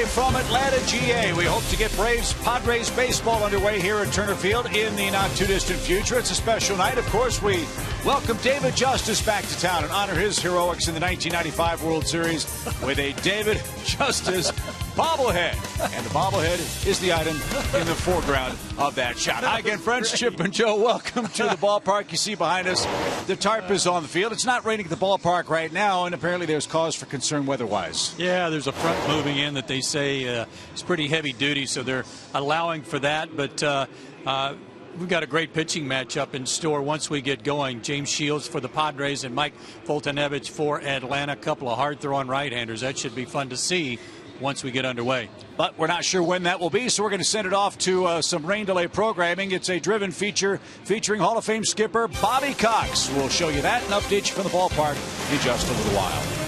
live from Atlanta, GA. We hope to get Braves Padres baseball underway here at Turner Field in the not too distant future. It's a special night. Of course, we welcome David Justice back to town and honor his heroics in the 1995 World Series with a David Justice bobblehead. And the bobblehead is the item in the foreground of that shot. Hi again, friends. Chip and Joe, welcome to the ballpark. You see behind us, the tarp is on the field. It's not raining at the ballpark right now, and apparently there's cause for concern weather-wise. Yeah, there's a front moving in that they say is pretty heavy duty, so they're allowing for that. But we've got a great pitching matchup in store once we get going. James Shields for the Padres and Mike Foltynewicz for Atlanta. A couple of hard-throwing right-handers. That should be fun to see once we get underway. But we're not sure when that will be, so we're going to send it off to some rain delay programming. It's a driven feature featuring Hall of Fame skipper Bobby Cox. We'll show you that and update you from the ballpark in just a little while.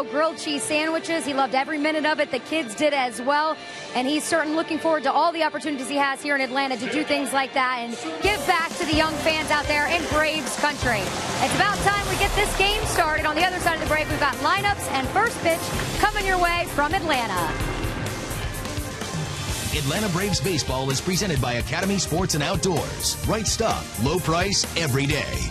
Grilled cheese sandwiches. He loved every minute of it. The kids did as well. And he's certainly looking forward to all the opportunities he has here in Atlanta to do things like that and give back to the young fans out there in Braves country. It's about time we get this game started. On the other side of the break, we've got lineups and first pitch coming your way from Atlanta. Atlanta Braves baseball is presented by Academy Sports and Outdoors. Right stuff, low price, every day.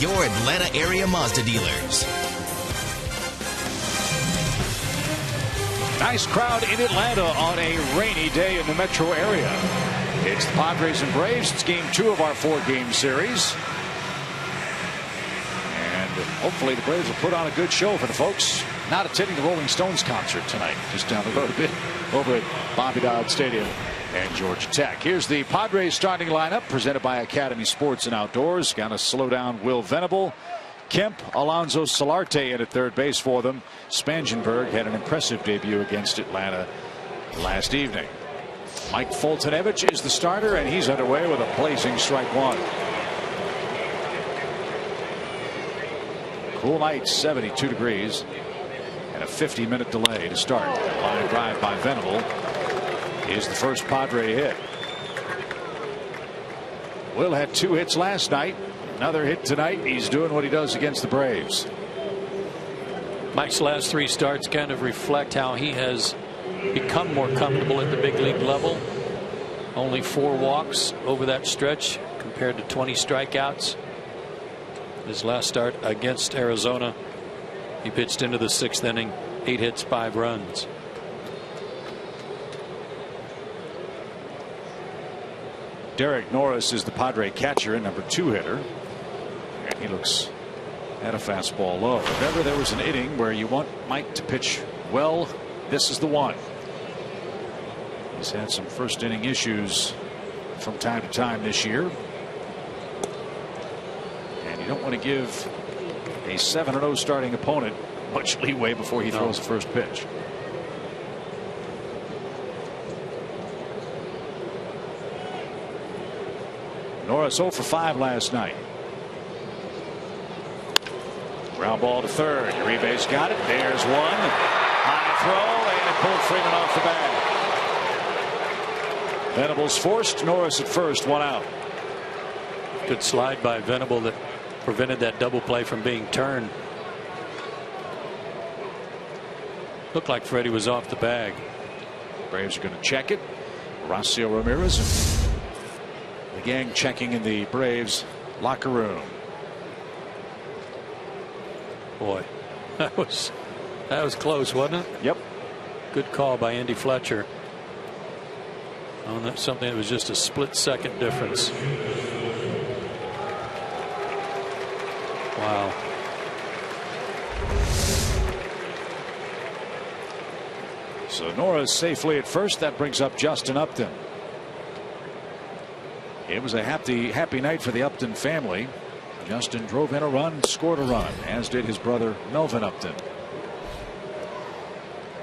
Your Atlanta area Mazda dealers. Nice crowd in Atlanta on a rainy day in the metro area. It's the Padres and Braves. It's game 2 of our 4-game series. And hopefully the Braves will put on a good show for the folks not attending the Rolling Stones concert tonight, just down the road a bit over at Bobby Dodd Stadium and Georgia Tech. Here's the Padres starting lineup presented by Academy Sports and Outdoors. Got to slow down Will Venable. Kemp, Alonso Solarte in at third base for them. Spangenberg had an impressive debut against Atlanta last evening. Mike Foltynewicz is the starter, and he's underway with a blazing strike one. Cool night, 72 degrees, and a 50-minute delay to start. Line drive by Venable is the first Padre hit. Will had 2 hits last night. Another hit tonight. He's doing what he does against the Braves. Mike's last 3 starts kind of reflect how he has become more comfortable at the big league level. Only 4 walks over that stretch compared to 20 strikeouts. His last start against Arizona, he pitched into the 6th inning, 8 hits, 5 runs. Derek Norris is the Padre catcher, number 2 hitter. And he looks at a fastball low. If ever there was an inning where you want Mike to pitch well, this is the one. He's had some first inning issues from time to time this year. And you don't want to give a 7-0 starting opponent much leeway before he throws the first pitch. Norris 0 for 5 last night. Ground ball to third. Uribe's got it. There's one. High throw, and it pulled Freeman off the bag. Venable's forced. Norris at first, 1 out. Good slide by Venable that prevented that double play from being turned. Looked like Freddie was off the bag. Braves are going to check it. Horacio Ramirez. The gang checking in the Braves locker room. Boy, that was close, wasn't it? Yep. Good call by Andy Fletcher on that, something that was just a split-second difference. Wow. So Norris safely at first. That brings up Justin Upton. It was a happy night for the Upton family. Justin drove in a run, scored a run, as did his brother Melvin Upton.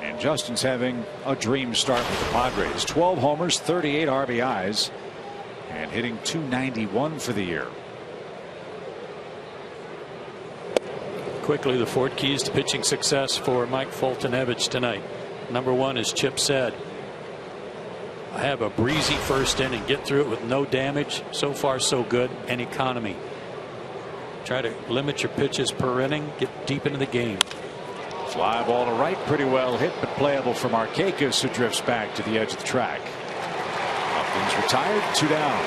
And Justin's having a dream start with the Padres. 12 homers, 38 RBIs, and hitting .291 for the year. Quickly, the 4 keys to pitching success for Mike Foltynewicz tonight. Number 1, as Chip said, I have a breezy first inning, get through it with no damage. So far so good. And economy. Try to limit your pitches per inning, get deep into the game. Fly ball to right, pretty well hit, but playable for Markakis, who drifts back to the edge of the track. Upton's retired, 2 down.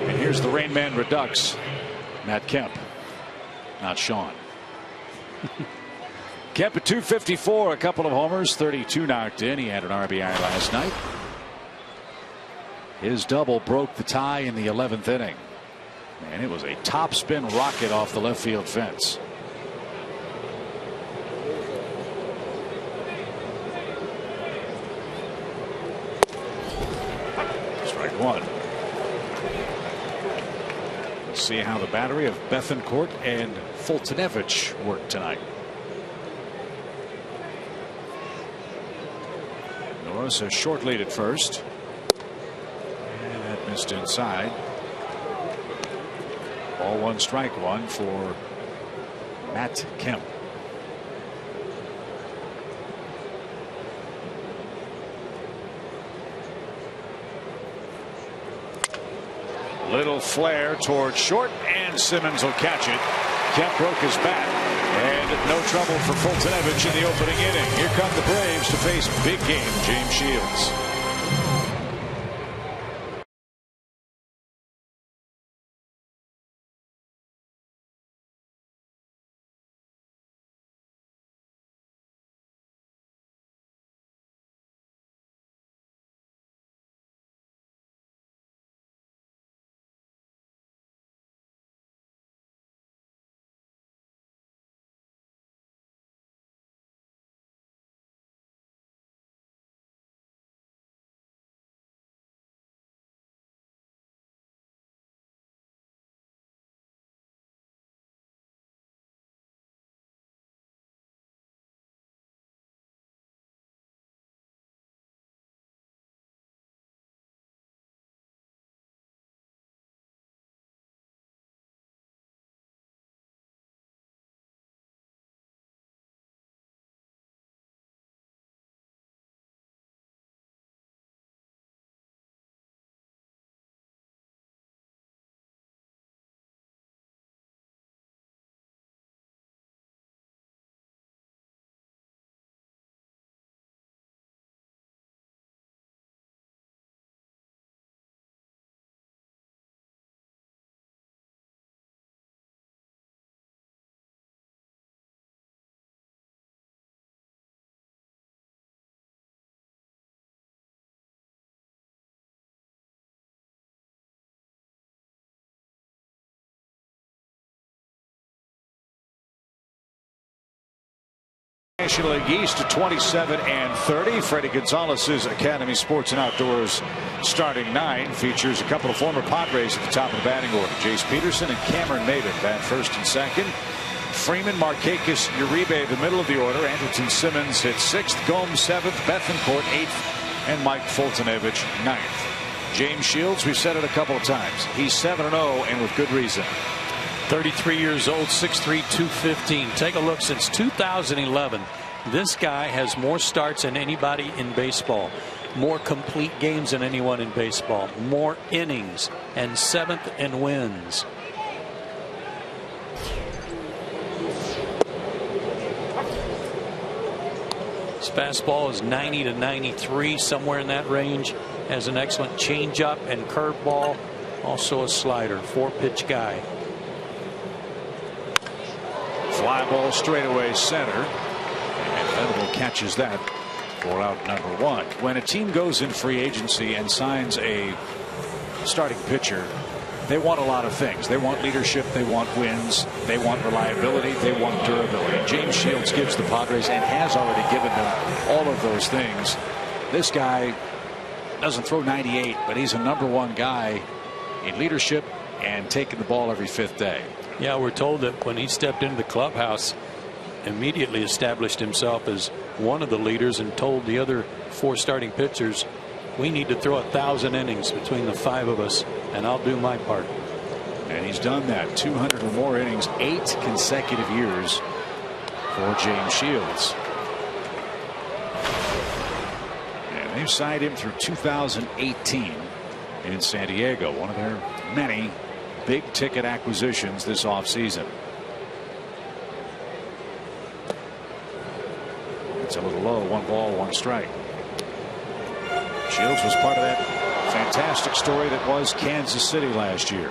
And here's the Rain Man Redux, Matt Kemp, not Sean. Kemp at .254, a couple of homers, 32 knocked in. He had an RBI last night. His double broke the tie in the 11th inning. And it was a top spin rocket off the left field fence. Strike 1. Let's see how the battery of Bethancourt and Foltynewicz work tonight. Norris a short lead at first. And that missed inside. Ball 1, strike 1 for Matt Kemp. Little flare towards short, and Simmons will catch it. Kemp broke his bat, and no trouble for Foltynewicz in the opening inning. Here come the Braves to face big game James Shields. National League East at 27-30. Freddie Gonzalez's Academy Sports and Outdoors starting 9 features a couple of former Padres at the top of the batting order. Jace Peterson and Cameron Maybin bat first and second. Freeman, Markakis, Uribe the middle of the order. Andrelton Simmons hit 6th, Gomes 7th, Bethancourt 8th, and Mike Foltynewicz 9th. James Shields, we've said it a couple of times, he's 7-0 and with good reason. 33 years old, 6'3", 215. Take a look. Since 2011, this guy has more starts than anybody in baseball, more complete games than anyone in baseball, more innings, and 7th in wins. His fastball is 90 to 93, somewhere in that range. Has an excellent changeup and curveball, also a slider. 4-pitch guy. Fly ball straightaway center, and Venable catches that for out number 1. When a team goes in free agency and signs a starting pitcher, they want a lot of things. They want leadership. They want wins. They want reliability. They want durability. And James Shields gives the Padres, and has already given them, all of those things. This guy doesn't throw 98, but he's a #1 guy in leadership and taking the ball every 5th day. Yeah, we're told that when he stepped into the clubhouse, immediately established himself as one of the leaders and told the other 4 starting pitchers, we need to throw 1,000 innings between the 5 of us, and I'll do my part. And he's done that. 200 or more innings, 8 consecutive years for James Shields. And they've signed him through 2018 in San Diego, one of their many big ticket acquisitions this offseason. It's a little low. 1 ball, 1 strike. Shields was part of that fantastic story that was Kansas City last year.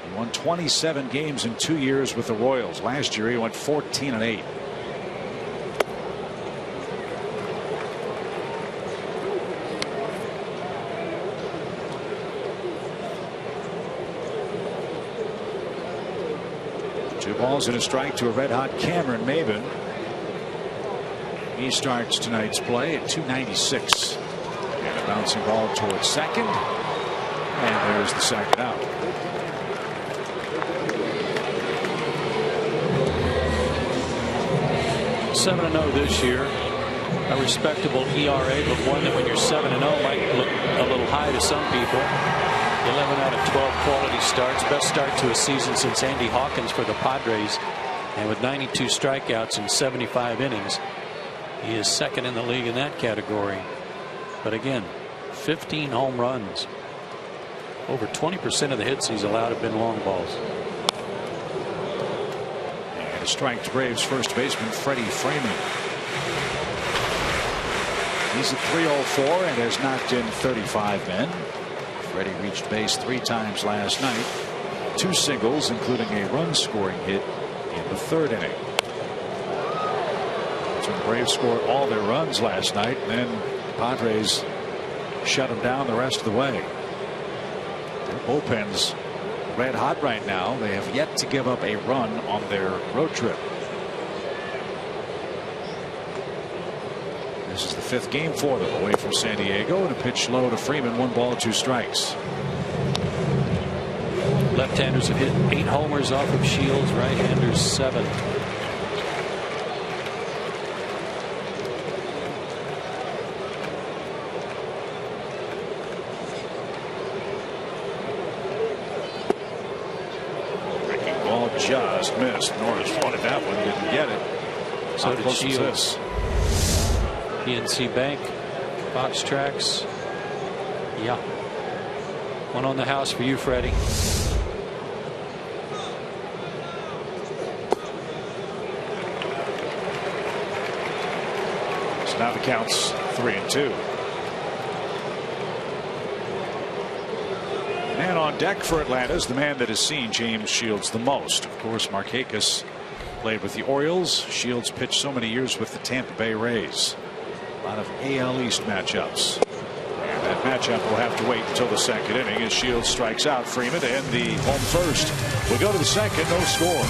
He won 27 games in 2 years with the Royals. Last year he went 14-8. Two balls and a strike to a red-hot Cameron Maybin. He starts tonight's play at 296. And a bouncing ball towards second. And there's the second out. Seven 7-0 this year. A respectable ERA, but one that when you're 7-0 might look a little high to some people. 11 out of 12 quality starts. Best start to a season since Andy Hawkins for the Padres. And with 92 strikeouts in 75 innings, he is second in the league in that category. But again, 15 home runs. Over 20% of the hits he's allowed have been long balls. And a strike to Braves first baseman Freddie Freeman. He's at 304 and has knocked in 35 men. Freddie reached base 3 times last night. 2 singles, including a run-scoring hit in the 3rd inning. So the Braves scored all their runs last night, and then Padres shut them down the rest of the way. Their bullpen's red hot right now. They have yet to give up a run on their road trip. This is the 5th game for them away from San Diego, and a pitch low to Freeman. 1 ball, 2 strikes. Left-handers have hit 8 homers off of Shields. Right-handers 7. Breaking ball just missed. Norris wanted that one, didn't get it. So did Shields. PNC Bank, Fox Tracks. Yeah. One on the house for you, Freddie. So now the count's 3-2. And on deck for Atlanta is the man that has seen James Shields the most. Of course, Markakis played with the Orioles. Shields pitched so many years with the Tampa Bay Rays. A lot of AL East matchups. And that matchup will have to wait until the 2nd inning as Shields strikes out Freeman to end the home first. We go to the 2nd, no score.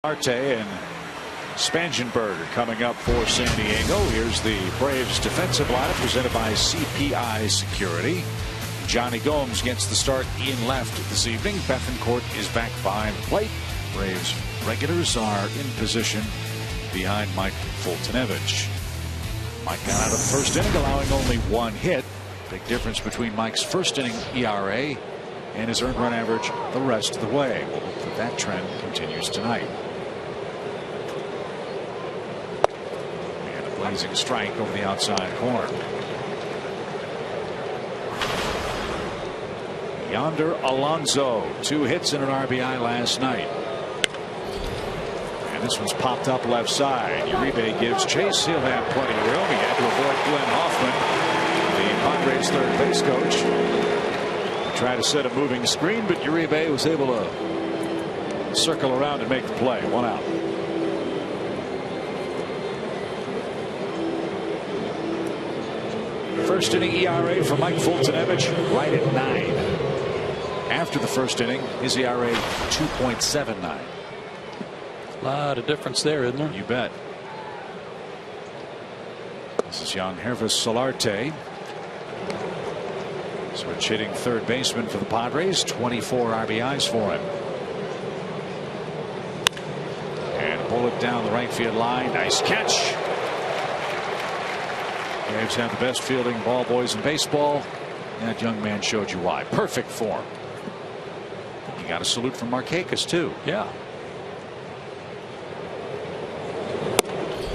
Arte and Spangenberg coming up for San Diego. Here's the Braves defensive lineup presented by CPI Security. Johnny Gomes gets the start in left this evening. Bethencourt is back behind the plate. Braves regulars are in position behind Mike Foltynewicz. Mike got out of the first inning, allowing only one hit. Big difference between Mike's first inning ERA and his earned run average the rest of the way. We'll hope that that trend continues tonight. And a blazing strike over the outside corner. Yonder Alonso, 2 hits and an RBI last night. And this one's popped up left side. Uribe gives chase. He'll have plenty of room. He had to avoid Glenn Hoffman, the Padres third base coach. He tried to set a moving screen, but Uribe was able to circle around and make the play. 1 out. First inning ERA for Mike Foltynewicz right at 9. After the first inning, his ERA 2.79. A lot of difference there, isn't there? You bet. This is young Hervis Solarte. Switch hitting third baseman for the Padres. 24 RBIs for him. And pull it down the right field line. Nice catch. Braves have the best fielding ball boys in baseball. That young man showed you why. Perfect form. You got a salute from Markakis too. Yeah.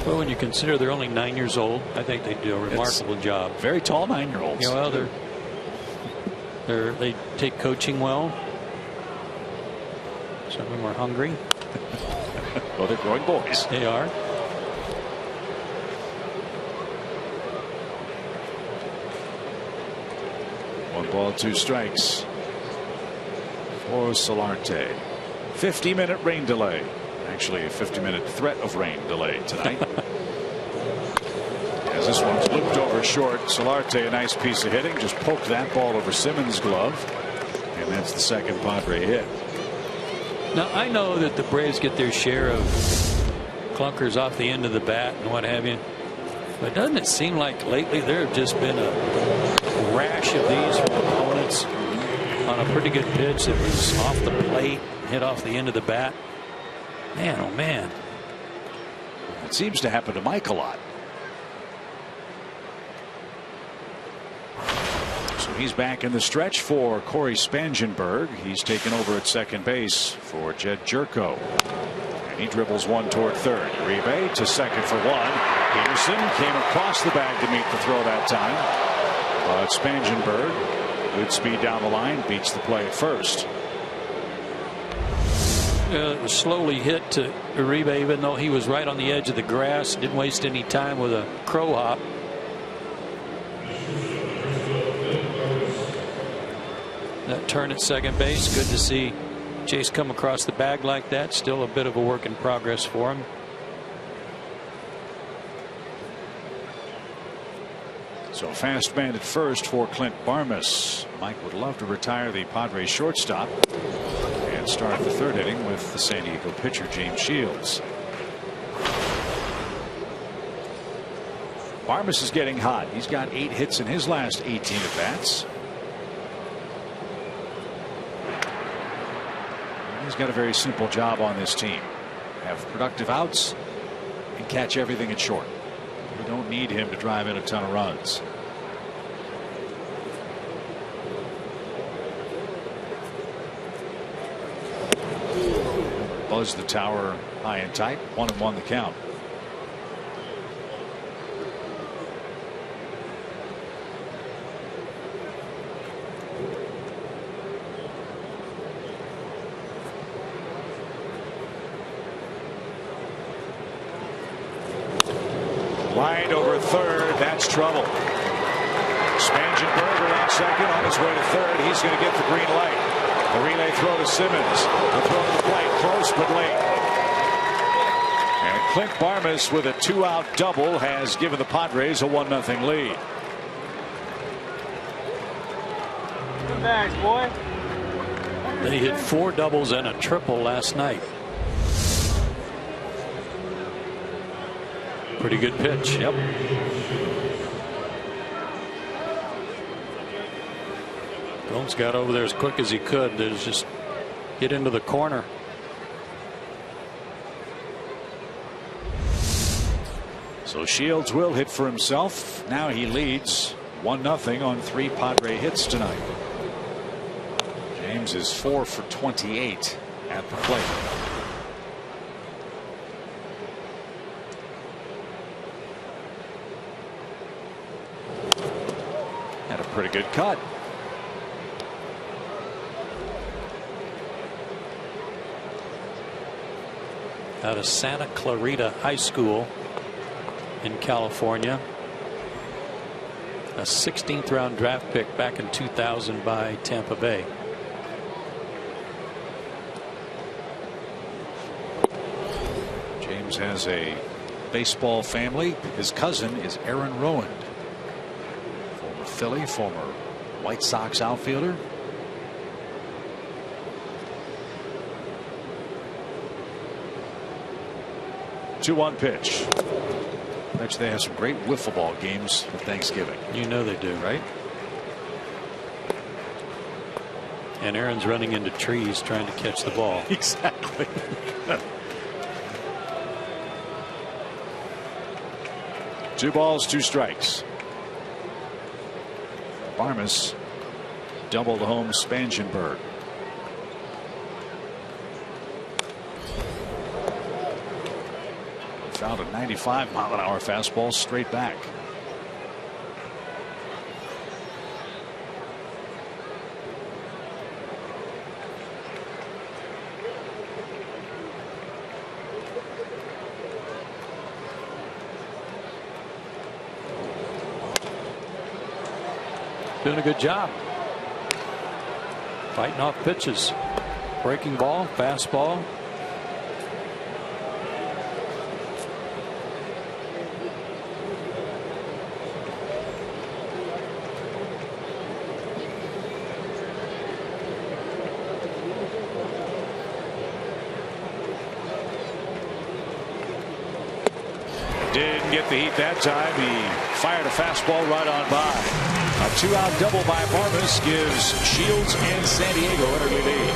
Well, when you consider they're only 9 years old, I think they do a remarkable job. Very tall 9-year-olds. You know, well, they take coaching well. Some of them are hungry. Well, they're growing boys. They are. One ball, 2 strikes for Solarte. 50-minute rain delay. Actually, a 50-minute threat of rain delay tonight. As this one's looped over short, Solarte, a nice piece of hitting, just poked that ball over Simmons' glove, and that's the second Padre hit. Now, I know that the Braves get their share of clunkers off the end of the bat and what have you, but doesn't it seem like lately there have just been a rash of these from opponents on a pretty good pitch that was off the plate, hit off the end of the bat? Man, oh man. It seems to happen to Mike a lot. So he's back in the stretch for Corey Spangenberg. He's taken over at second base for Jed Jerko. And he dribbles one toward third. Uribe to second for one. Peterson came across the bag to meet the throw that time. But Spangenberg, good speed down the line, beats the play at first. It was slowly hit to Uribe, even though he was right on the edge of the grass. Didn't waste any time with a crow hop. That turn at second base, good to see Chase come across the bag like that. Still a bit of a work in progress for him. So fast man at first for Clint Barmes. Mike would love to retire the Padres shortstop and start the third inning with the San Diego pitcher James Shields. Barmes is getting hot. He's got 8 hits in his last 18 at bats. He's got a very simple job on this team. Have productive outs and catch everything at short. We don't need him to drive in a ton of runs. Buzz the tower high and tight. 1-1 the count. Line over third. That's trouble. Spangenberg around second, on his way to third. He's going to get the green light. The relay throw to Simmons. The throw to the plate, close but late. And Clint Barmes with a 2-out double has given the Padres a 1-0 lead. Good bags, boy. They hit 4 doubles and a triple last night. Pretty good pitch. Yep. Gomes got over there as quick as he could. There's just get into the corner. So Shields will hit for himself. Now he leads 1-0 on 3 Padre hits tonight. James is 4 for 28 at the plate. Had a pretty good cut. Out of Santa Clarita High School in California. A 16th round draft pick back in 2000 by Tampa Bay. James has a baseball family. His cousin is Aaron Rowand, former Philly, former White Sox outfielder. Two-one pitch. Bet they have some great wiffle ball games for Thanksgiving. You know they do, right? And Aaron's running into trees trying to catch the ball. Exactly. 2 balls, 2 strikes. Barmes doubled home Spangenberg. Found a 95-mile-an-hour fastball straight back. Doing a good job. Fighting off pitches. Breaking ball, fastball. Didn't get the heat that time. He fired a fastball right on by. A 2-out double by Barmes gives Shields and San Diego an early lead.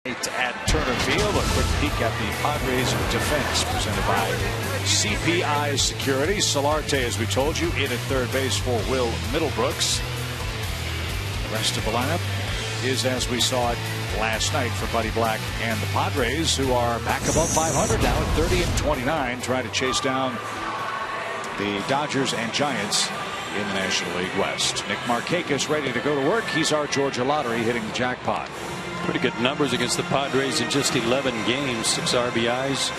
At Turner Field, a quick peek at the Padres defense presented by CPI Security. Solarte, as we told you, in at third base for Will Middlebrooks. The rest of the lineup is as we saw it last night for Buddy Black and the Padres, who are back above 500 now at 30-29, trying to chase down the Dodgers and Giants in the National League West. Nick Markakis ready to go to work. He's our Georgia Lottery hitting the jackpot. Pretty good numbers against the Padres in just 11 games. 6 RBIs,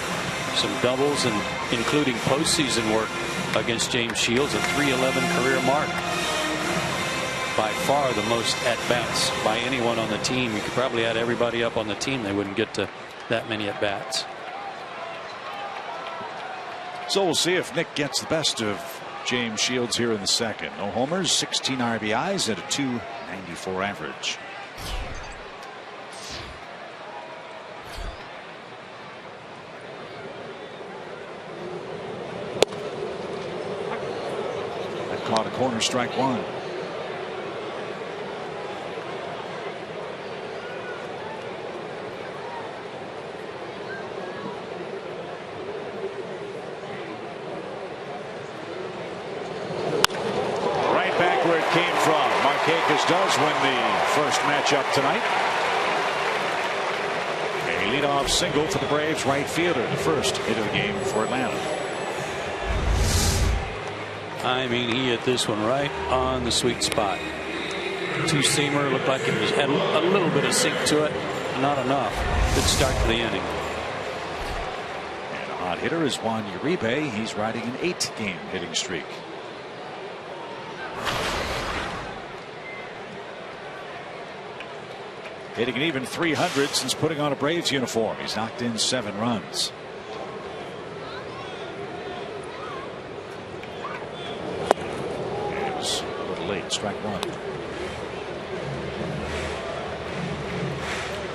some doubles, and including postseason work against James Shields, a .311 career mark. by far the most at-bats by anyone on the team. You could probably add everybody up on the team. They wouldn't get to that many at-bats. So we'll see if Nick gets the best of James Shields here in the second. No homers, 16 RBIs at a .294 average. That caught a corner, strike one. Came from. Markakis does win the first matchup tonight. A leadoff single for the Braves right fielder, the first hit of the game for Atlanta. I mean, he hit this one right on the sweet spot. Two-seamer, looked like it had a little bit of sink to it, not enough. Good start to the inning. And a hot hitter is Juan Uribe. He's riding an 8-game hitting streak. Hitting an even .300 since putting on a Braves uniform. He's knocked in 7 runs. It was a little late. Strike one.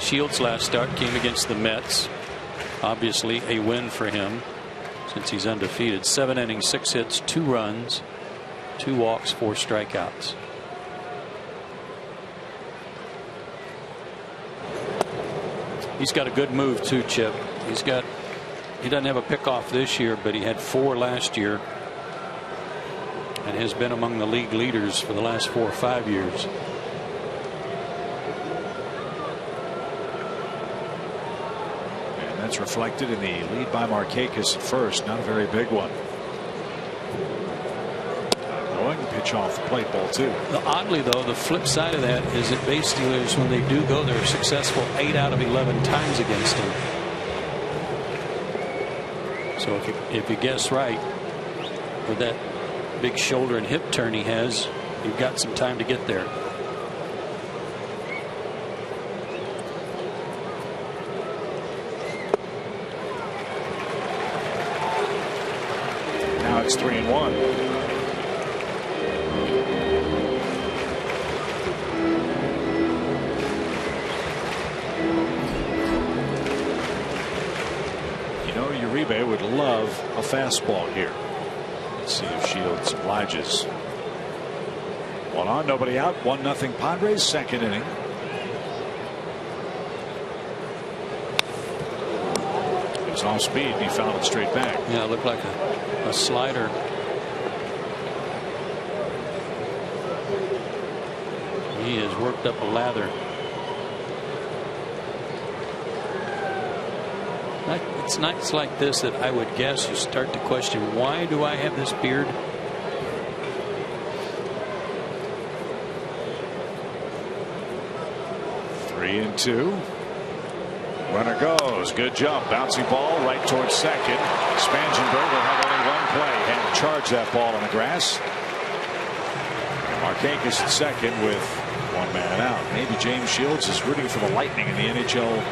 Shields' last start came against the Mets. Obviously a win for him since he's undefeated. 7 innings, 6 hits, 2 runs, 2 walks, 4 strikeouts. He's got a good move too, Chip. He doesn't have a pickoff this year, but he had 4 last year and has been among the league leaders for the last 4 or 5 years. And that's reflected in the lead by Markakis at first. Not a very big one. Pitch off the plate, ball 2. Oddly, though, the flip side of that is that base stealers, when they do go, they're successful 8 out of 11 times against him. So if you guess right with that big shoulder and hip turn he has, you've got some time to get there. Now it's 3-1. Uribe would love a fastball here. Let's see if Shields obliges. 1 on, nobody out. 1-0 Padres, second inning. It was off speed and he fouled it straight back. Yeah, it looked like a slider. He has worked up a lather. It's nights like this that I would guess you start to question, why do I have this beard? Three and 2. Runner goes. Good jump. Bouncy ball right towards second. Spangenberg will have only 1 play. Had to charge that ball on the grass. Markakis at second with 1 man out. Maybe James Shields is rooting for the Lightning in the NHL.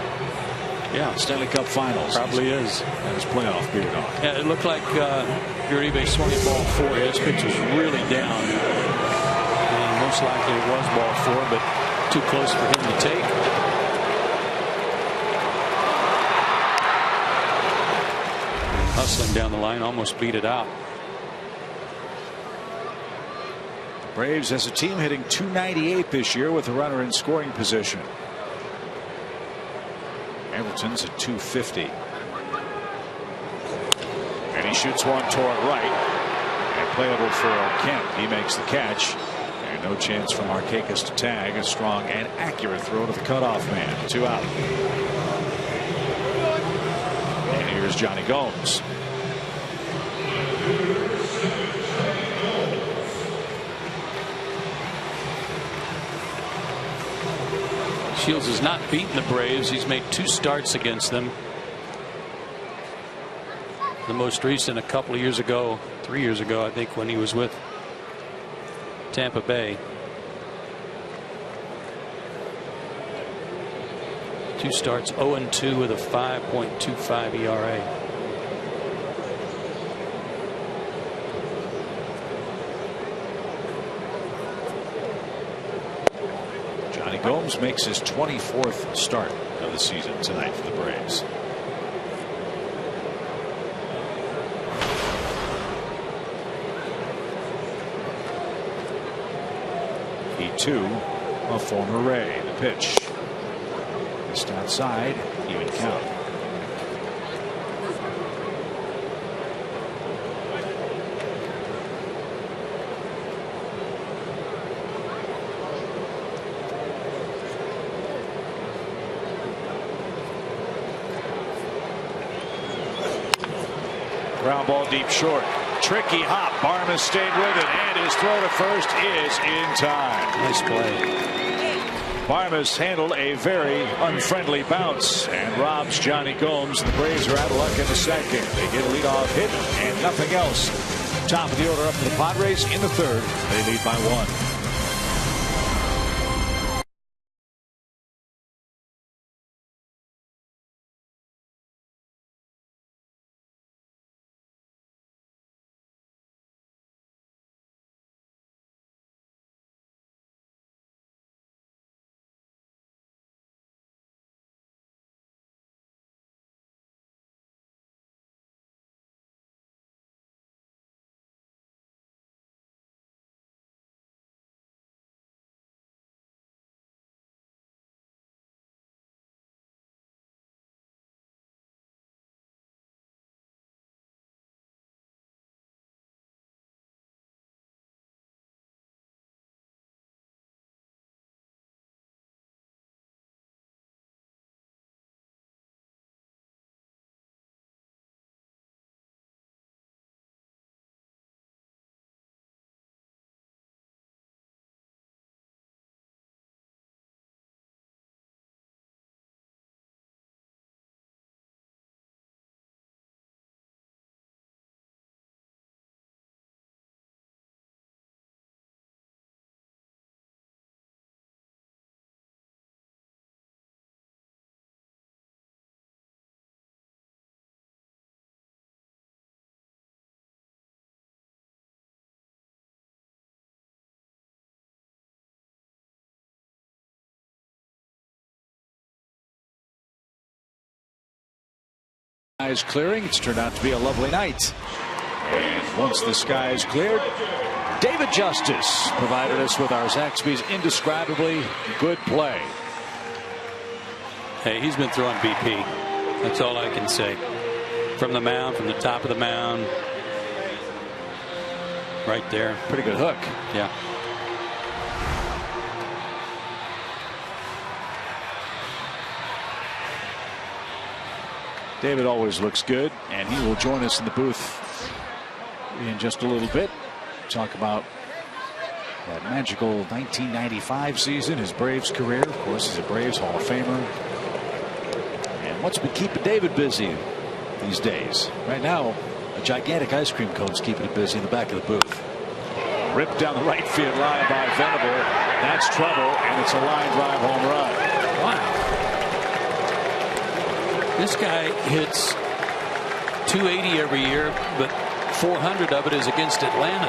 Yeah, Stanley Cup Finals. Probably is. And his playoff beard on. Yeah, it looked like Uribe swung at ball 4. His pitch was really down. And most likely it was ball 4, but too close for him to take. Hustling down the line, almost beat it out. Braves as a team hitting .298 this year with a runner in scoring position. Everton's at .250. And he shoots one toward right. And playable for Kemp. He makes the catch. And no chance for Markakis to tag. A strong and accurate throw to the cutoff man. 2 out. And here's Johnny Gomes. Shields has not beaten the Braves. He's made 2 starts against them. The most recent a couple of years ago, 3 years ago, I think, when he was with Tampa Bay. 2 starts, 0-2 with a 5.25 ERA. Johnny Gomes makes his 24th start of the season tonight for the Braves. He too a former Ray. The pitch just outside, even count. Ground ball deep short. Tricky hop. Barnes stayed with it, and his throw to first is in time. Nice play. Barnes handled a very unfriendly bounce and robs Johnny Gomes. The Braves are out of luck in the second. They get a leadoff hit and nothing else. Top of the order up to the Padres in the third. They lead by 1. Skies clearing. It's turned out to be a lovely night. And once the sky is cleared, David Justice provided us with our Zaxby's indescribably good play. Hey, he's been throwing BP. That's all I can say. From the mound, from the top of the mound. Right there. Pretty good hook. Yeah. David always looks good, and he will join us in the booth in just a little bit. Talk about that magical 1995 season, his Braves career. Of course, he's a Braves Hall of Famer. And what's been keeping David busy these days? Right now, a gigantic ice cream cone's keeping him busy in the back of the booth. Ripped down the right field line by Venable. That's trouble, and it's a line drive home run. Wow. This guy hits 280 every year, but 400 of it is against Atlanta.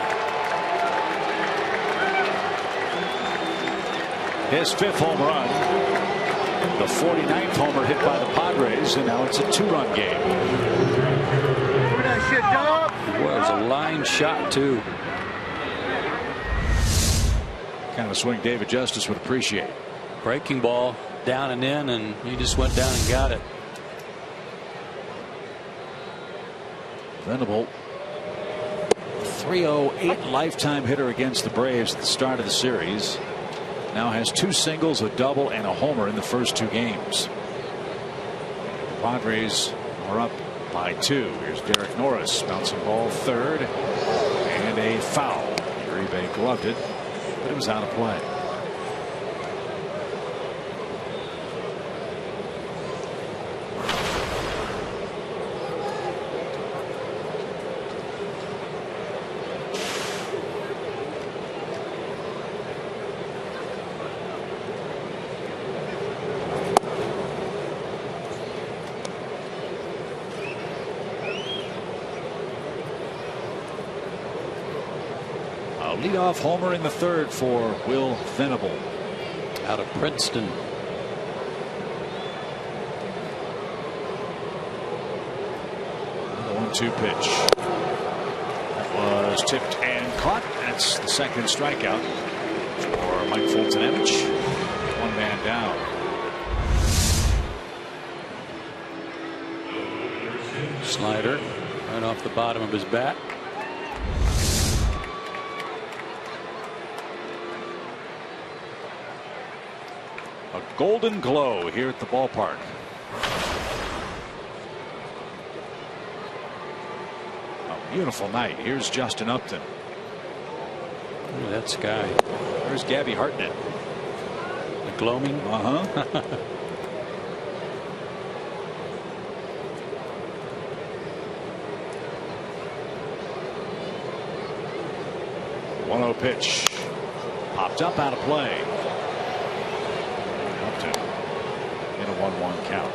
His 5th home run. The 49th homer hit by the Padres, and now it's a 2-run game. That shit, dog. Well, it was a line shot, too. Kind of a swing David Justice would appreciate. Breaking ball down and in, and he just went down and got it. Venable, 308 lifetime hitter against the Braves at the start of the series. Now has 2 singles, a double, and a homer in the first 2 games. The Padres are up by 2. Here's Derek Norris, bouncing ball third, and a foul. Uribe gloved it, but it was out of play. A leadoff homer in the third for Will Venable out of Princeton. The 1-2 pitch. That was tipped and caught. That's the second strikeout for Mike Fultonevich. One man down. Slider right off the bottom of his bat. A golden glow here at the ballpark. A beautiful night. Here's Justin Upton. Look at that sky. There's Gabby Hartnett. The gloaming. Uh-huh. 1-0 pitch. Popped up out of play. Upton in a 1-1 count.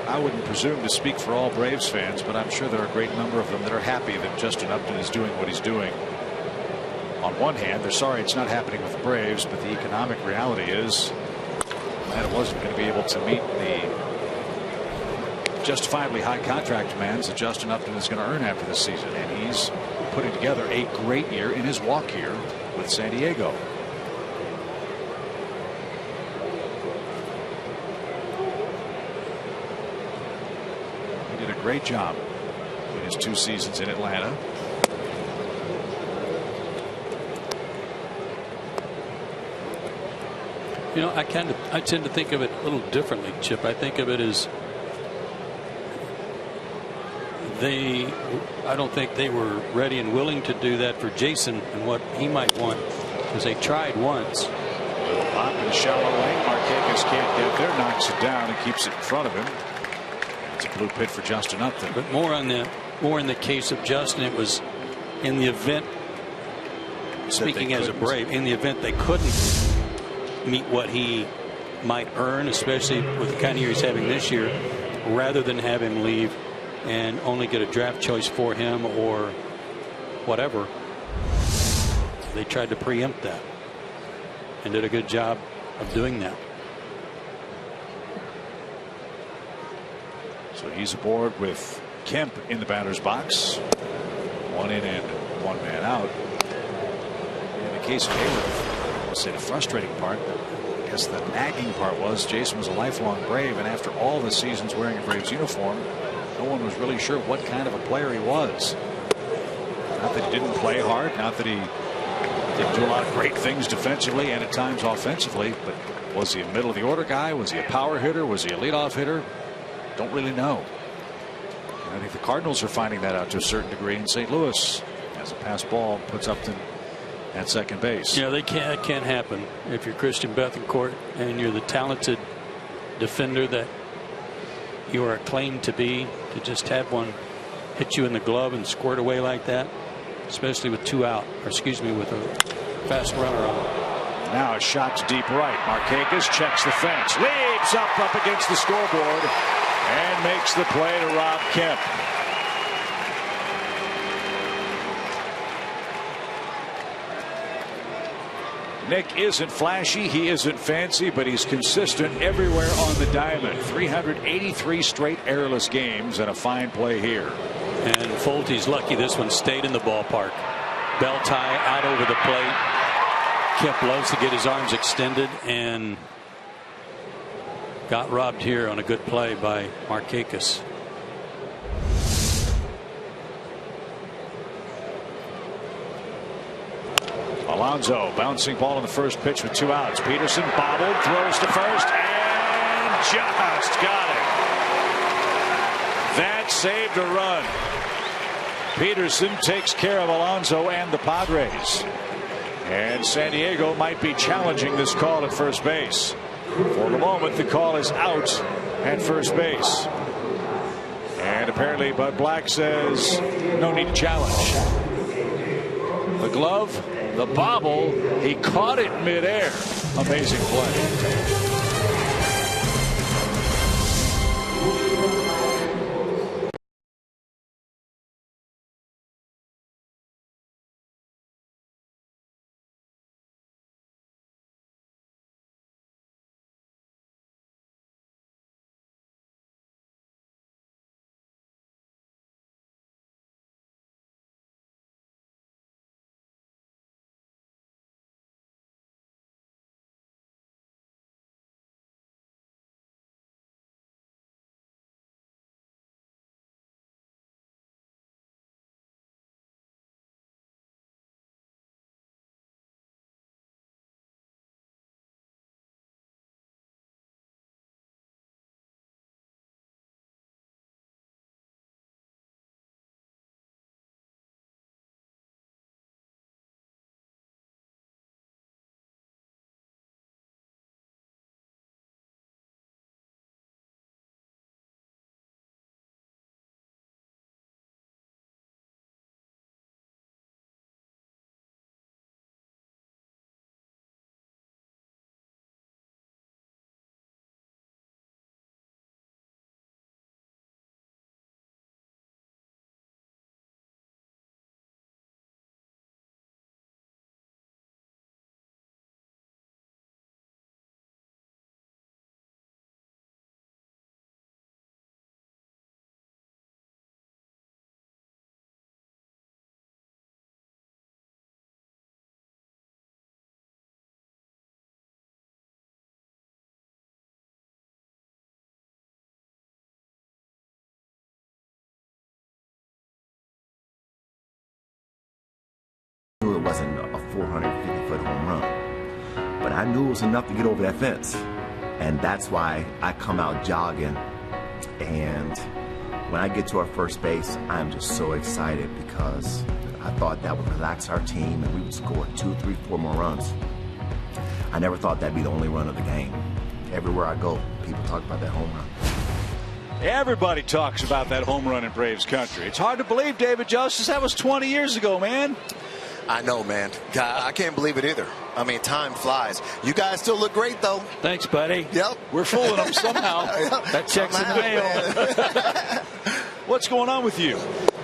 I wouldn't presume to speak for all Braves fans, but I'm sure there are a great number of them that are happy that Justin Upton is doing what he's doing. On one hand, they're sorry it's not happening with the Braves, but the economic reality is that it wasn't going to be able to meet the justifiably high contract demands that Justin Upton is going to earn after this season, and he's putting together a great year in his walk year with San Diego. He did a great job in his 2 seasons in Atlanta. You know, I tend to think of it a little differently, Chip. I think of it as I don't think they were ready and willing to do that for Jason and what he might want, because they tried once. Pop in the shallow lane. Marquez can't get there, knocks it down and keeps it in front of him. It's a blue pit for Justin Upton. But more in the case of Justin, it was in the event, speaking as a Brave, in the event they couldn't meet what he might earn, especially with the kind of year he's having this year, rather than have him leave and only get a draft choice for him or whatever. They tried to preempt that and did a good job of doing that. So he's aboard with Kemp in the batter's box. 1 in and 1 man out. In the case of Hayward, I'll say the frustrating part, I guess the nagging part was Jason was a lifelong Brave, and after all the seasons wearing a Braves uniform, no one was really sure what kind of a player he was. Not that he didn't play hard, not that he didn't do a lot of great things defensively and at times offensively, but was he a middle of the order guy? Was he a power hitter? Was he a leadoff hitter? Don't really know. And I think the Cardinals are finding that out to a certain degree in St. Louis, as a pass ball puts Upton at second base. Yeah, it can't happen if you're Christian Bethancourt and you're the talented defender that you are claimed to be, to just have one hit you in the glove and squirt away like that, especially with 2 out, or excuse me, with a fast runner on. Now a shot to deep right. Marquez checks the fence, leaps up against the scoreboard, and makes the play to Rob Kemp. Nick isn't flashy, he isn't fancy, but he's consistent everywhere on the diamond. 383 straight errorless games, and a fine play here. And Fulty's lucky this one stayed in the ballpark. Bell tie out over the plate. Kemp loves to get his arms extended and got robbed here on a good play by Marquez. Alonso bouncing ball on the first pitch with 2 outs. Peterson bobbled, throws to first, and just got it. That saved a run. Peterson takes care of Alonso and the Padres. And San Diego might be challenging this call at first base. For the moment, the call is out at first base. And apparently Bud Black says no need to challenge. The glove, the bobble, he caught it midair. Amazing play. wasn't a 450-foot home run. But I knew it was enough to get over that fence. And that's why I come out jogging. And when I get to our first base, I'm just so excited because I thought that would relax our team and we would score 2, 3, 4 more runs. I never thought that'd be the only run of the game. Everywhere I go, people talk about that home run. Everybody talks about that home run in Braves country. It's hard to believe, David Justice, that was 20 years ago, man. I know, man. God, I can't believe it either. I mean, time flies. You guys still look great, though. Thanks, buddy. Yep. We're fooling them somehow. That check's in the mail. What's going on with you?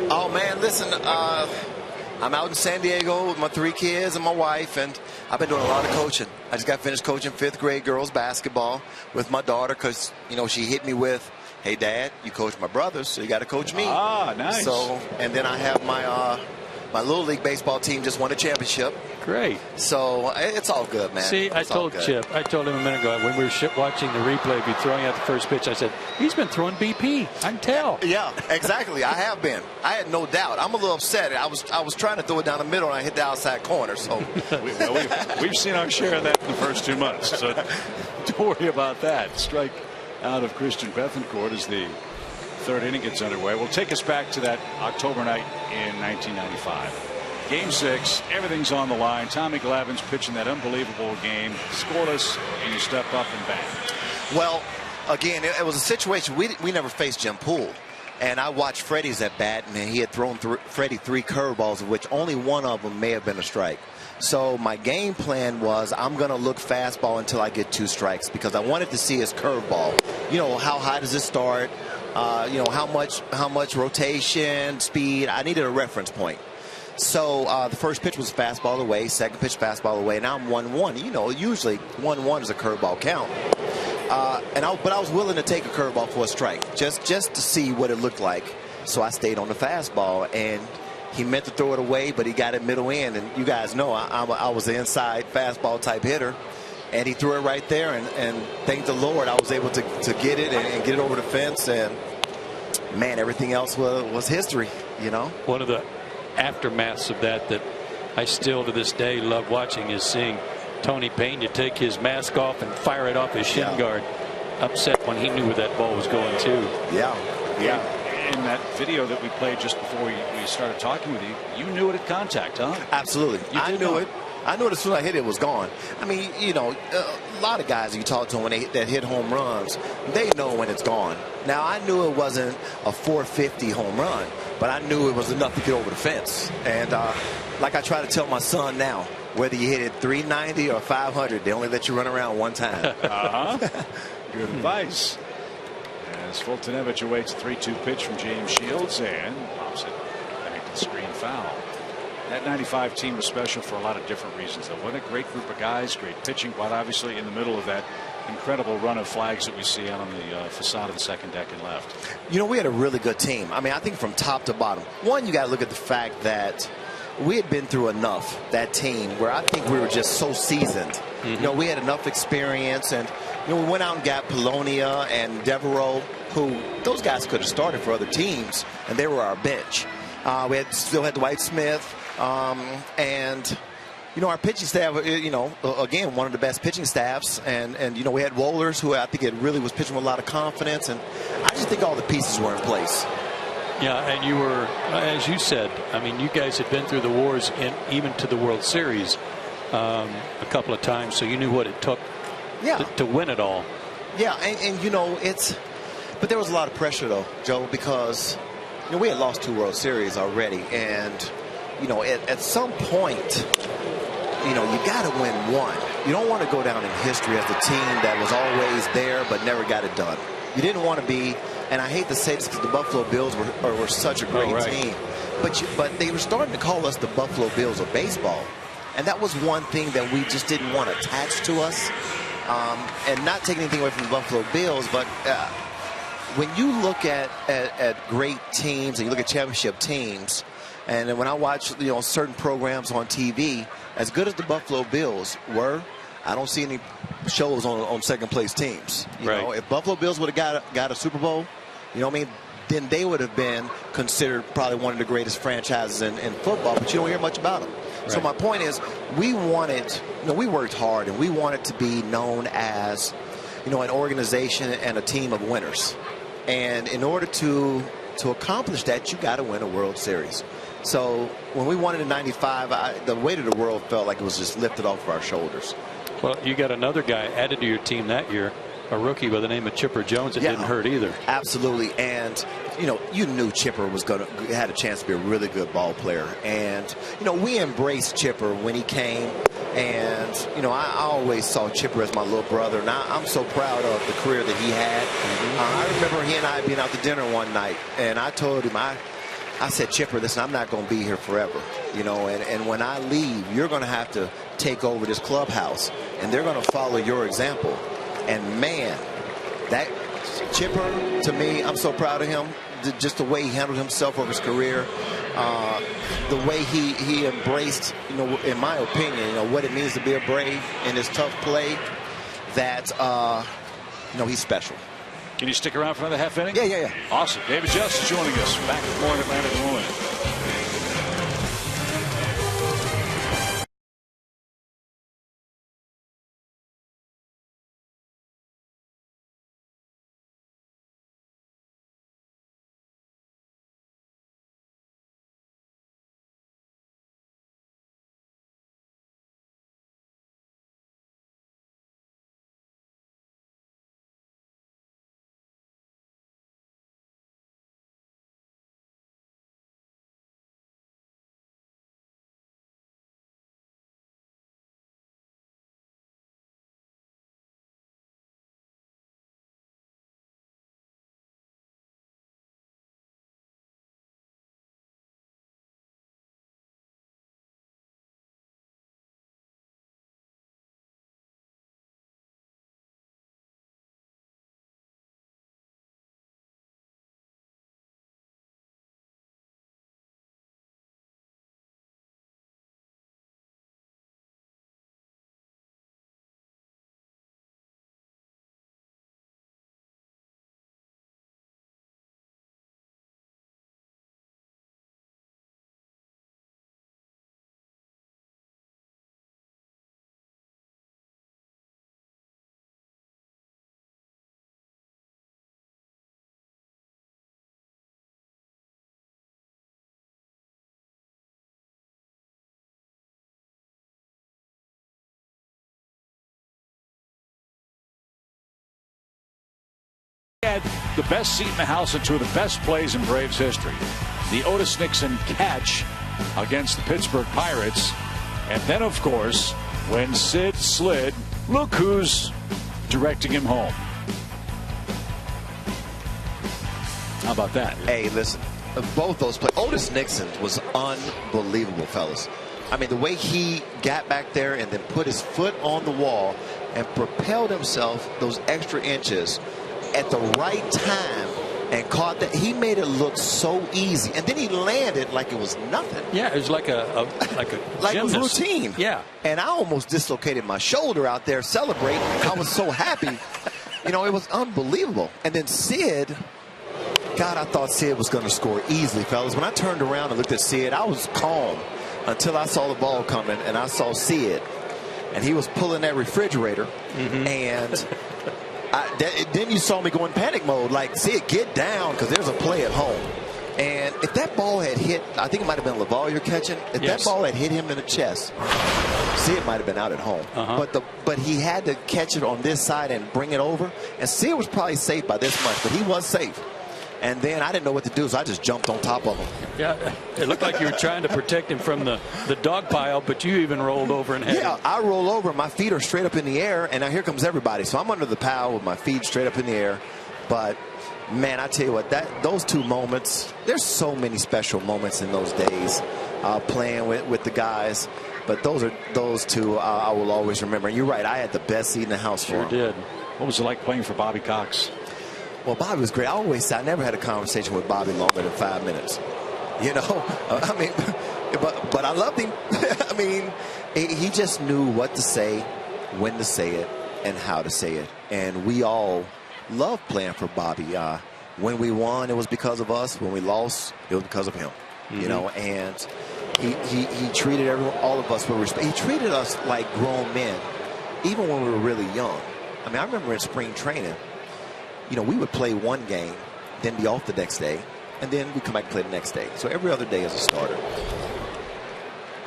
Oh, man, listen, I'm out in San Diego with my 3 kids and my wife, and I've been doing a lot of coaching. I just got finished coaching 5th grade girls basketball with my daughter because, you know, she hit me with, hey, Dad, you coach my brothers, so you got to coach me. Ah, nice. So, and then I have my my little league baseball team just won a championship. Great. So it's all good, man. See, I told Chip, I told him a minute ago when we were watching the replay, be throwing out the first pitch, I said, he's been throwing BP. I can tell. Yeah, exactly. I have been. I had no doubt. I'm a little upset. I was trying to throw it down the middle, and I hit the outside corner. So we've seen our share of that in the first 2 months. So don't worry about that. Strike out of Christian Bethencourt as the 3rd inning gets underway. We'll take us back to that October night in 1995. Game 6, everything's on the line. Tommy Glavine's pitching that unbelievable game, scoreless, and you step up and bang. Well, again, it was a situation we never faced Jim Poole, and I watched Freddie's at bat, and he had thrown Freddie 3 curveballs, of which only one of them may have been a strike. So my game plan was I'm going to look fastball until I get 2 strikes because I wanted to see his curveball. You know, how high does it start? You know, how much rotation, speed. I needed a reference point. So the first pitch was fastball away, second pitch fastball away. Now I'm 1-1. You know, usually 1-1 is a curveball count. But I was willing to take a curveball for a strike, just to see what it looked like. So I stayed on the fastball, and he meant to throw it away, but he got it middle end. And you guys know I was the inside fastball type hitter. And he threw it right there, and thank the Lord I was able to get it and get it over the fence. And, man, everything else was history, you know. One of the aftermaths of that I still to this day love watching is seeing Tony Pena take his mask off and fire it off his shin guard. Upset when he knew where that ball was going, too. Yeah. In that video that we played just before we started talking with you, you knew it at contact, huh? Absolutely. I knew it. I knew it as soon as I hit it, was gone. I mean, you know, a lot of guys you talk to when that hit home runs, they know when it's gone. Now, I knew it wasn't a 450 home run, but I knew it was enough to get over the fence. And like I try to tell my son now, whether you hit it 390 or 500, they only let you run around one time. Good advice. As Fultonevich awaits a 3-2 pitch from James Shields and pops it back to the screen foul. That 95 team was special for a lot of different reasons, though. What a great group of guys, great pitching, quite obviously in the middle of that incredible run of flags that we see out on the facade of the second deck and left. You know, we had a really good team. I mean, I think from top to bottom. One, you got to look at the fact that we had been through enough, that team, where I think we were just so seasoned. You know, we had enough experience, and you know, we went out and got Polonia and Devereaux, who those guys could have started for other teams, and they were our bench. We still had Dwight Smith. And you know, our pitching staff, you know, again, one of the best pitching staffs, and you know, we had Wohlers, who I think it really was pitching with a lot of confidence, and I just think all the pieces were in place. Yeah, and you were, as you said, I mean, you guys had been through the wars and even to the World Series a couple of times, so you knew what it took to win it all. Yeah, and you know, but there was a lot of pressure though, Joe, because you know, we had lost 2 World Series already, and you know, at some point, you know, you got to win one. You don't want to go down in history as the team that was always there but never got it done. You didn't want to be, and I hate to say this because the Buffalo Bills were such a great team, but they were starting to call us the Buffalo Bills of baseball, and that was one thing that we just didn't want attached to us. And not taking anything away from the Buffalo Bills, but when you look at great teams and you look at championship teams, and when I watch, you know, certain programs on TV, as good as the Buffalo Bills were, I don't see any shows on second place teams. You know, if Buffalo Bills would have got a Super Bowl, you know what I mean, then they would have been considered probably one of the greatest franchises in football, but you don't hear much about them. So my point is, we wanted, we worked hard, and we wanted to be known as, an organization and a team of winners. And in order to accomplish that, you got to win a World Series. So when we won it in '95, the weight of the world felt like it was just lifted off of our shoulders. Well, you got another guy added to your team that year, a rookie by the name of Chipper Jones. It didn't hurt either. Absolutely. And you knew Chipper was had a chance to be a really good ball player. And we embraced Chipper when he came. And I always saw Chipper as my little brother. And I'm so proud of the career that he had. I remember he and I being out to dinner one night, and I told him, I said, Chipper, listen, I'm not going to be here forever, and when I leave, you're going to have to take over this clubhouse, and they're going to follow your example. And man, that Chipper, to me, I'm so proud of him. Just the way he handled himself over his career, the way he embraced, in my opinion, what it means to be a Brave in his tough play. That he's special. Can you stick around for another half inning? Yeah. Awesome. David Justice joining us. Back with more in Atlanta in a moment. Had the best seat in the house and two of the best plays in Braves history. The Otis Nixon catch against the Pittsburgh Pirates. And then, of course, when Sid slid, look who's directing him home. How about that? Hey, listen, both those plays. Otis Nixon was unbelievable, fellas. I mean, the way he got back there and then put his foot on the wall and propelled himself those extra inches at the right time and caught that. He made it look so easy, and then he landed like it was nothing. Yeah, it was like a like it was routine. Yeah, and I almost dislocated my shoulder out there celebrating. I was so happy. It was unbelievable. And then Sid, God, I thought Sid was going to score easily, fellas. When I turned around and looked at Sid, I was calm until I saw the ball coming and I saw Sid, and he was pulling that refrigerator, and then you saw me go in panic mode, like, Sid, get down, because there's a play at home. And if that ball had hit, I think it might have been LaValliere catching. If that ball had hit him in the chest, Sid might have been out at home. But he had to catch it on this side and bring it over. And Sid was probably safe by this much, but he was safe. And then I didn't know what to do, so I just jumped on top of him. Yeah, it looked like you were trying to protect him from the dog pile, but you even rolled over and had him. I roll over. My feet are straight up in the air, and now here comes everybody. So I'm under the pile with my feet straight up in the air. But, man, I tell you what, those two moments, there's so many special moments in those days playing with the guys. But those two I will always remember. And you're right, I had the best seat in the house for him. Sure did. What was it like playing for Bobby Cox? Well, Bobby was great. I always say I never had a conversation with Bobby longer than 5 minutes. I mean, but I loved him. I mean, he just knew what to say, when to say it, and how to say it. And we all loved playing for Bobby. When we won, it was because of us. When we lost, it was because of him. And He treated all of us with respect. He treated us like grown men, even when we were really young. I mean, I remember in spring training, we would play one game, then be off the next day, and then we come back and play the next day. So every other day is a starter.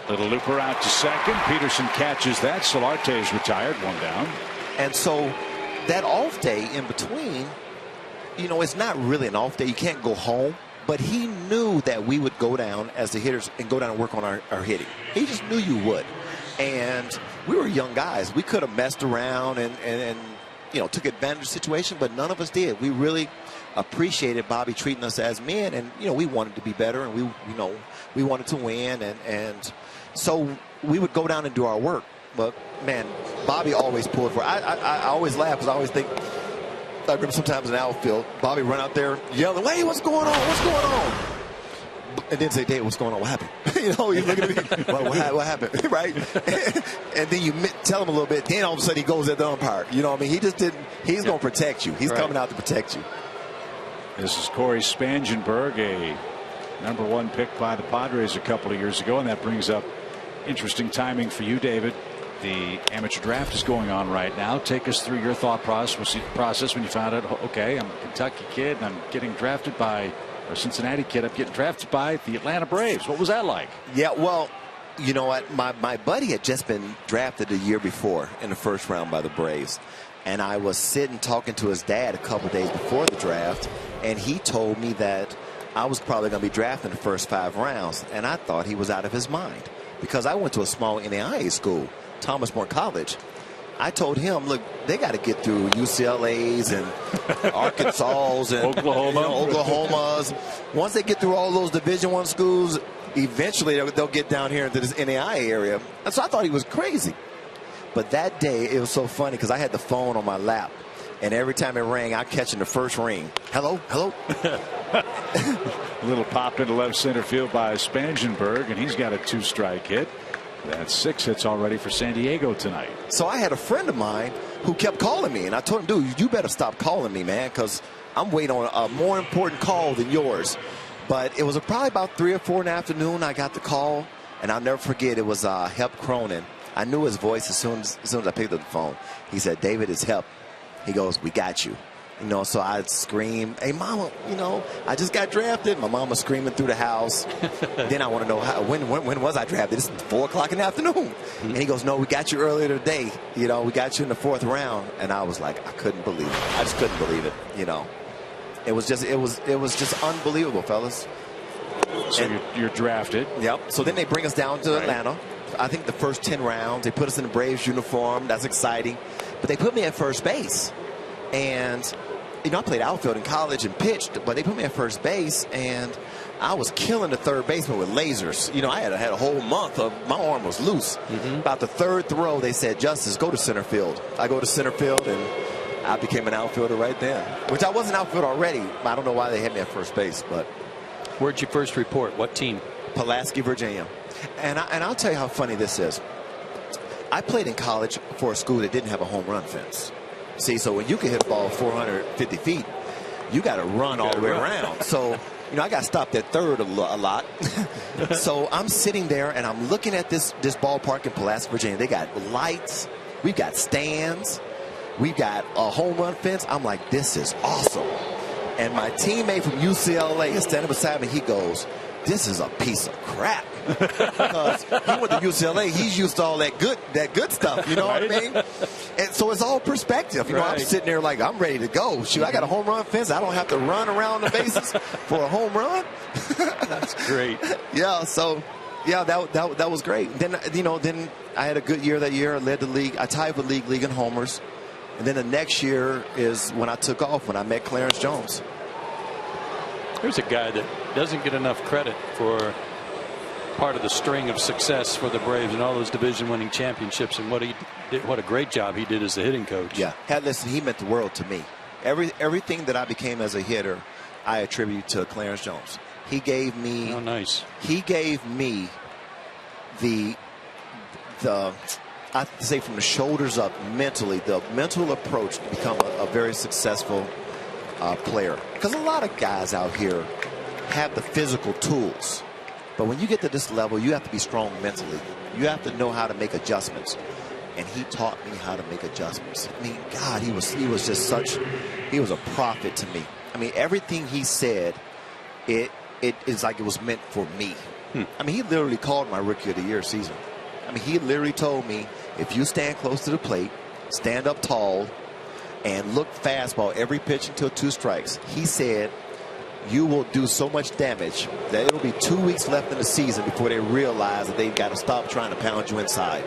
Little looper out to second. Peterson catches that. Solarte is retired, 1 down. And so that off day in between, it's not really an off day. You can't go home. But he knew that we would go down as the hitters and go down and work on our hitting. He just knew you would. And we were young guys. We could have messed around and took advantage of the situation, but none of us did. We really appreciated Bobby treating us as men, and we wanted to be better, and we wanted to win, and so we would go down and do our work. But man, Bobby always pulled for. I always laugh because I always think. I remember sometimes in the outfield, Bobby run out there yelling, "Hey, what's going on? What's going on?" And then say, "Dave, what's going on? What happened?" He's looking at me, well, what happened? Right? And then you tell him a little bit. Then all of a sudden he goes at the umpire. You know what I mean? He just didn't. He's going to protect you. He's coming out to protect you. This is Corey Spangenberg, a #1 pick by the Padres a couple of years ago, and that brings up interesting timing for you, David. The amateur draft is going on right now. Take us through your thought process when you found out, okay, I'm a Kentucky kid and I'm getting drafted by a Cincinnati kid. I'm getting drafted by the Atlanta Braves. What was that like? Yeah, well, you know what? My buddy had just been drafted the year before in the first round by the Braves. And I was sitting talking to his dad a couple days before the draft, and he told me that I was probably going to be drafted in the first 5 rounds. And I thought he was out of his mind because I went to a small NAIA school, Thomas More College. I told him, look, they got to get through UCLA's and Arkansas's and Oklahoma's. Once they get through all those Division I schools, eventually they'll get down here into this NAIA area. And so I thought he was crazy. But that day, it was so funny because I had the phone on my lap. And every time it rang, I'd catch in the first ring. Hello, hello. A little pop into left center field by Spangenberg, and he's got a 2-strike hit. That's 6 hits already for San Diego tonight. So I had a friend of mine who kept calling me, and I told him, dude, you better stop calling me, man, because I'm waiting on a more important call than yours. But it was probably about 3 or 4 in the afternoon I got the call, and I'll never forget, it was Hep Cronin. I knew his voice as soon as I picked up the phone. He said, David, it's Hep. He goes, we got you. So I'd scream, hey, mama, I just got drafted. My mama screaming through the house. Then I want to know when was I drafted? It's 4 o'clock in the afternoon. And he goes, no, we got you earlier today. We got you in the 4th round. And I was like, I couldn't believe it. I just couldn't believe it. It was just unbelievable, fellas. So you're drafted. Yep. So then they bring us down to Atlanta. I think the first 10 rounds, they put us in the Braves uniform. That's exciting. But they put me at first base. And I played outfield in college and pitched, but they put me at first base, and I was killing the third baseman with lasers. I had a whole month of my arm was loose. About the 3rd throw, they said, Justice, go to center field. I go to center field, and I became an outfielder right then, which I was an outfielder already. I don't know why they had me at first base, but. Where'd you first report? What team? Pulaski, Virginia. And I'll tell you how funny this is. I played in college for a school that didn't have a home run fence. See, so when you can hit a ball 450 feet, you got to run all the way around. So, I got stopped at third a lot. So I'm sitting there and I'm looking at this ballpark in Pulaski, Virginia. They got lights. We've got stands. We've got a home run fence. I'm like, this is awesome. And my teammate from UCLA is standing beside me. He goes, this is a piece of crap. Because he went to UCLA, he's used to all that good stuff, you know what I mean? And so it's all perspective. I'm sitting there like, I'm ready to go. Shoot, I got a home run fence. I don't have to run around the bases for a home run. That's great. Yeah, so that was great. Then then I had a good year that year. I led the league. I tied with league in homers. And then the next year is when I took off, when I met Clarence Jones. There's a guy that doesn't get enough credit for part of the string of success for the Braves and all those division-winning championships, and what a great job he did as the hitting coach. Yeah, listen, he meant the world to me. Everything that I became as a hitter, I attribute to Clarence Jones. He gave me. Oh, nice. He gave me the I have to say from the shoulders up mentally, the mental approach to become a very successful player. Because a lot of guys out here have the physical tools. But when you get to this level, you have to be strong mentally. You have to know how to make adjustments. And he taught me how to make adjustments. I mean, God, he was just he was a prophet to me. I mean, everything he said, it is like it was meant for me. I mean, he literally called my Rookie of the Year season. I mean, he literally told me, if you stand close to the plate, stand up tall, and look fastball every pitch until 2 strikes, he said, you will do so much damage that it'll be 2 weeks left in the season before they realize that they've got to stop trying to pound you inside.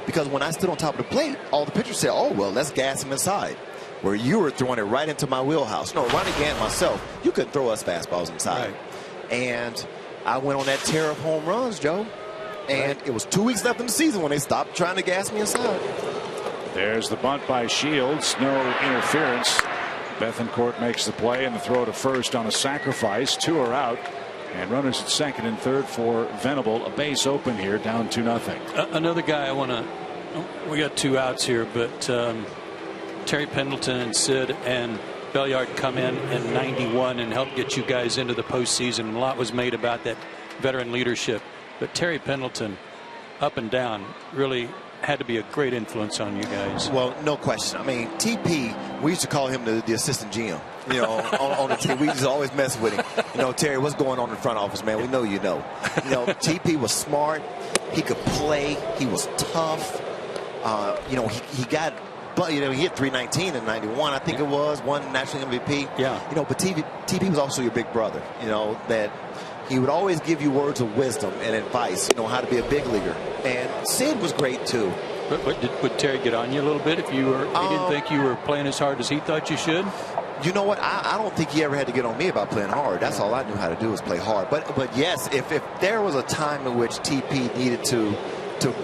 Because when I stood on top of the plate, all the pitchers said, oh, well, let's gas him inside. Where you were throwing it right into my wheelhouse. No, Ronnie Gant, myself, you couldn't throw us fastballs inside. Right. And I went on that tear of home runs, Joe. And it was 2 weeks left in the season when they stopped trying to gas me inside. There's the bunt by Shields. No interference. Bethancourt makes the play and the throw to first on a sacrifice. 2 are out. And runners at second and third for Venable. A base open here, down 2-0. Another guy I want to. We got 2 outs here, but Terry Pendleton and Sid and Belliard come in 91 and help get you guys into the postseason. A lot was made about that veteran leadership. But Terry Pendleton, up and down, really had to be a great influence on you guys. Well, no question. I mean, TP, we used to call him the assistant GM. You know, on the team, we used to always mess with him. You know, Terry, what's going on in the front office, man? We know you know. You know, TP was smart. He could play. He was tough. You know, he got. But, you know, he hit 319 in 91, I think it was, won national MVP. Yeah. You know, but TP was also your big brother, you know, that he would always give you words of wisdom and advice, you know, how to be a big leaguer. And Sid was great, too. But would Terry get on you a little bit if you were, he didn't think you were playing as hard as he thought you should? You know what? I don't think he ever had to get on me about playing hard. That's all I knew how to do was play hard. But yes, if there was a time in which TP needed to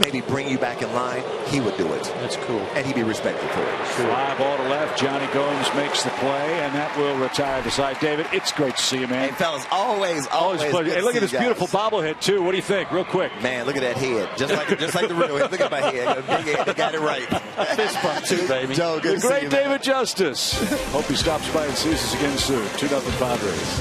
maybe bring you back in line, he would do it. That's cool. And he'd be respected for it. Fly ball to left. Johnny Gomes makes the play, and that will retire the side. David, it's great to see you, man. Hey, fellas, always pleasure. Hey, look at this beautiful bobblehead, too. What do you think? Real quick. Man, look at that head. Just like the real head. Look at my head. A big head. They got it right. Fist bump, too, baby. Joe, good the to great see you, David Justice. Hope he stops by and sees us again soon. 2-0 Padres.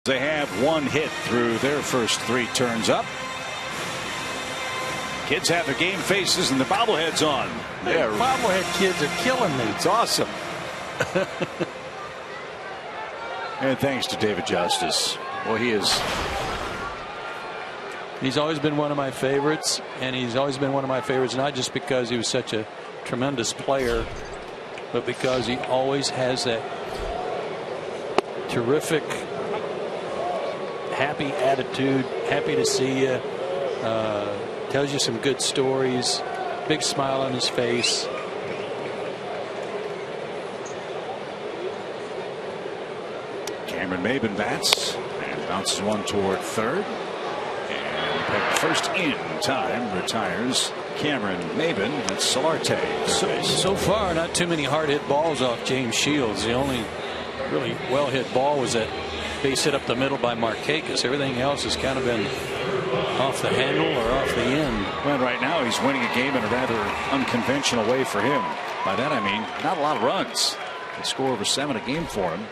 They have 1 hit through their first 3 turns up. Kids have their game faces and the bobbleheads on. Yeah, bobblehead kids are killing me. It's awesome. And thanks to David Justice. Well, he's always been one of my favorites, and he's always been one of my favorites not just because he was such a tremendous player, but because he always has that terrific, happy attitude, happy to see you, tells you some good stories, big smile on his face. Cameron Maben bats and bounces one toward third. And First in time retires Cameron Maben. That's Solarte. So far, not too many hard hit balls off James Shields. The only really well hit ball was that base hit up the middle by Markakis. Everything else has kind of been off the handle or off the end. Well, right now he's winning a game in a rather unconventional way for him. By that I mean not a lot of runs. They score over 7 a game for him.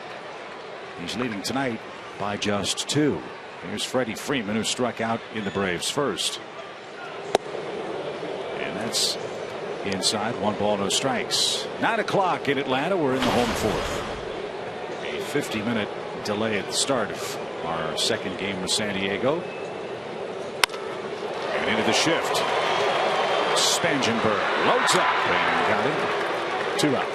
He's leading tonight by just 2. Here's Freddie Freeman, who struck out in the Braves first. And that's inside. 1 ball, no strikes. 9 o'clock in Atlanta. We're in the home fourth. A 50-minute delay at the start of our second game with San Diego. And into the shift. Spangenberg loads up and got him. 2 out.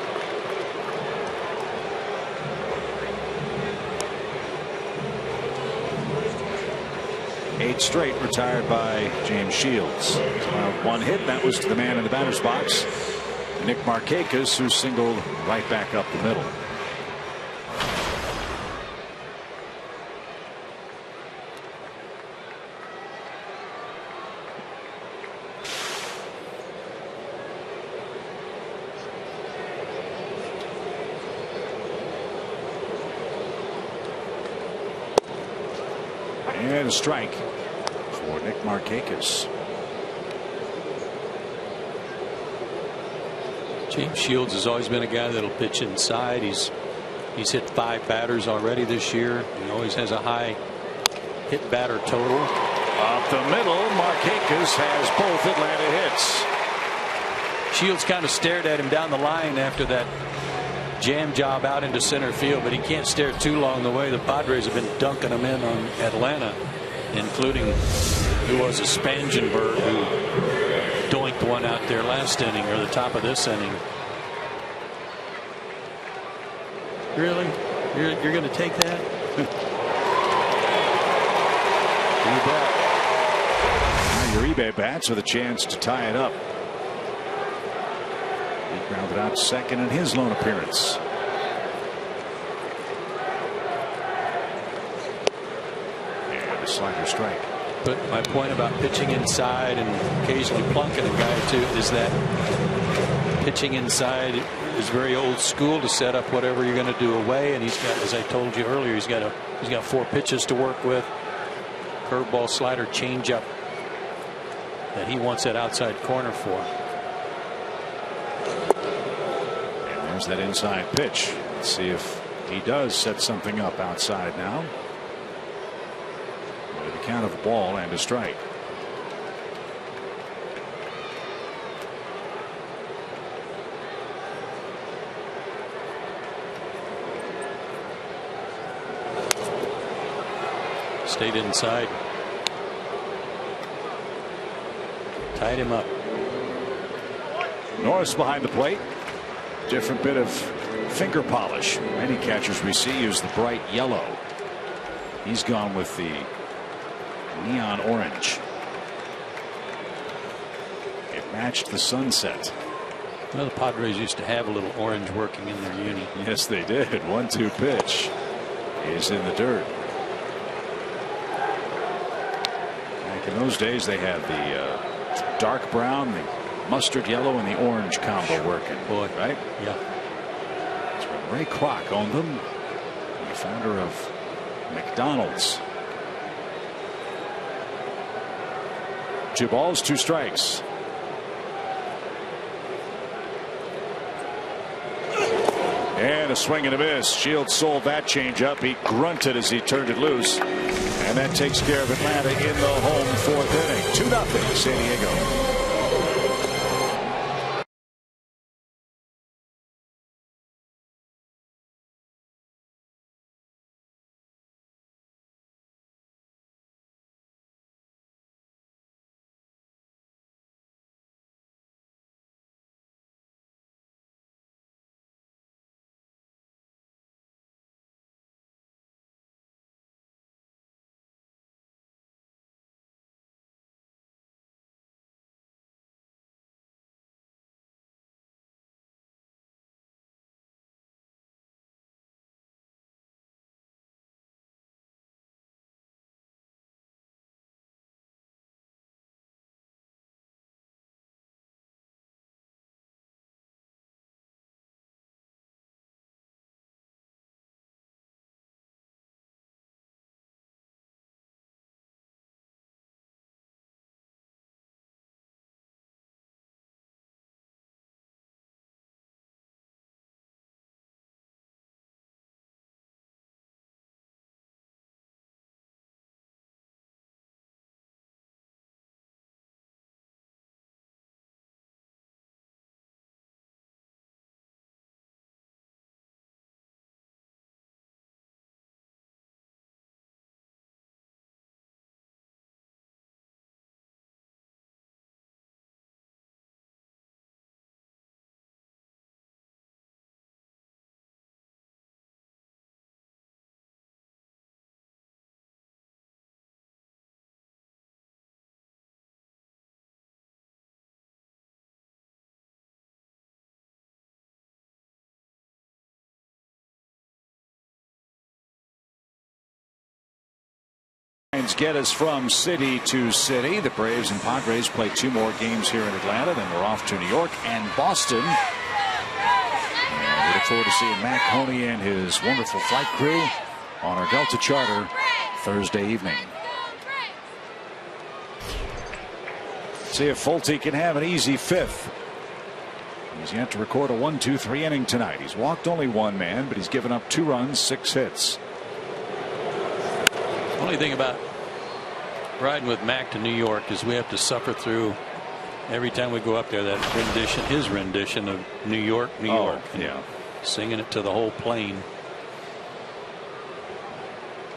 8 straight retired by James Shields. 1 hit. That was to the man in the batter's box, Nick Markakis, who singled right back up the middle. And a strike for Nick Markakis. James Shields has always been a guy that'll pitch inside. He's hit 5 batters already this year. He always has a high hit batter total. Up the middle, Markakis has both Atlanta hits. Shields kind of stared at him down the line after that jam job out into center field, but he can't stare too long the way the Padres have been dunking him in on Atlanta, including who was a Spangenberg who doinked one out there last inning or the top of this inning. Really? You're going to take that? You bet. Uribe bats with a chance to tie it up. He grounded out second in his lone appearance. And a slider strike. But my point about pitching inside and occasionally plunking a guy too is that pitching inside is very old school to set up whatever you're going to do away. And he's got, as I told you earlier, he's got 4 pitches to work with. Curveball, slider, changeup that he wants that outside corner for. And there's that inside pitch. Let's see if he does set something up outside now. With a count of a ball and a strike. Stayed inside. Tied him up. Norris behind the plate. Different bit of finger polish. Many catchers we see use the bright yellow. He's gone with the neon orange. It matched the sunset. Well, the Padres used to have a little orange working in their uni. Yes, they did. 1-2 pitch is in the dirt. Back in those days, they had the dark brown, the mustard yellow, and the orange combo working. Boy, right? Yeah. That's when Ray Kroc owned them, the founder of McDonald's. 2 balls, 2 strikes. And a swing and a miss. Shields sold that changeup. He grunted as he turned it loose. And that takes care of Atlanta in the home 4th inning. 2-0 San Diego. get us from city to city. The Braves and Padres play 2 more games here in Atlanta. Then we're off to New York and Boston. And we look forward to seeing Mac Honey and his wonderful flight crew on our Delta charter Thursday evening. See if Fulte can have an easy 5th. He's yet to record a 1-2-3 inning tonight. He's walked only 1 man, but he's given up 2 runs, 6 hits. The only thing about riding with Mac to New York is we have to suffer through every time we go up there that rendition, his rendition of New York, New York. Yeah. Singing it to the whole plane.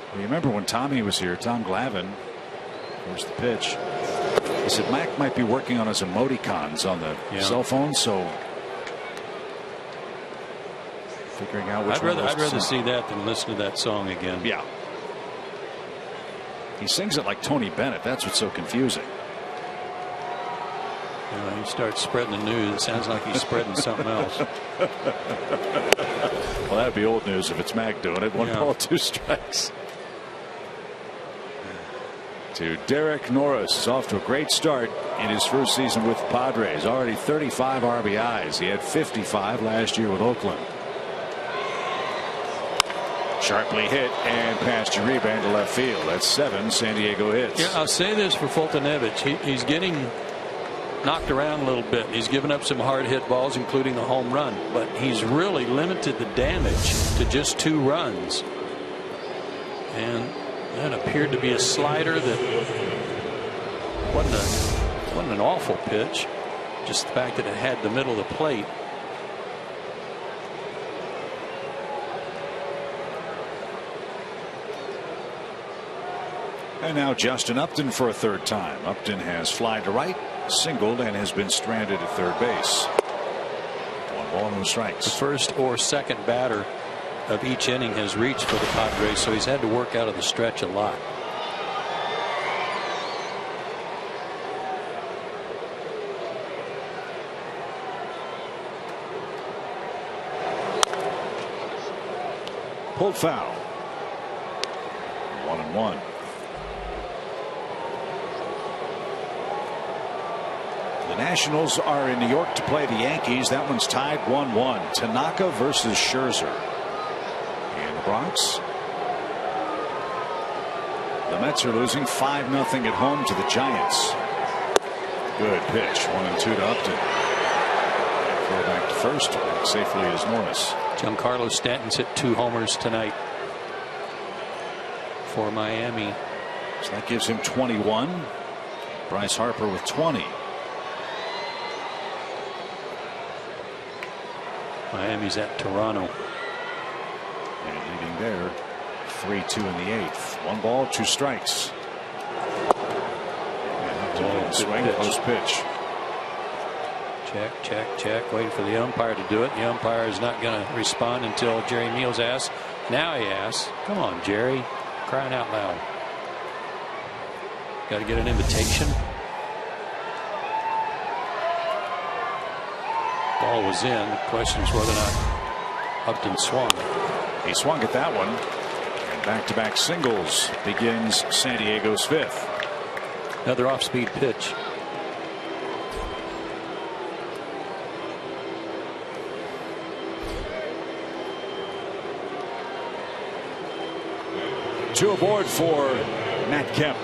Well, you remember when Tommy was here, Tom Glavine, here's the pitch. He said Mac might be working on his emoticons on the cell phone, so figuring out which one. I'd rather see that than listen to that song again. Yeah. He sings it like Tony Bennett. That's what's so confusing. You know, he starts spreading the news. It sounds like he's spreading something else. Well, that'd be old news if it's Mac doing it. 1 ball, 2 strikes. To Derek Norris, is off to a great start in his first season with the Padres. Already 35 RBIs. He had 55 last year with Oakland. Sharply hit and past Uribe to left field. That's 7 San Diego hits. Yeah, I'll say this for Fultonevich. He's getting knocked around a little bit. He's given up some hard hit balls, including the home run, but he's really limited the damage to just 2 runs. And that appeared to be a slider that wasn't an awful pitch. Just the fact that it had the middle of the plate. And now Justin Upton for a 3rd time. Upton has flied to right, singled, and has been stranded at 3rd base. 1 ball, no strikes. The first or second batter of each inning has reached for the Padres, so he's had to work out of the stretch a lot. Pulled foul. 1-1. The Nationals are in New York to play the Yankees. That one's tied 1-1. Tanaka versus Scherzer. In the Bronx, the Mets are losing 5-0 at home to the Giants. Good pitch. 1-2 to Upton. Throw back to first. Back safely is Norris. Giancarlo Stanton's hit 2 homers tonight for Miami. So that gives him 21. Bryce Harper with 20. Miami's at Toronto. And leading there 3-2 in the 8th. 1 ball, 2 strikes. And swing, close pitch. Check, check, check. Waiting for the umpire to do it. The umpire is not going to respond until Jerry Neal's asked. Now he asks. Come on, Jerry. Crying out loud. Got to get an invitation. Ball was in. The question is whether or not Upton swung. He swung at that one. And back-to-back singles begins San Diego's 5th. Another off-speed pitch. Two aboard for Matt Kemp.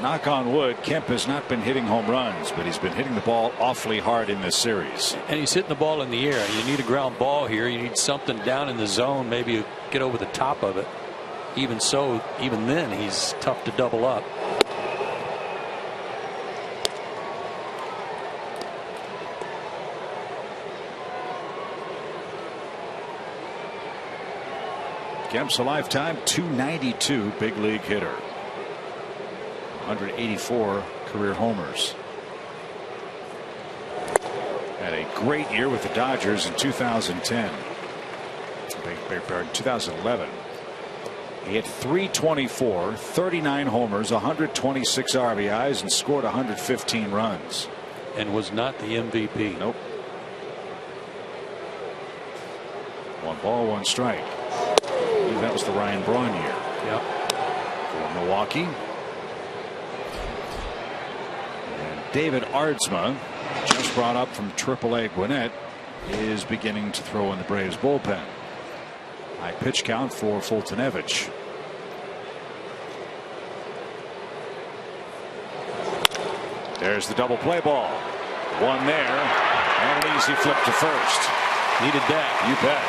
Knock on wood, Kemp has not been hitting home runs, but he's been hitting the ball awfully hard in this series. And he's hitting the ball in the air. You need a ground ball here. You need something down in the zone, maybe get over the top of it. Even so, even then, he's tough to double up. Kemp's a lifetime .292 big league hitter. 184 career homers. Had a great year with the Dodgers in 2010. 2011. He had .324, 39 homers, 126 RBIs, and scored 115 runs. And was not the MVP. Nope. 1-1 Ball, 1 strike. I believe that was the Ryan Braun year. Yep. For Milwaukee. And David Aardsma, just brought up from AAA Gwinnett, is beginning to throw in the Braves bullpen. High pitch count for Fultonevich. There's the double play ball. 1 there, and an easy flip to first. Needed that. You bet.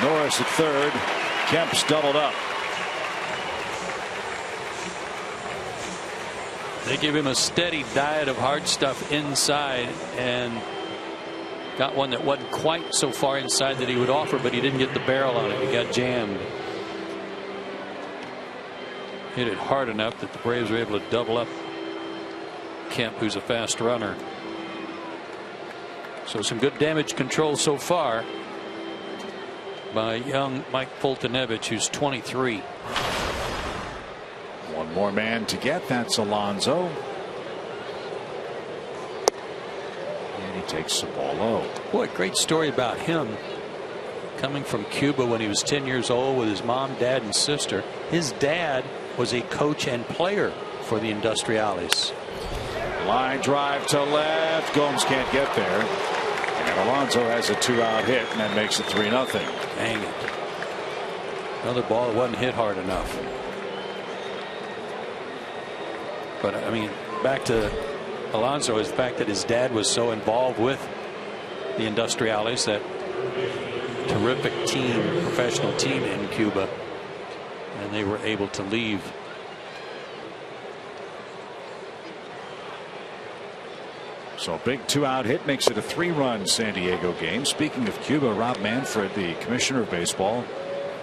Norris at third. Kemp's doubled up. They give him a steady diet of hard stuff inside, and got one that wasn't quite so far inside that he would offer, but he didn't get the barrel on it. He got jammed. Hit it hard enough that the Braves were able to double up Kemp, who's a fast runner. So some good damage control so far by young Mike Fultonevich, who's 23. One more man to get. That's Alonso. And he takes the ball low. Boy, great story about him. Coming from Cuba when he was 10 years old with his mom, dad, and sister. His dad was a coach and player for the Industriales. Line drive to left. Gomes can't get there. And Alonso has a 2-out hit, and that makes it 3-0. Dang it. Another ball that wasn't hit hard enough. But I mean, back to Alonso is the fact that his dad was so involved with the Industriales, that terrific team, professional team in Cuba, and they were able to leave. So a big 2-out hit makes it a 3-run San Diego game. Speaking of Cuba, Rob Manfred, the commissioner of baseball,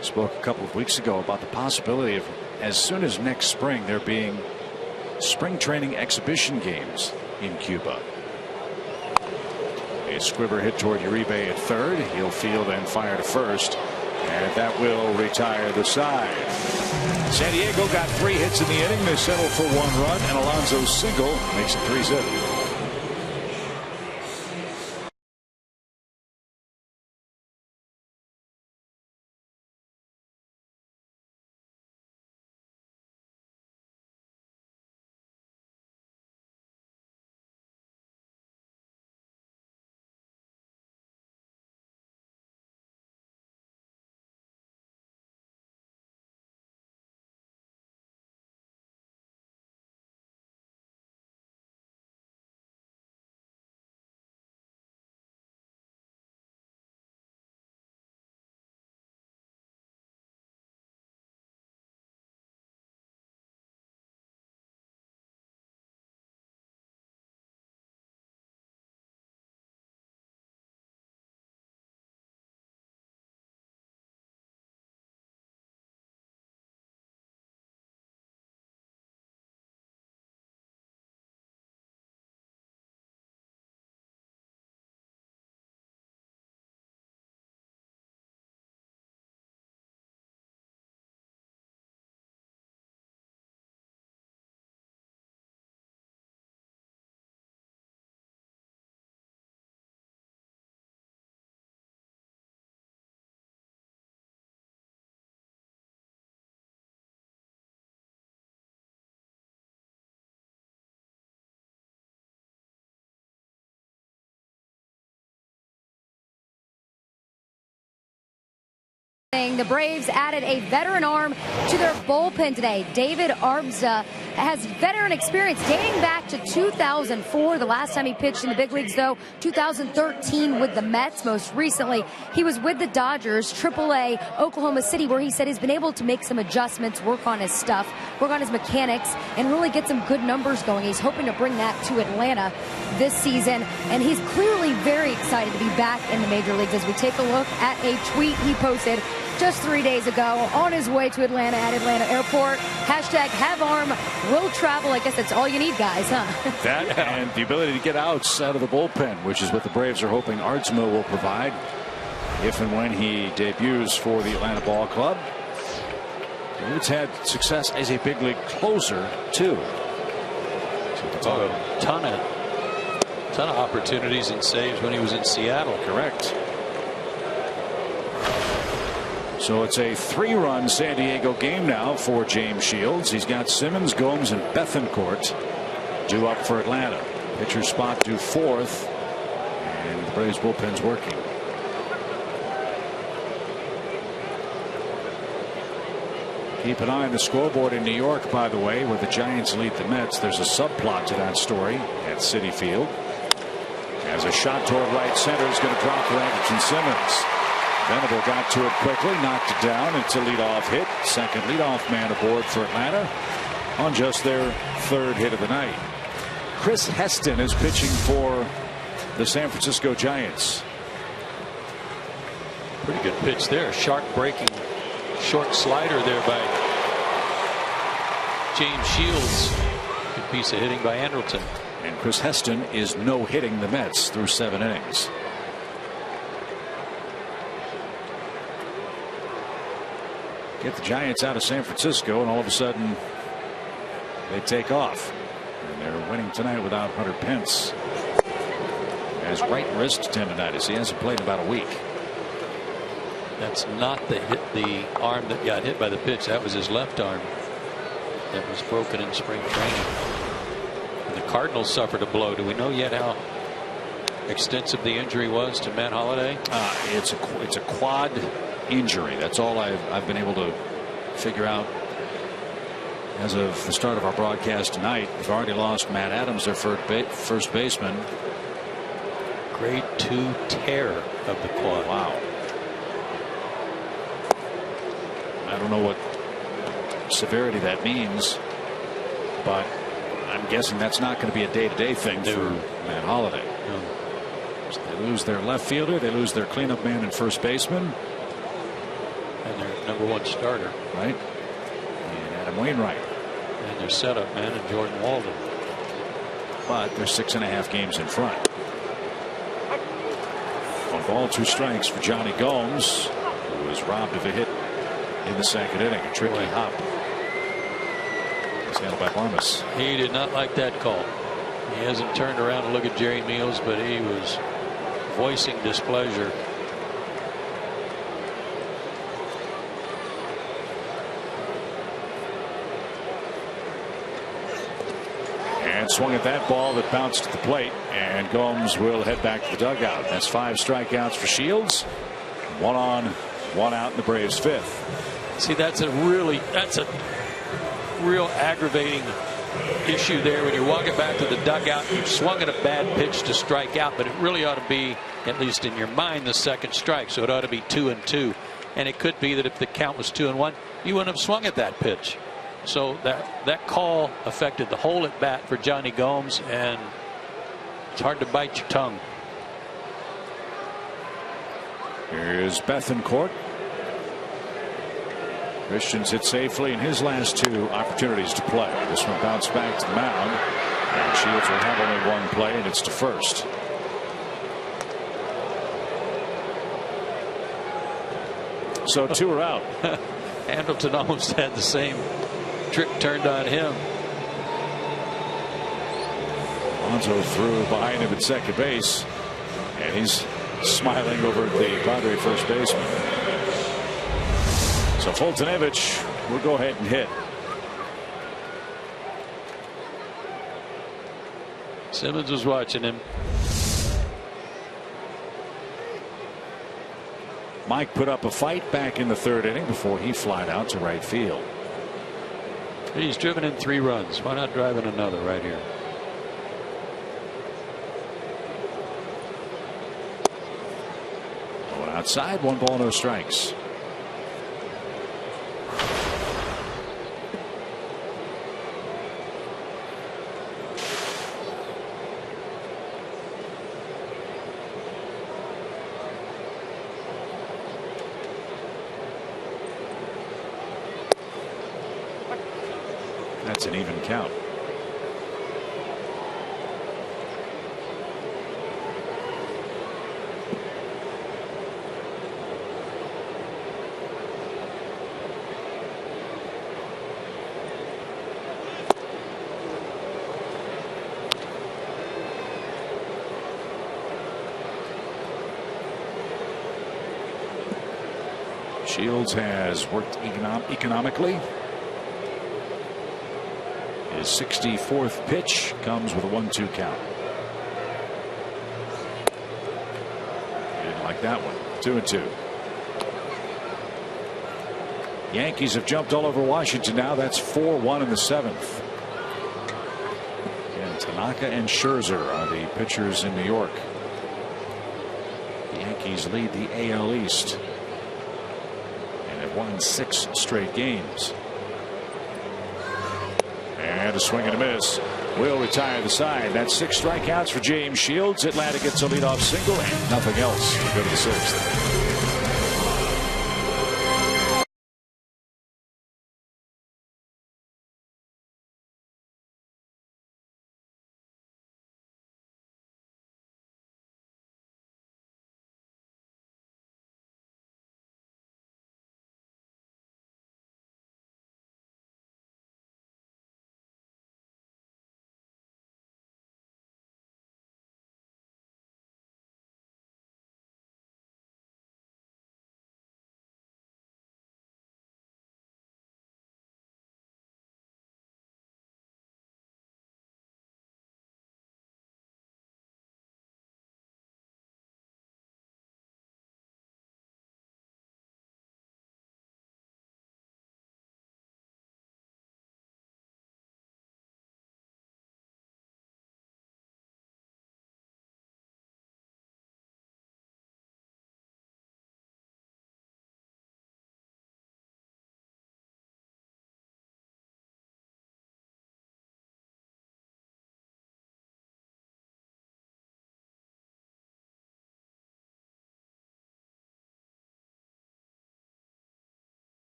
spoke a couple of weeks ago about the possibility of, as soon as next spring, there being spring training exhibition games in Cuba. A squibber hit toward Uribe at third. He'll field and fire to first, and that will retire the side. San Diego got 3 hits in the inning. They settled for 1 run, and Alonso's single makes it 3-0. The Braves added a veteran arm to their bullpen today. David Aardsma has veteran experience dating back to 2004. The last time he pitched in the big leagues, though, 2013 with the Mets. Most recently, he was with the Dodgers, AAA, Oklahoma City, where he said he's been able to make some adjustments, work on his stuff, work on his mechanics, and really get some good numbers going. He's hoping to bring that to Atlanta this season, and he's clearly very excited to be back in the major leagues. As we take a look at a tweet he posted just 3 days ago on his way to Atlanta at Atlanta Airport. Hashtag have arm, will travel. I guess that's all you need, guys, huh? That and the ability to get outs out of the bullpen, which is what the Braves are hoping Aardsma will provide if and when he debuts for the Atlanta Ball Club. He's had success as a big league closer, too. So a ton of opportunities and saves when he was in Seattle. Correct. So it's a 3-run San Diego game now for James Shields. He's got Simmons, Gomes, and Bethancourt due up for Atlanta. Pitcher spot due 4th, and the Braves bullpen's working. Keep an eye on the scoreboard in New York, by the way, where the Giants lead the Mets. There's a subplot to that story at Citi Field. As a shot toward right center is going to drop for Anderson Simmons. Venable got to it quickly, knocked it down. It's a leadoff hit. Second leadoff man aboard for Atlanta on just their 3rd hit of the night. Chris Heston is pitching for the San Francisco Giants. Pretty good pitch there. Sharp breaking short slider there by James Shields. Good piece of hitting by Andrelton. And Chris Heston is no-hitting the Mets through 7 innings. Get the Giants out of San Francisco, and all of a sudden they take off. And they're winning tonight without Hunter Pence. Has right wrist tendonitis. He hasn't played in about a week. That's not the arm that got hit by the pitch. That was his left arm that was broken in spring training. And the Cardinals suffered a blow. Do we know yet how extensive the injury was to Matt Holliday? It's a quad injury. That's all I've been able to figure out as of the start of our broadcast tonight. We've already lost Matt Adams, their first baseman. Grade 2 tear of the quad. Wow. I don't know what severity that means, but I'm guessing that's not going to be a day-to-day thing for Matt Holliday. No. So they lose their left fielder, they lose their cleanup man and first baseman, and their #1 starter, right? And Adam Wainwright, and their setup man and Jordan Walden. But they're 6.5 games in front. 1 ball, 2 strikes for Johnny Gomes, who was robbed of a hit in the 2nd inning. A tricky hop. It's handled by Barmas. He did not like that call. He hasn't turned around to look at Jerry Meals, but he was voicing displeasure. And swung at that ball that bounced at the plate, and Gomes will head back to the dugout. That's 5 strikeouts for Shields. 1 on, 1 out in the Braves' 5th. See, that's a real aggravating issue there when you're walking back to the dugout. You've swung at a bad pitch to strike out, but it really ought to be, at least in your mind, the 2nd strike. So it ought to be 2-2. And it could be that if the count was 2-1, you wouldn't have swung at that pitch. So that call affected the whole at bat for Johnny Gomes, and it's hard to bite your tongue. Here's Bethancourt. Christian's hit safely in his last 2 opportunities to play. This one bounced back to the mound, and Shields will have only 1 play, and it's to first. So 2 are out. Andrelton almost had the same trick turned on him. Alonso threw behind him at second base, and he's smiling over at the Padre first baseman. So Fultonevich will go ahead and hit. Simmons was watching him. Mike put up a fight back in the 3rd inning before he flied out to right field. He's driven in 3 runs. Why not drive in another right here? Going outside, 1 ball, no strikes. That's an even count. Shields has worked economically. His 64th pitch comes with a 1-2 count. Didn't like that one. 2-2. Yankees have jumped all over Washington now. That's 4-1 in the 7th. And Tanaka and Scherzer are the pitchers in New York. The Yankees lead the AL East and have won 6 straight games. And a swing and a miss will retire the side. That's 6 strikeouts for James Shields. Atlanta gets a leadoff single and nothing else. We go to the 6th.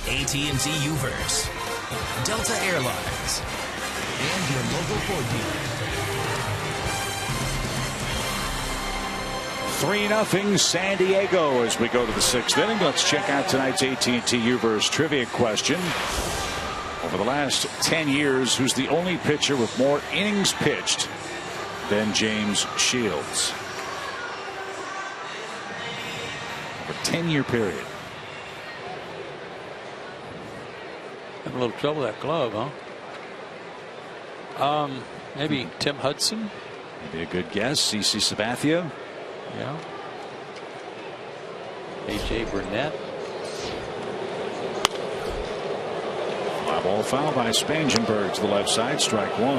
AT&T Uverse, Delta Airlines, and your local Ford dealer. 3-0 San Diego as we go to the 6th inning. Let's check out tonight's AT&T Uverse trivia question. Over the last 10 years, who's the only pitcher with more innings pitched than James Shields? Over a 10-year period. Having a little trouble with that glove, huh? Maybe Tim Hudson. Maybe a good guess. CC Sabathia. Yeah. A.J. Burnett. Fly ball foul by Spangenberg to the left side. Strike 1.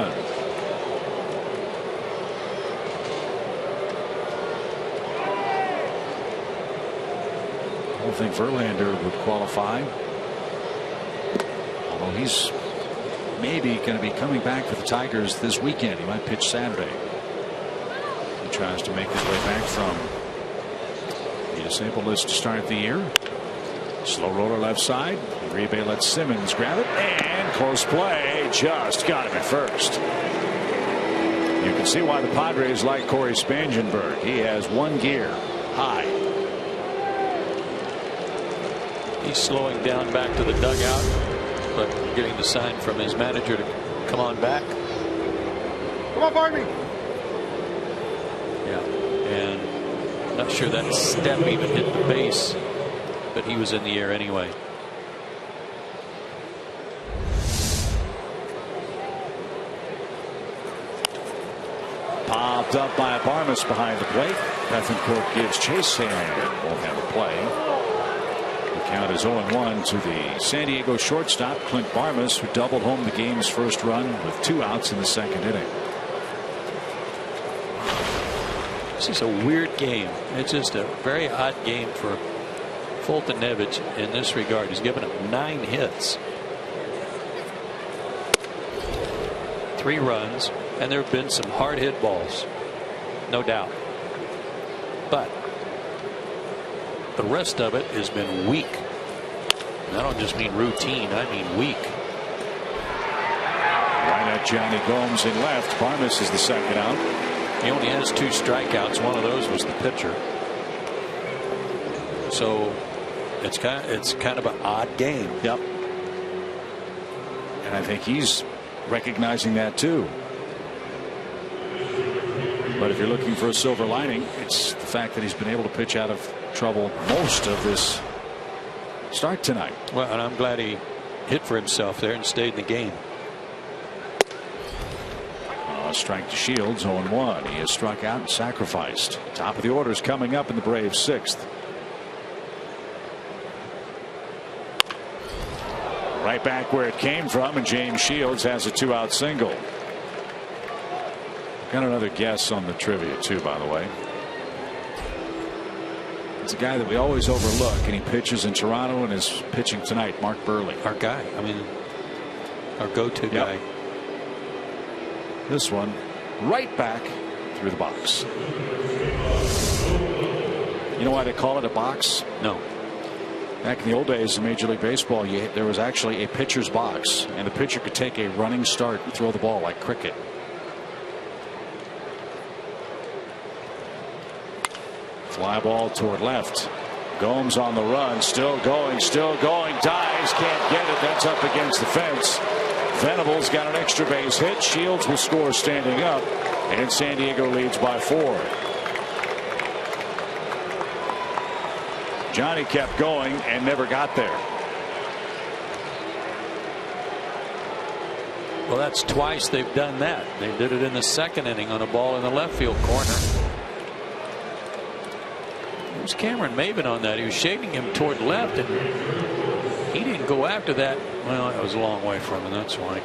I don't think Verlander would qualify. Although he's maybe going to be coming back for the Tigers this weekend. He might pitch Saturday. He tries to make his way back from the disabled list to start the year. Slow roller left side. Uribe lets Simmons grab it, and close play. Just got him at first. You can see why the Padres like Corey Spangenberg. He has one gear high. He's slowing down back to the dugout, but getting the sign from his manager to come on back. Come on, Barney. Yeah, and not sure that step even hit the base, but he was in the air anyway. Popped up by Barmes behind the plate. Bethencourt gives chase and won't have a play. Count is 0-1 to the San Diego shortstop Clint Barmes, who doubled home the game's first run with 2 outs in the 2nd inning. This is a weird game. It's just a very odd game for Foltynewicz in this regard. He's given up 9 hits, 3 runs, and there have been some hard hit balls, no doubt. But the rest of it has been weak. And I don't just mean routine, I mean weak. Johnny Gomes in left. Barnes is the second out. He only has 2 strikeouts. One of those was the pitcher. So it's kind of an odd game. Yep. And I think he's recognizing that too. But if you're looking for a silver lining, it's the fact that he's been able to pitch out of trouble most of this start tonight. Well, and I'm glad he hit for himself there and stayed in the game. Strike to Shields, 0-1. He has struck out and sacrificed. Top of the order is coming up in the Braves' 6th. Right back where it came from, and James Shields has a 2-out single. Got another guess on the trivia too, by the way. It's a guy that we always overlook, and he pitches in Toronto and is pitching tonight. Mark Burley, our guy. I mean, our go-to guy. This one right back through the box. You know why they call it a box? No. Back in the old days in Major League Baseball, there was actually a pitcher's box, and the pitcher could take a running start and throw the ball like cricket. Fly ball toward left. Gomes on the run, still going, dives, can't get it. That's up against the fence. Venable's got an extra base hit. Shields will score standing up, and San Diego leads by 4. Johnny kept going and never got there. Well, that's twice they've done that. They did it in the 2nd inning on a ball in the left field corner. It was Cameron Maven on that. He was shading him toward left, and he didn't go after that. Well, it was a long way from him. That's why.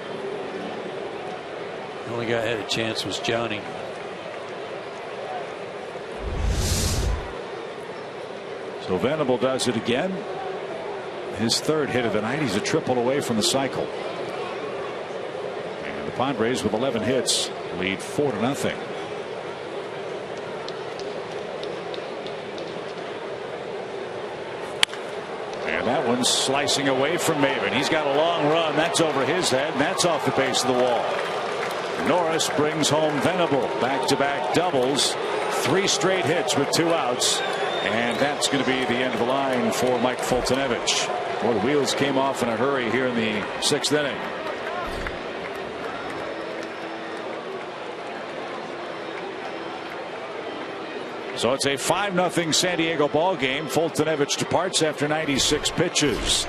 The only guy who had a chance was Johnny. So Venable does it again. His 3rd hit of the night. He's a triple away from the cycle. And the Padres with 11 hits lead 4-0. And that one's slicing away from Maven. He's got a long run. That's over his head, and that's off the base of the wall. Norris brings home Venable. Back-to-back doubles. 3 straight hits with 2 outs. And that's going to be the end of the line for Mike Fultonevich. Well, the wheels came off in a hurry here in the 6th inning. So it's a 5-0 San Diego ball game. Fultonevich departs after 96 pitches.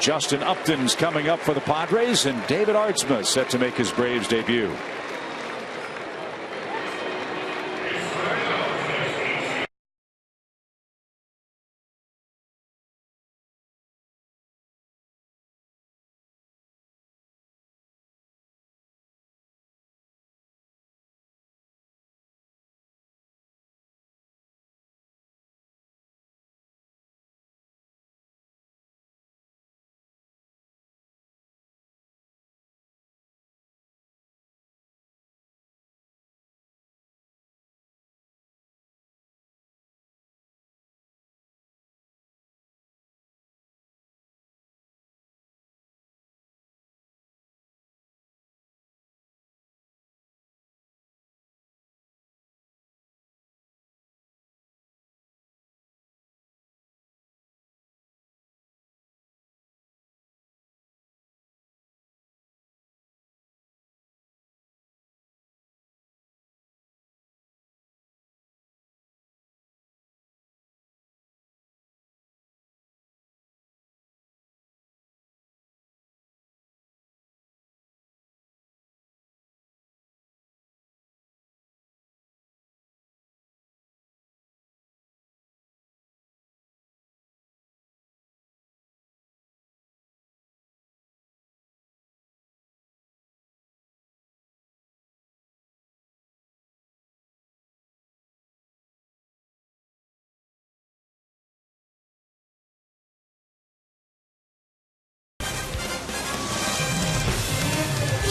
Justin Upton's coming up for the Padres, and David Aardsma set to make his Braves debut.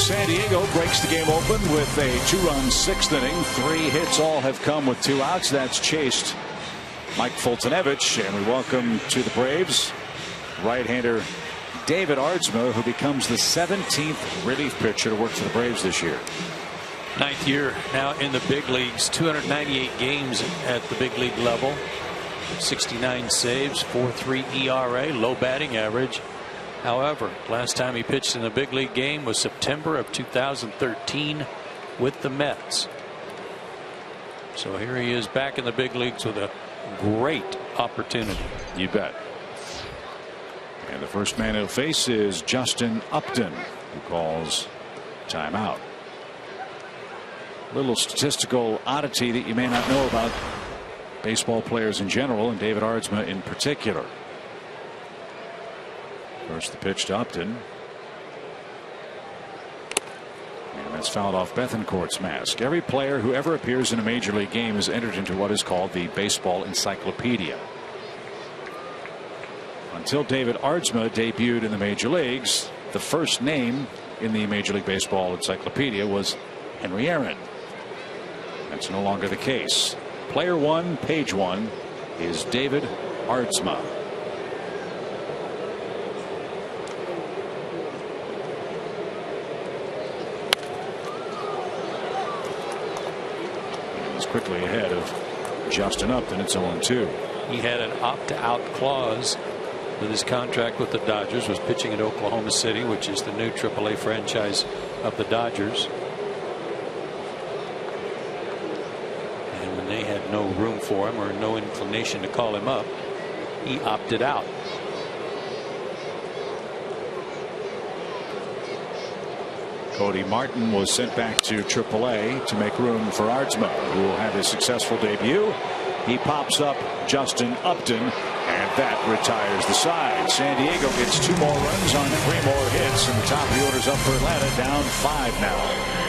San Diego breaks the game open with a 2-run 6th inning. 3 hits, all have come with 2 outs. That's chased Mike Fultonevich, and we welcome to the Braves right-hander David Aardsma, who becomes the 17th relief pitcher to work for the Braves this year. 9th year now in the big leagues. 298 games at the big league level. 69 saves, 4.3 ERA, low batting average. However, last time he pitched in a big league game was September of 2013 with the Mets. So here he is back in the big leagues with a great opportunity. You bet. And the first man he'll face is Justin Upton, who calls timeout. Little statistical oddity that you may not know about baseball players in general, and David Aardsma in particular. First the pitch to Upton. And that's fouled off Bethancourt's mask. Every player who ever appears in a major league game is entered into what is called the Baseball Encyclopedia. Until David Aardsma debuted in the major leagues, the first name in the Major League Baseball Encyclopedia was Henry Aaron. That's no longer the case. Player 1, page 1, is David Aardsma. He's quickly ahead of Justin Upton. It's 0-2. He had an opt-out clause with his contract with the Dodgers, was pitching at Oklahoma City, which is the new AAA franchise of the Dodgers. And when they had no room for him or no inclination to call him up, he opted out. Cody Martin was sent back to AAA to make room for Aardsma, who will have his successful debut. He pops up Justin Upton, and that retires the side. San Diego gets 2 more runs on 3 more hits, and the top of the order's up for Atlanta, down 5 now.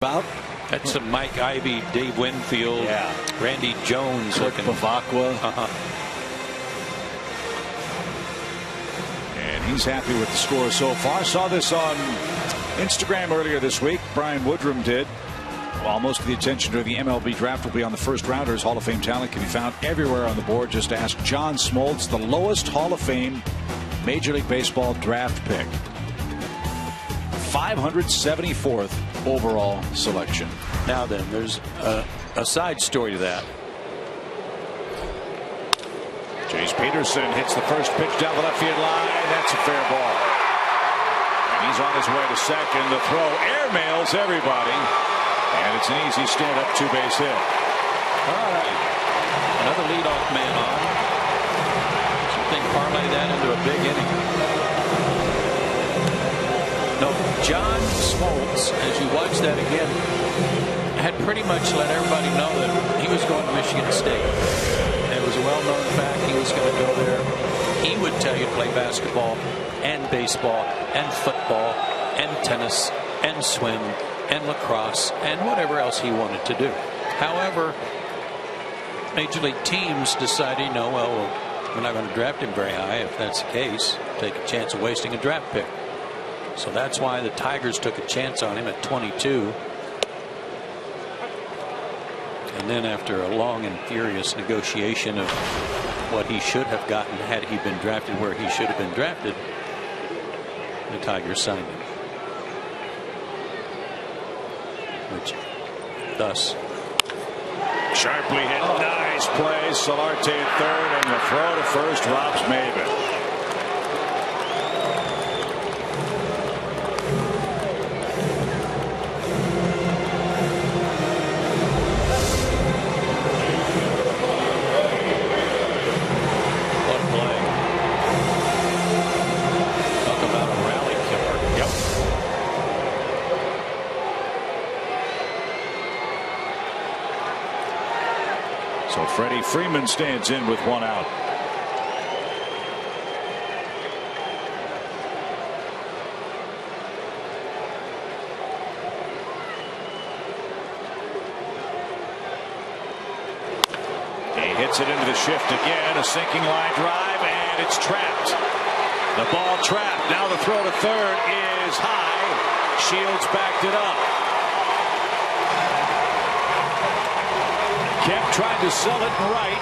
About that's some Mike Ivey, Dave Winfield, Randy Jones, looking Bavacqua. And he's happy with the score so far. Saw this on Instagram earlier this week. Brian Woodrum did. While most of the attention to the MLB draft will be on the first rounders, Hall of Fame talent can be found everywhere on the board. Just ask John Smoltz, the lowest Hall of Fame Major League Baseball draft pick. 574th overall selection. Now then, there's a side story to that. Chase Peterson hits the first pitch down the left field line. That's a fair ball. And he's on his way to second. The throw airmails everybody. And it's an easy stand-up 2-base hit. All right. Another leadoff man on. Something parlay that into a big inning. No, John Smoltz, as you watch that again, had pretty much let everybody know that he was going to Michigan State. It was a well-known fact he was going to go there. He would tell you to play basketball and baseball and football and tennis and swim and lacrosse and whatever else he wanted to do. However, major league teams decided, no, well, we're not going to draft him very high. If that's the case, take a chance of wasting a draft pick. So that's why the Tigers took a chance on him at 22. And then after a long and furious negotiation of what he should have gotten had he been drafted where he should have been drafted, the Tigers signed him. Which thus. Sharply hit. Nice play. Solarte at third, and the throw to first robs Maven. Freddie Freeman stands in with one out. He hits it into the shift again. A sinking line drive, and it's trapped. The ball trapped. Now the throw to third is high. Shields backed it up. Kemp tried to sell it right.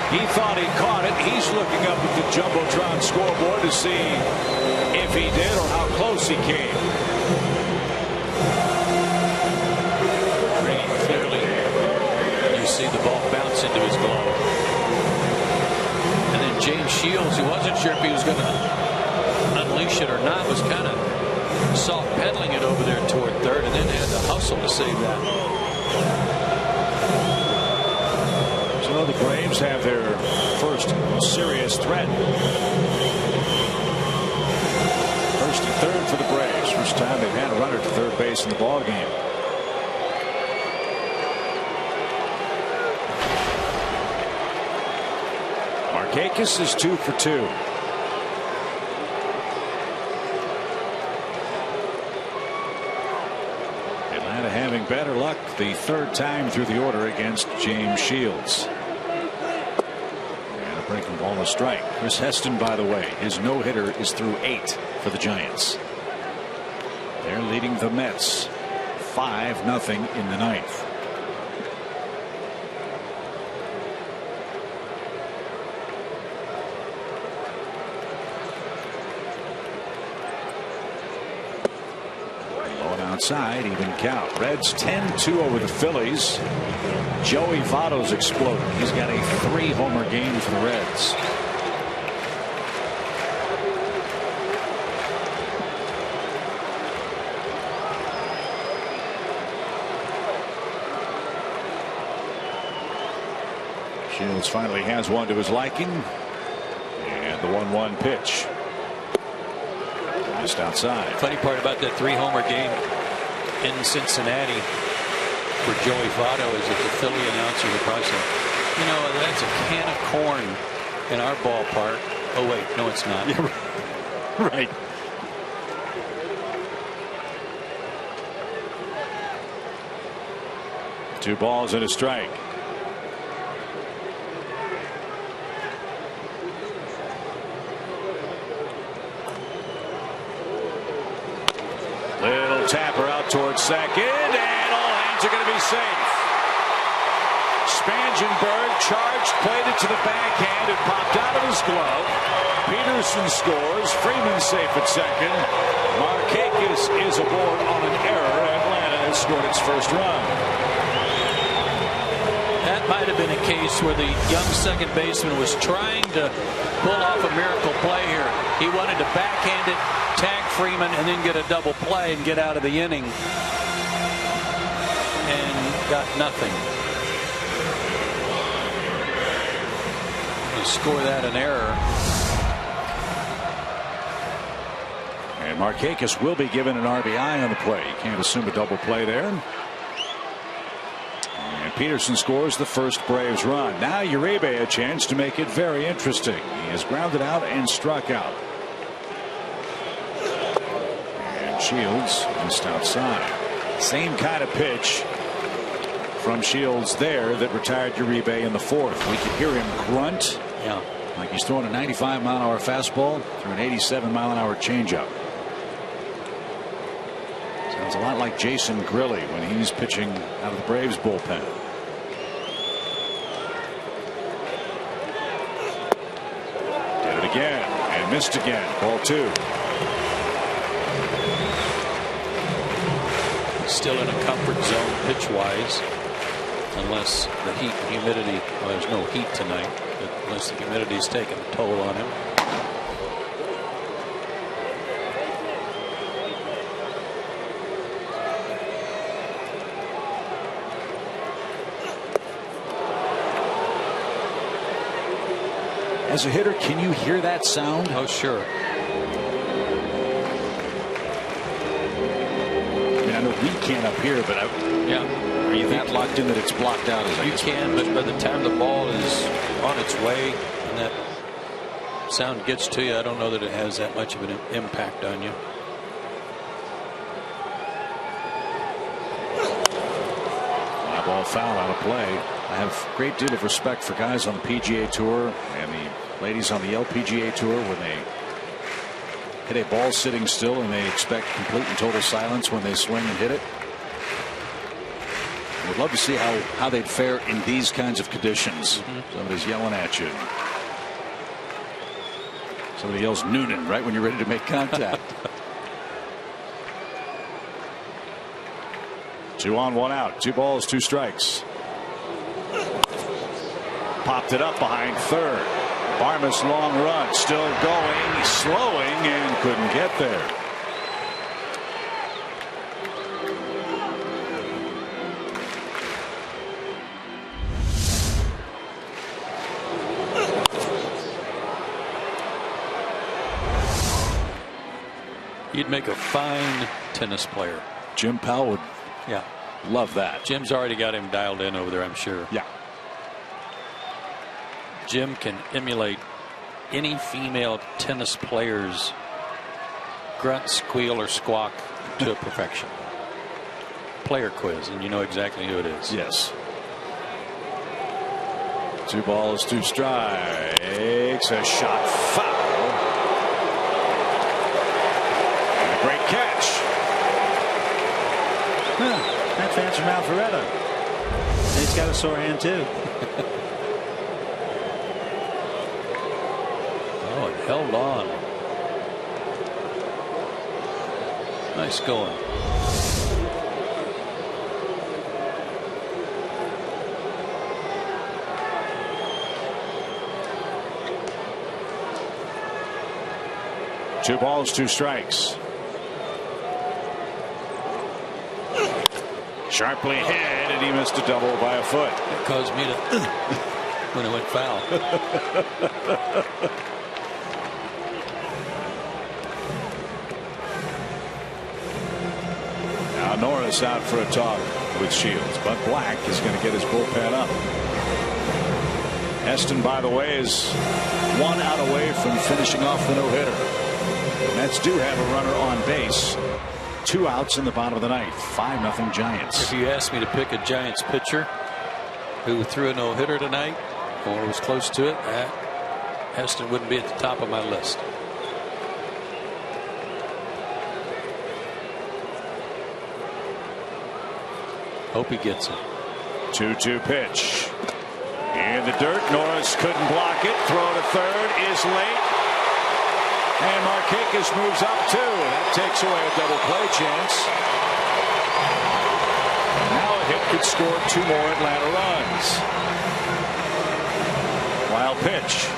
He thought he caught it. He's looking up at the Jumbotron scoreboard to see if he did or how close he came. Pretty clearly, you see the ball bounce into his glove. And then James Shields, who wasn't sure if he was going to unleash it or not, was kind of soft pedaling it over there toward third, and then had to hustle to save that. So the Braves have their first serious threat. First and third for the Braves. First time they've had a runner to third base in the ball game. Markakis is 2 for 2. Atlanta having better luck the third time through the order against James Shields. Breaking ball a strike. Chris Heston, by the way, his no-hitter is through 8 for the Giants. They're leading the Mets 5-0 in the ninth. Low and outside, even count. Reds 10-2 over the Phillies. Joey Votto's exploded. He's got a 3-homer game for the Reds. Shields finally has one to his liking. And the 1-1 pitch. Just outside. Funny part about that 3-homer game in Cincinnati for Joey Votto is that the Philly announcer would probably say, you know, that's a can of corn in our ballpark. Oh wait, no it's not. Yeah, right. Two balls and a strike. Little tapper out towards second, and all hands are going to be safe. Spangenberg charged, played it to the backhand, it popped out of his glove. Peterson scores. Freeman safe at second. Markakis is aboard on an error. Atlanta has scored its first run. That might have been a case where the young second baseman was trying to pull off a miracle play here. He wanted to backhand it, tag Freeman, and then get a double play and get out of the inning. And got nothing. To score that an error. And Markakis will be given an RBI on the play. You can't assume a double play there. Peterson scores the first Braves run. Now Uribe a chance to make it very interesting. He has grounded out and struck out. And Shields missed outside. Same kind of pitch from Shields there that retired Uribe in the fourth. We could hear him grunt. Yeah. Like he's throwing a 95-mile-an-hour fastball through an 87-mile-an-hour changeup. Sounds a lot like Jason Grilli when he's pitching out of the Braves bullpen. Did it again and missed again. Ball 2. Still in a comfort zone pitch-wise, unless the heat and humidity. Well, there's no heat tonight, but unless the humidity's taking a toll on him. As a hitter, can you hear that sound? Oh, sure. I know we can't up here, but yeah. Are you that locked in that it's blocked out? You can, but by the time the ball is on its way and that sound gets to you, I don't know that it has that much of an impact on you. Fly ball foul out of play. I have a great deal of respect for guys on the PGA Tour and the ladies on the LPGA Tour when they hit a ball sitting still and they expect complete and total silence when they swing and hit it. I would love to see how they'd fare in these kinds of conditions. Somebody's yelling at you. Somebody yells Noonan right when you're ready to make contact. 2 on 1 out. 2 balls 2 strikes. Popped it up behind third. Barmas long run still going, slowing, and couldn't get there. He'd make a fine tennis player. Jim Powell would love that. Jim's already got him dialed in over there, I'm sure. Yeah. Jim can emulate any female tennis player's grunt, squeal, or squawk to perfection. Player quiz, and you know exactly who it is. Yes. 2 balls 2 strikes. A shot foul. And a great catch. That fans from Alpharetta. He's got a sore hand too. Oh, it held on. Nice going. Two balls 2 strikes. Sharply hit, and he missed a double by a foot. It caused me to when it went foul. Now Norris out for a talk with Shields, but Black is going to get his bullpen up. Heston, by the way, is 1 out away from finishing off the no-hitter. Mets do have a runner on base. 2 outs in the bottom of the ninth. 5-0 Giants. If you asked me to pick a Giants pitcher who threw a no-hitter tonight or was close to it, Heston wouldn't be at the top of my list. Hope he gets it. 2-2 pitch. In the dirt. Norris couldn't block it. Throw to third is late. And Markakis moves up too. That takes away a double play chance. Now a hit could score 2 more Atlanta runs. Wild pitch.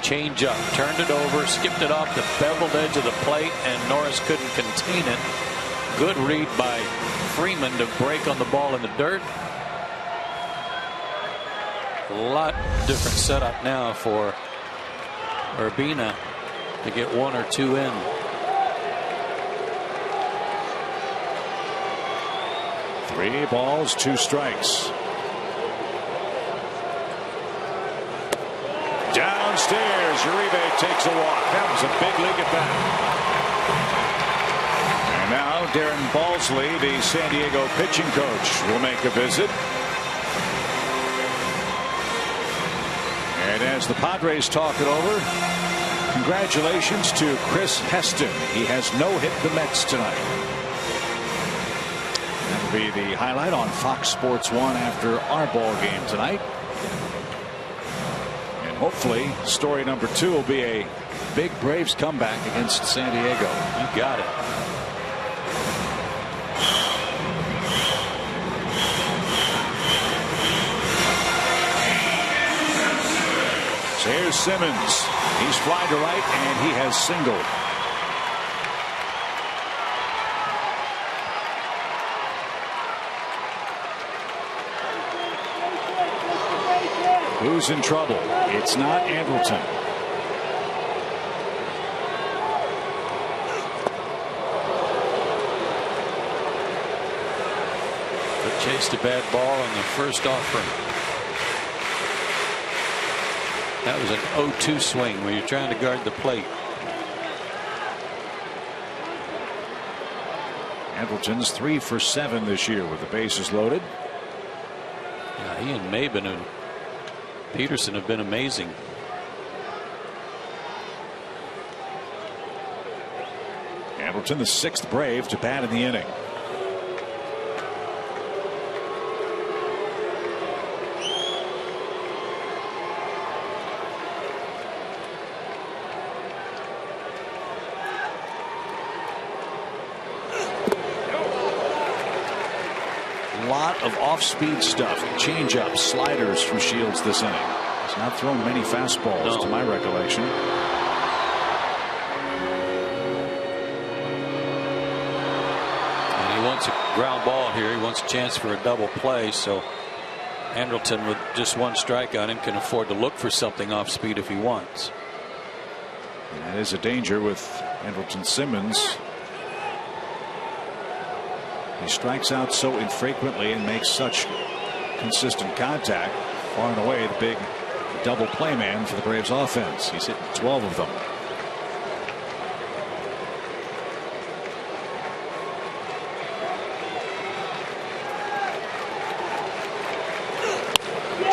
Change up, turned it over, skipped it off the beveled edge of the plate, and Norris couldn't contain it. Good read by Freeman to break on the ball in the dirt. A lot different setup now for Urbina to get 1 or 2 in. 3 balls, 2 strikes. Downstairs, Uribe takes a walk. That was a big league at bat. And now Darren Balsley, the San Diego pitching coach, will make a visit. And as the Padres talk it over, congratulations to Chris Heston. He has no-hit the Mets tonight. That'll be the highlight on Fox Sports 1 after our ball game tonight. And hopefully story number 2 will be a big Braves comeback against San Diego. You got it. So here's Simmons. He's flying to right, and he has singled. Who's in trouble? It's not Andrelton. But chased a bad ball on the first offering. That was an 0-2 swing when you're trying to guard the plate. Andrelton's 3 for 7 this year with the bases loaded. Yeah, he and Maben and Peterson have been amazing. Andrelton, the 6th Brave to bat in the inning. Lot of off-speed stuff, change-ups, sliders from Shields this inning. He's not thrown many fastballs to my recollection. And he wants a ground ball here. He wants a chance for a double play. So Andrelton, with just 1 strike on him, can afford to look for something off speed if he wants. And that is a danger with Andrelton Simmons. He strikes out so infrequently and makes such consistent contact. Far and away the big double play man for the Braves offense. He's hit 12 of them.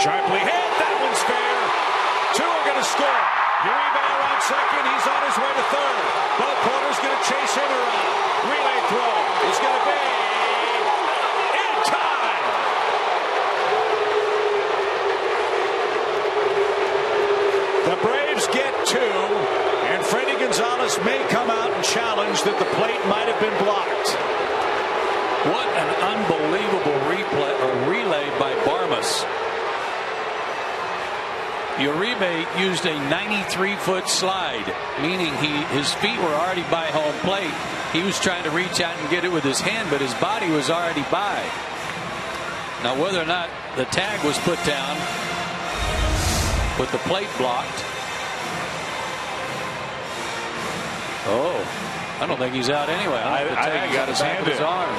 Sharply hit. That one's fair. 2 are going to score. Uribe around second. He's on his way to third. Bo Porter's going to chase him around. Relay throw is going to be in time. The Braves get 2, and Freddie Gonzalez may come out and challenge that the plate might have been blocked. What an unbelievable replay or relay by Barmas. Uribe used a 93-foot slide, meaning his feet were already by home plate. He was trying to reach out and get it with his hand, but his body was already by. Now, whether or not the tag was put down with the plate blocked. Oh, I don't think he's out anyway. I think he got his hand in. Arm.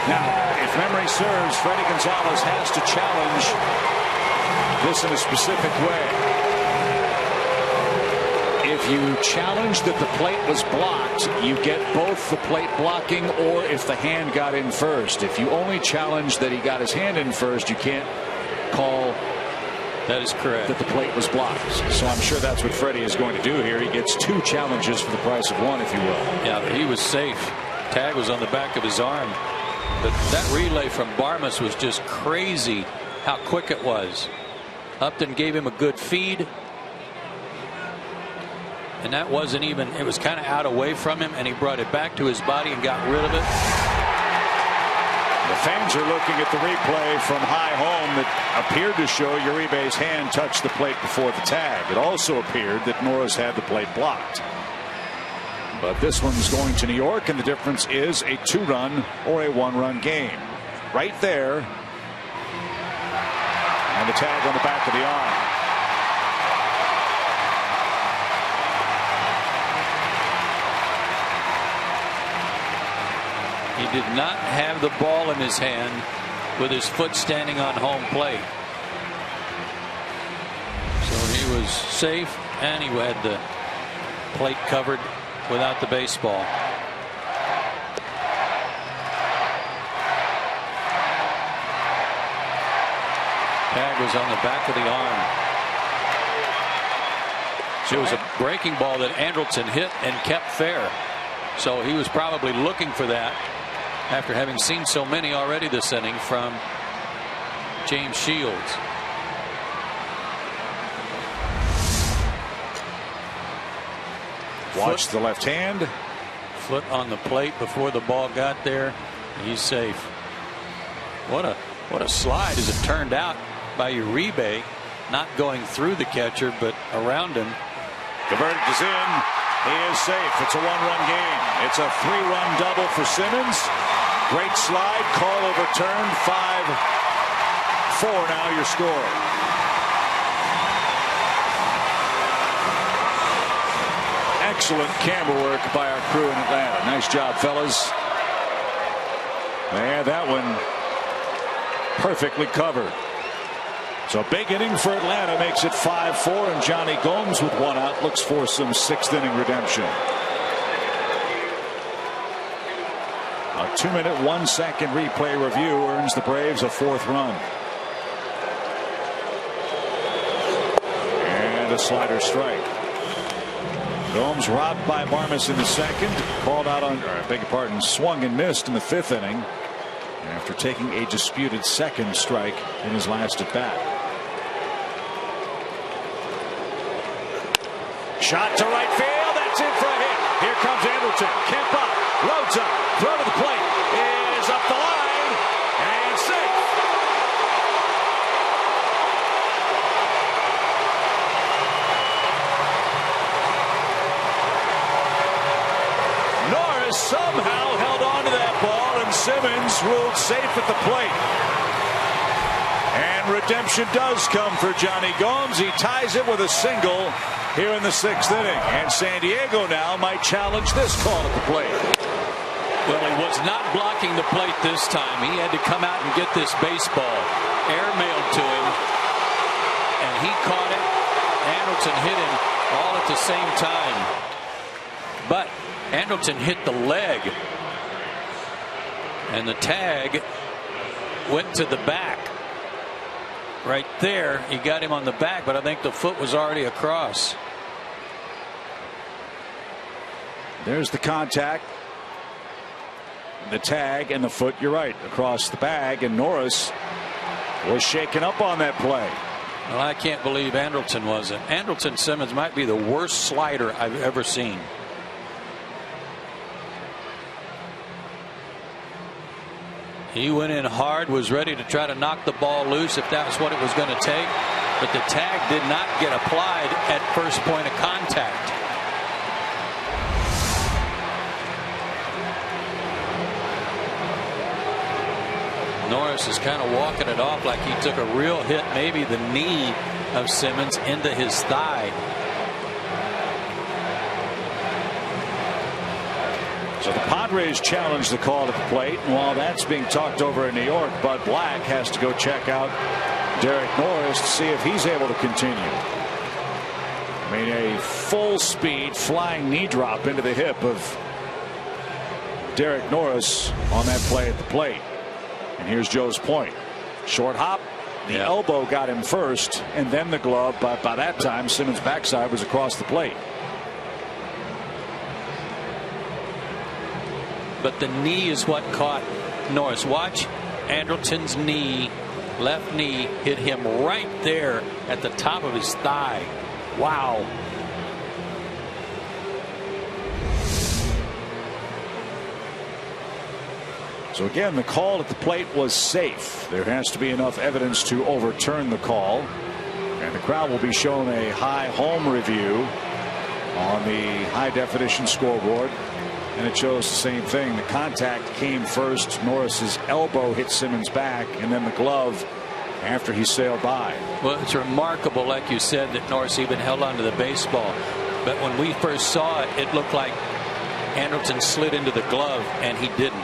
Now, if memory serves, Freddie Gonzalez has to challenge this in a specific way. If you challenge that the plate was blocked, you get both the plate blocking or if the hand got in first. If you only challenge that he got his hand in first, you can't call that is correct that the plate was blocked. So I'm sure that's what Freddie is going to do here. He gets 2 challenges for the price of 1, if you will. Yeah, but he was safe. Tag was on the back of his arm. But that relay from Barmas was just crazy how quick it was. Upton gave him a good feed. And that wasn't even, it was kind of out away from him, and he brought it back to his body and got rid of it. The fans are looking at the replay from high home that appeared to show Uribe's hand touched the plate before the tag. It also appeared that Norris had the plate blocked. But this one's going to New York, and the difference is a 2-run or a 1-run game. Right there. And the tag on the back of the arm. He did not have the ball in his hand with his foot standing on home plate. So he was safe, and he had the plate covered without the baseball. Tag was on the back of the arm. So it was a breaking ball that Andrelton hit and kept fair. So he was probably looking for that after having seen so many already this inning from James Shields. Watch the left hand. Foot on the plate before the ball got there. He's safe. What a slide as it turned out by Uribe, not going through the catcher but around him. The verdict is in. He is safe. It's a one-run game. It's a 3-run double for Simmons. Great slide. Call overturned. 5-4 now your score. Excellent camera work by our crew in Atlanta. Nice job, fellas. And that one perfectly covered. So big inning for Atlanta makes it 5-4, and Johnny Gomes with one out looks for some 6th inning redemption. A 2-minute 1-second replay review earns the Braves a 4th run. And a slider strike. Gomes robbed by Barmes in the 2nd, called out on, I beg your pardon, swung and missed in the 5th inning after taking a disputed 2nd strike in his last at bat. Shot to right field. That's in for a hit. Here comes Andrelton. Kemp up. Loads up. Throw to the plate. Is up the line. And safe. Norris somehow held on to that ball, and Simmons ruled safe at the plate. And redemption does come for Johnny Gomes. He ties it with a single here in the 6th inning, and San Diego now might challenge this call at the plate. Well, he was not blocking the plate this time. He had to come out and get this baseball airmailed to him, and he caught it. Andrelton hit him all at the same time, but Andrelton hit the leg, and the tag went to the back. Right there, he got him on the back, but I think the foot was already across. There's the contact, the tag, and the foot. You're right, across the bag, and Norris was shaken up on that play. Well, I can't believe Andrelton wasn't. Andrelton Simmons might be the worst slider I've ever seen. He went in hard, was ready to try to knock the ball loose if that was what it was going to take, but the tag did not get applied at first point of contact. Norris is kind of walking it off like he took a real hit, maybe the knee of Simmons into his thigh. So the Padres challenge the call at the plate, and while that's being talked over in New York, Bud Black has to go check out Derek Norris to see if he's able to continue. I mean, a full speed flying knee drop into the hip of Derek Norris on that play at the plate. And here's Joe's point. Short hop, the elbow got him first, and then the glove, but by that time Simmons' backside was across the plate. But the knee is what caught Norris. Watch Andrelton's knee, left knee, hit him right there at the top of his thigh. Wow. So again, the call at the plate was safe. There has to be enough evidence to overturn the call, and the crowd will be shown a high home review on the high definition scoreboard. And it shows the same thing. The contact came first. Norris's elbow hit Simmons' back, and then the glove after he sailed by. Well, it's remarkable, like you said, that Norris even held onto the baseball. But when we first saw it, it looked like Andrelton slid into the glove, and he didn't.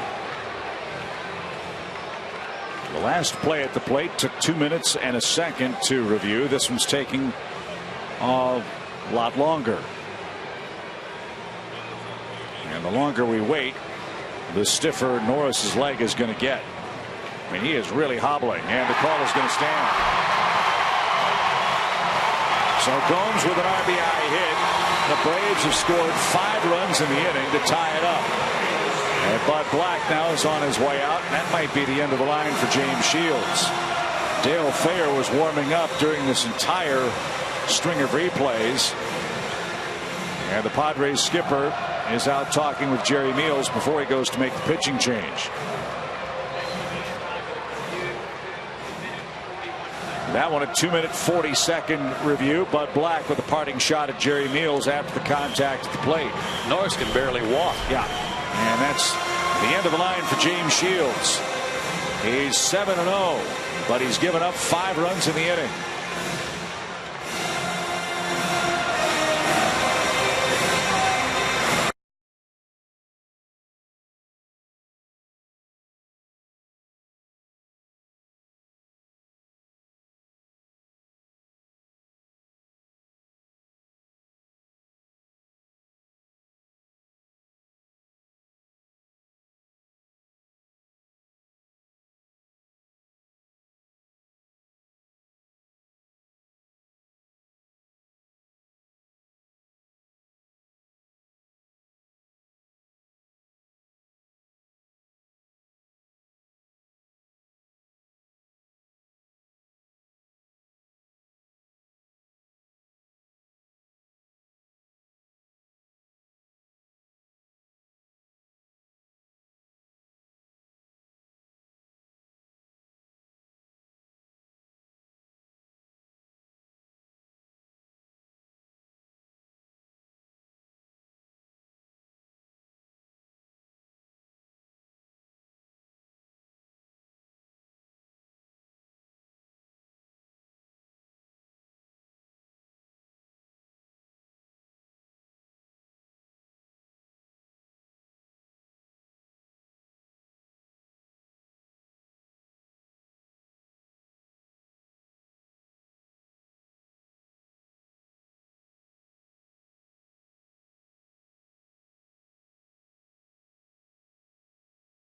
last play at the plate took 2 minutes and a second to review. This one's taking a lot longer. And the longer we wait, the stiffer Norris's leg is going to get. I mean, he is really hobbling, and the call is going to stand. So Gomes with an RBI hit. The Braves have scored 5 runs in the inning to tie it up. And Bud Black now is on his way out. And that might be the end of the line for James Shields. Dale Fair was warming up during this entire string of replays. And the Padres skipper is out talking with Jerry Meals before he goes to make the pitching change. That one a 2-minute 40-second review. Bud Black with a parting shot at Jerry Meals after the contact at the plate. Norris can barely walk. Yeah, and that's the end of the line for James Shields. He's 7-0, but he's given up 5 runs in the inning.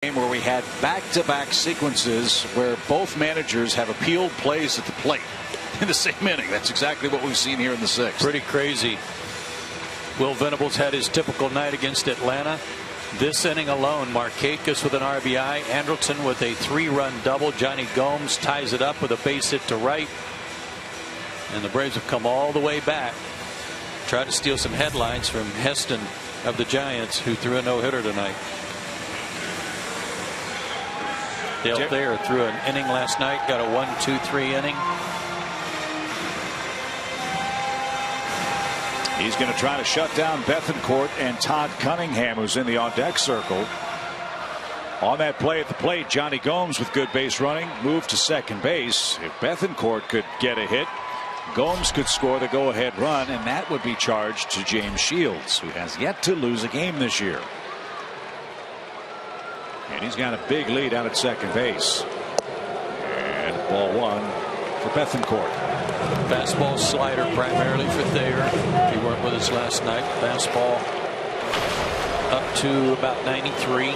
Where we had back-to-back sequences where both managers have appealed plays at the plate in the same inning. That's exactly what we've seen here in the 6th. Pretty crazy. Will Venables had his typical night against Atlanta. This inning alone, Markakis with an RBI, Andrelton with a 3-run double. Johnny Gomes ties it up with a base hit to right. And the Braves have come all the way back. Tried to steal some headlines from Heston of the Giants, who threw a no-hitter tonight. Dale Thayer threw an inning last night, got a 1-2-3 inning. He's going to try to shut down Bethancourt and Todd Cunningham, who's in the on-deck circle. On that play at the plate, Johnny Gomes with good base running moved to second base. If Bethancourt could get a hit, Gomes could score the go-ahead run, and that would be charged to James Shields, who has yet to lose a game this year. And he's got a big lead out at second base. And ball 1 for Bethancourt. Fastball slider primarily for Thayer. He weren't with us last night. Fastball up to about 93.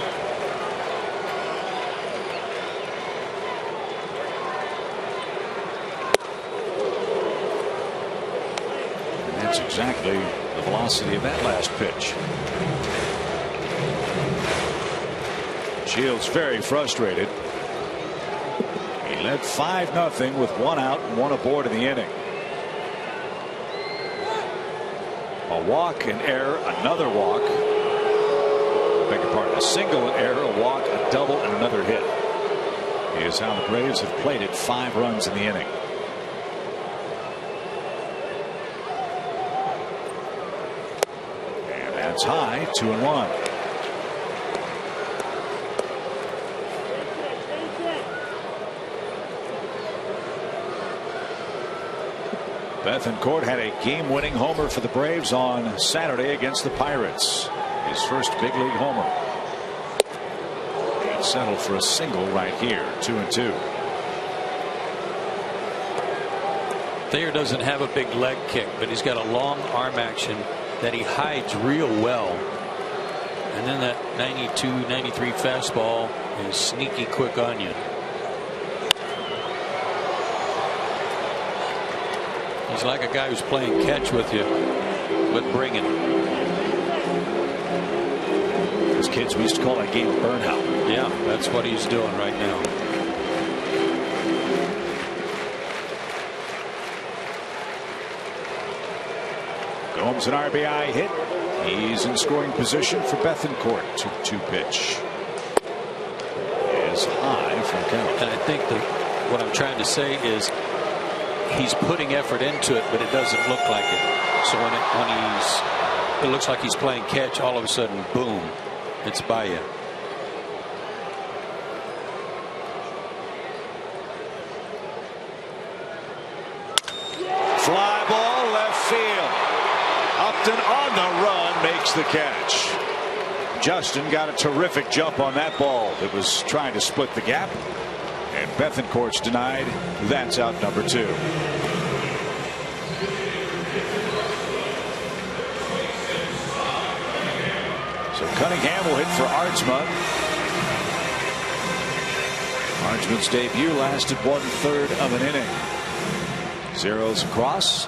And that's exactly the velocity of that last pitch. Shields very frustrated. He led 5-0 with 1 out and 1 aboard in the inning. A walk, an error, another walk. Beg your pardon, a single, an error, a walk, a double, and another hit. Is how the Braves have played it. 5 runs in the inning. And that's high, 2-1. Bethancourt had a game-winning homer for the Braves on Saturday against the Pirates. His first big league homer. And settled for a single right here. 2-2. Thayer doesn't have a big leg kick, but he's got a long arm action that he hides real well. And then that 92, 93 fastball is sneaky quick on you. He's like a guy who's playing catch with you, but bringing it. As kids, we used to call that game burnout. Yeah, that's what he's doing right now. Gomes an RBI hit. He's in scoring position for Bethancourt. 2-2 pitch is high for the count. And I think that what I'm trying to say is he's putting effort into it, but it doesn't look like it. So when it looks like he's playing catch, all of a sudden, boom, it's by you. Fly ball left field. Upton on the run makes the catch. Justin got a terrific jump on that ball. It was trying to split the gap, and Bethancourt's denied. That's out number 2. So Cunningham will hit for Artsma. Artsman's debut lasted 1/3 of an inning. Zeros across.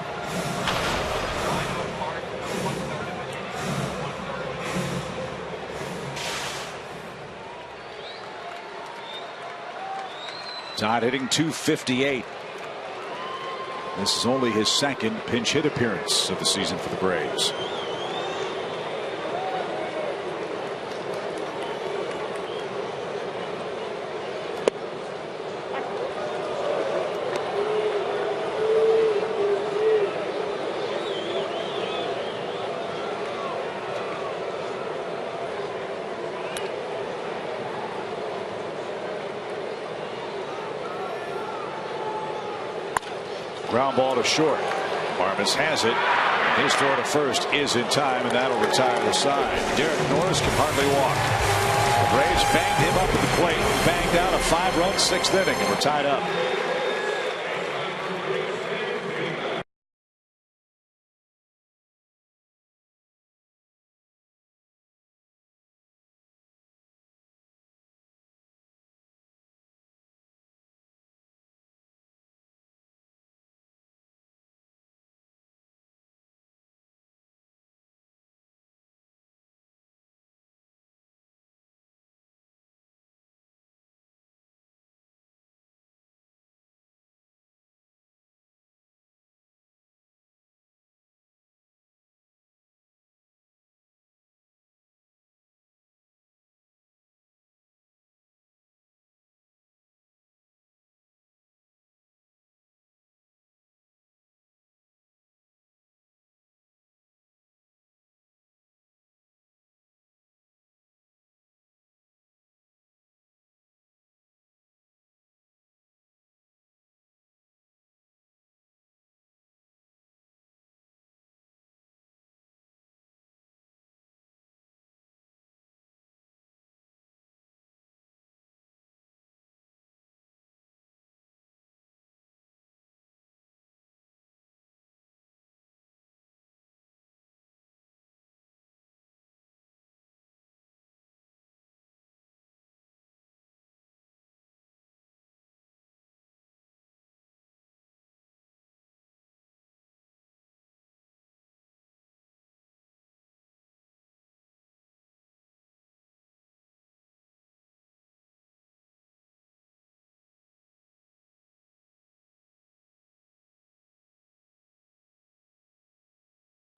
Todd hitting .258. This is only his second pinch hit appearance of the season for the Braves. Ground ball to short. Marvis has it. His throw to first is in time, and that'll retire the side. Derek Norris can hardly walk. The Braves banged him up at the plate, banged out a 5-run 6th inning, and we're tied up.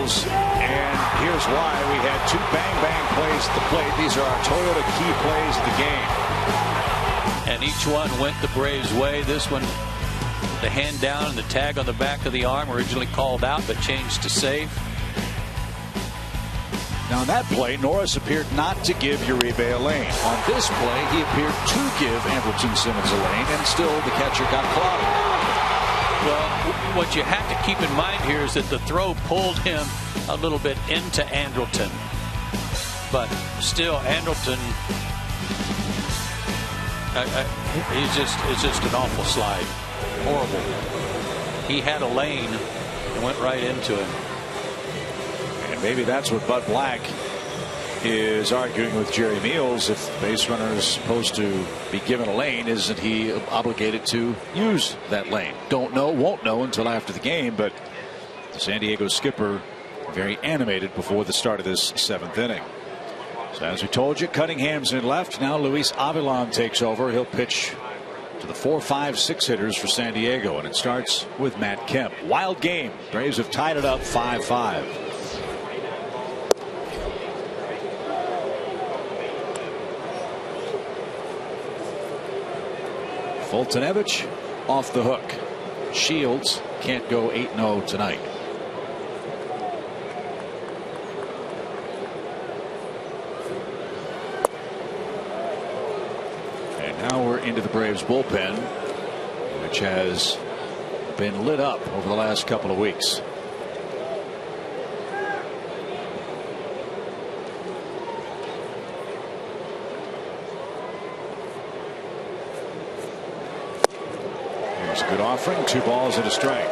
And here's why. We had 2 bang-bang plays at the plate. These are our Toyota key plays of the game. And each one went the Braves' way. This one, the hand down and the tag on the back of the arm, originally called out but changed to safe. Now on that play, Norris appeared not to give Uribe a lane. On this play, he appeared to give Andrelton Simmons a lane, and still the catcher got clobbered. Well, what you have to keep in mind here is that the throw pulled him a little bit into Andrelton. But still, Andrelton, it's just an awful slide. Horrible. he had a lane and went right into him. And maybe that's what Bud Black is arguing with Jerry Meals. If base runner is supposed to be given a lane, isn't he obligated to use that lane? Don't know, won't know until after the game. But the San Diego skipper very animated before the start of this 7th inning. So as we told you, Cunningham's in left. Now Luis Avilan takes over. He'll pitch to the 4, 5, 6 hitters for San Diego, and it starts with Matt Kemp. Wild game. Braves have tied it up 5-5. Fultonevich off the hook. Shields can't go 8-0 tonight. And now we're into the Braves bullpen, which has been lit up over the last couple of weeks. Good offering, 2 balls and a strike.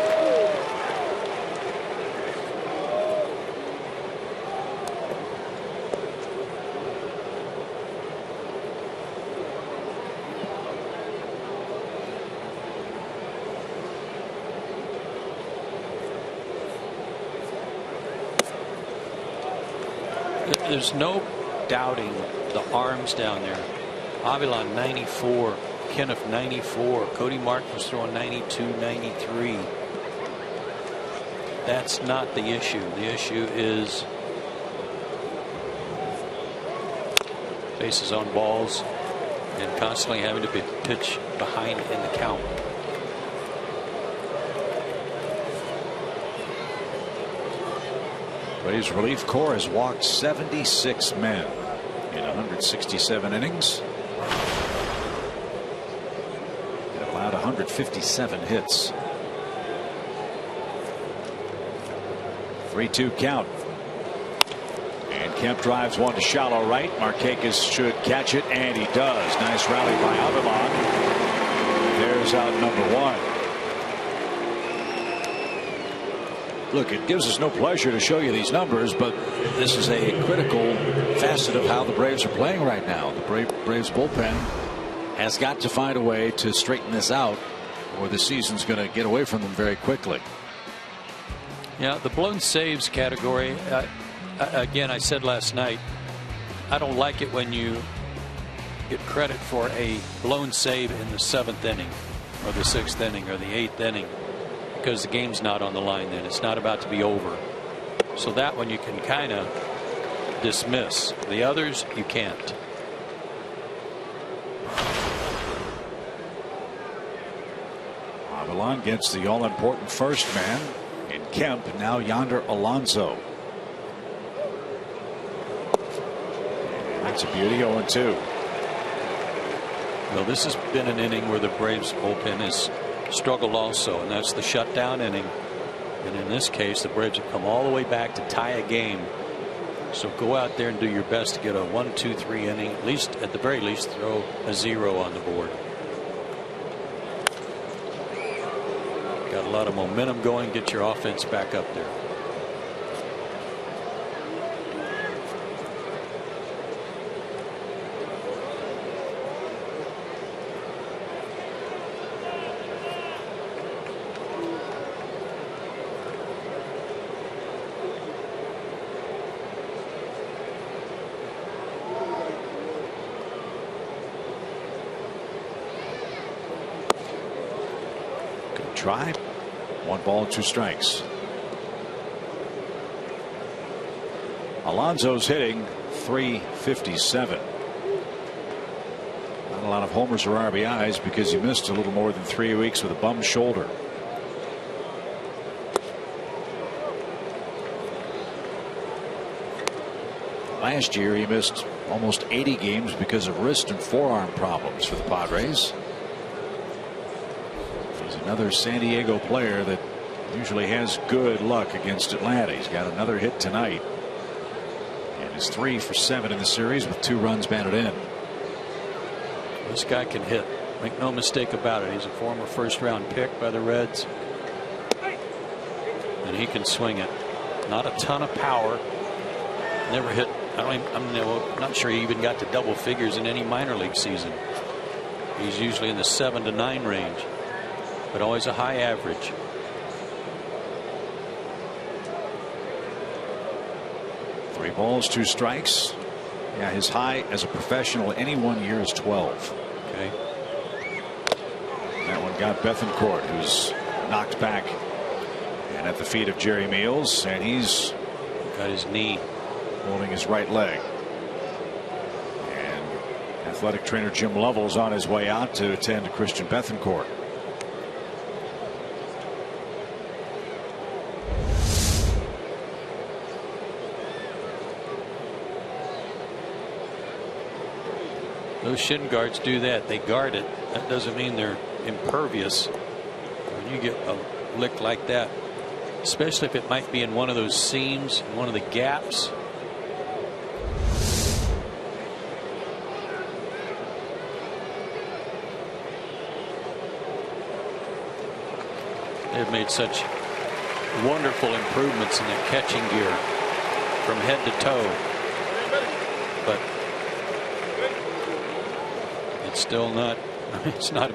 There's no doubting the arms down there. Avilan 94. Kenneth 94. Cody Martin was throwing 92, 93. That's not the issue. The issue is bases on balls and constantly having to pitch behind in the count. Braves relief corps has walked 76 men in 167 innings. 157 hits. 3-2 count. And Kemp drives one to shallow right. Markakis should catch it, and he does. Nice rally by Avilan. There's out number 1. Look, it gives us no pleasure to show you these numbers, but this is a critical facet of how the Braves are playing right now. The Braves bullpen has got to find a way to straighten this out, or the season's going to get away from them very quickly. Yeah, the blown saves category, again, I said last night, I don't like it when you get credit for a blown save in the 7th inning or the 6th inning or the 8th inning, because the game's not on the line then. It's not about to be over. So that one you can kind of dismiss. The others you can't. Avilan gets the all-important first man in Kemp. Now Yonder Alonso. That's a beauty. 0-2. Well, this has been an inning where the Braves bullpen has struggled also, and that's the shutdown inning. And in this case, the Braves have come all the way back to tie a game. So go out there and do your best to get a 1-2-3 inning. At least, at the very least, throw a 0 on the board. Got a lot of momentum going. Get your offense back up there. Try. 1 ball, 2 strikes. Alonso's hitting .357. Not a lot of homers or RBIs because he missed a little more than 3 weeks with a bum shoulder. Last year he missed almost 80 games because of wrist and forearm problems for the Padres. Another San Diego player that usually has good luck against Atlanta. He's got another hit tonight and is 3 for 7 in the series with 2 runs batted in. This guy can hit. Make no mistake about it. He's a former first-round pick by the Reds. he can swing it. Not a ton of power. Never hit. I'm not sure he even got to double figures in any minor league season. He's usually in the 7 to 9 range, but always a high average. Three balls, 2 strikes. Yeah, his high as a professional any 1 year is 12. Okay. That one got Bethancourt, who's knocked back and at the feet of Jerry Meals, and he's got his knee holding his right leg. And athletic trainer Jim Lovell's on his way out to attend to Christian Bethancourt. Those shin guards do that. They guard it. That doesn't mean they're impervious. When you get a lick like that, especially if it might be in one of those seams, one of the gaps. They've made such wonderful improvements in their catching gear from head to toe. But it's still not, it's not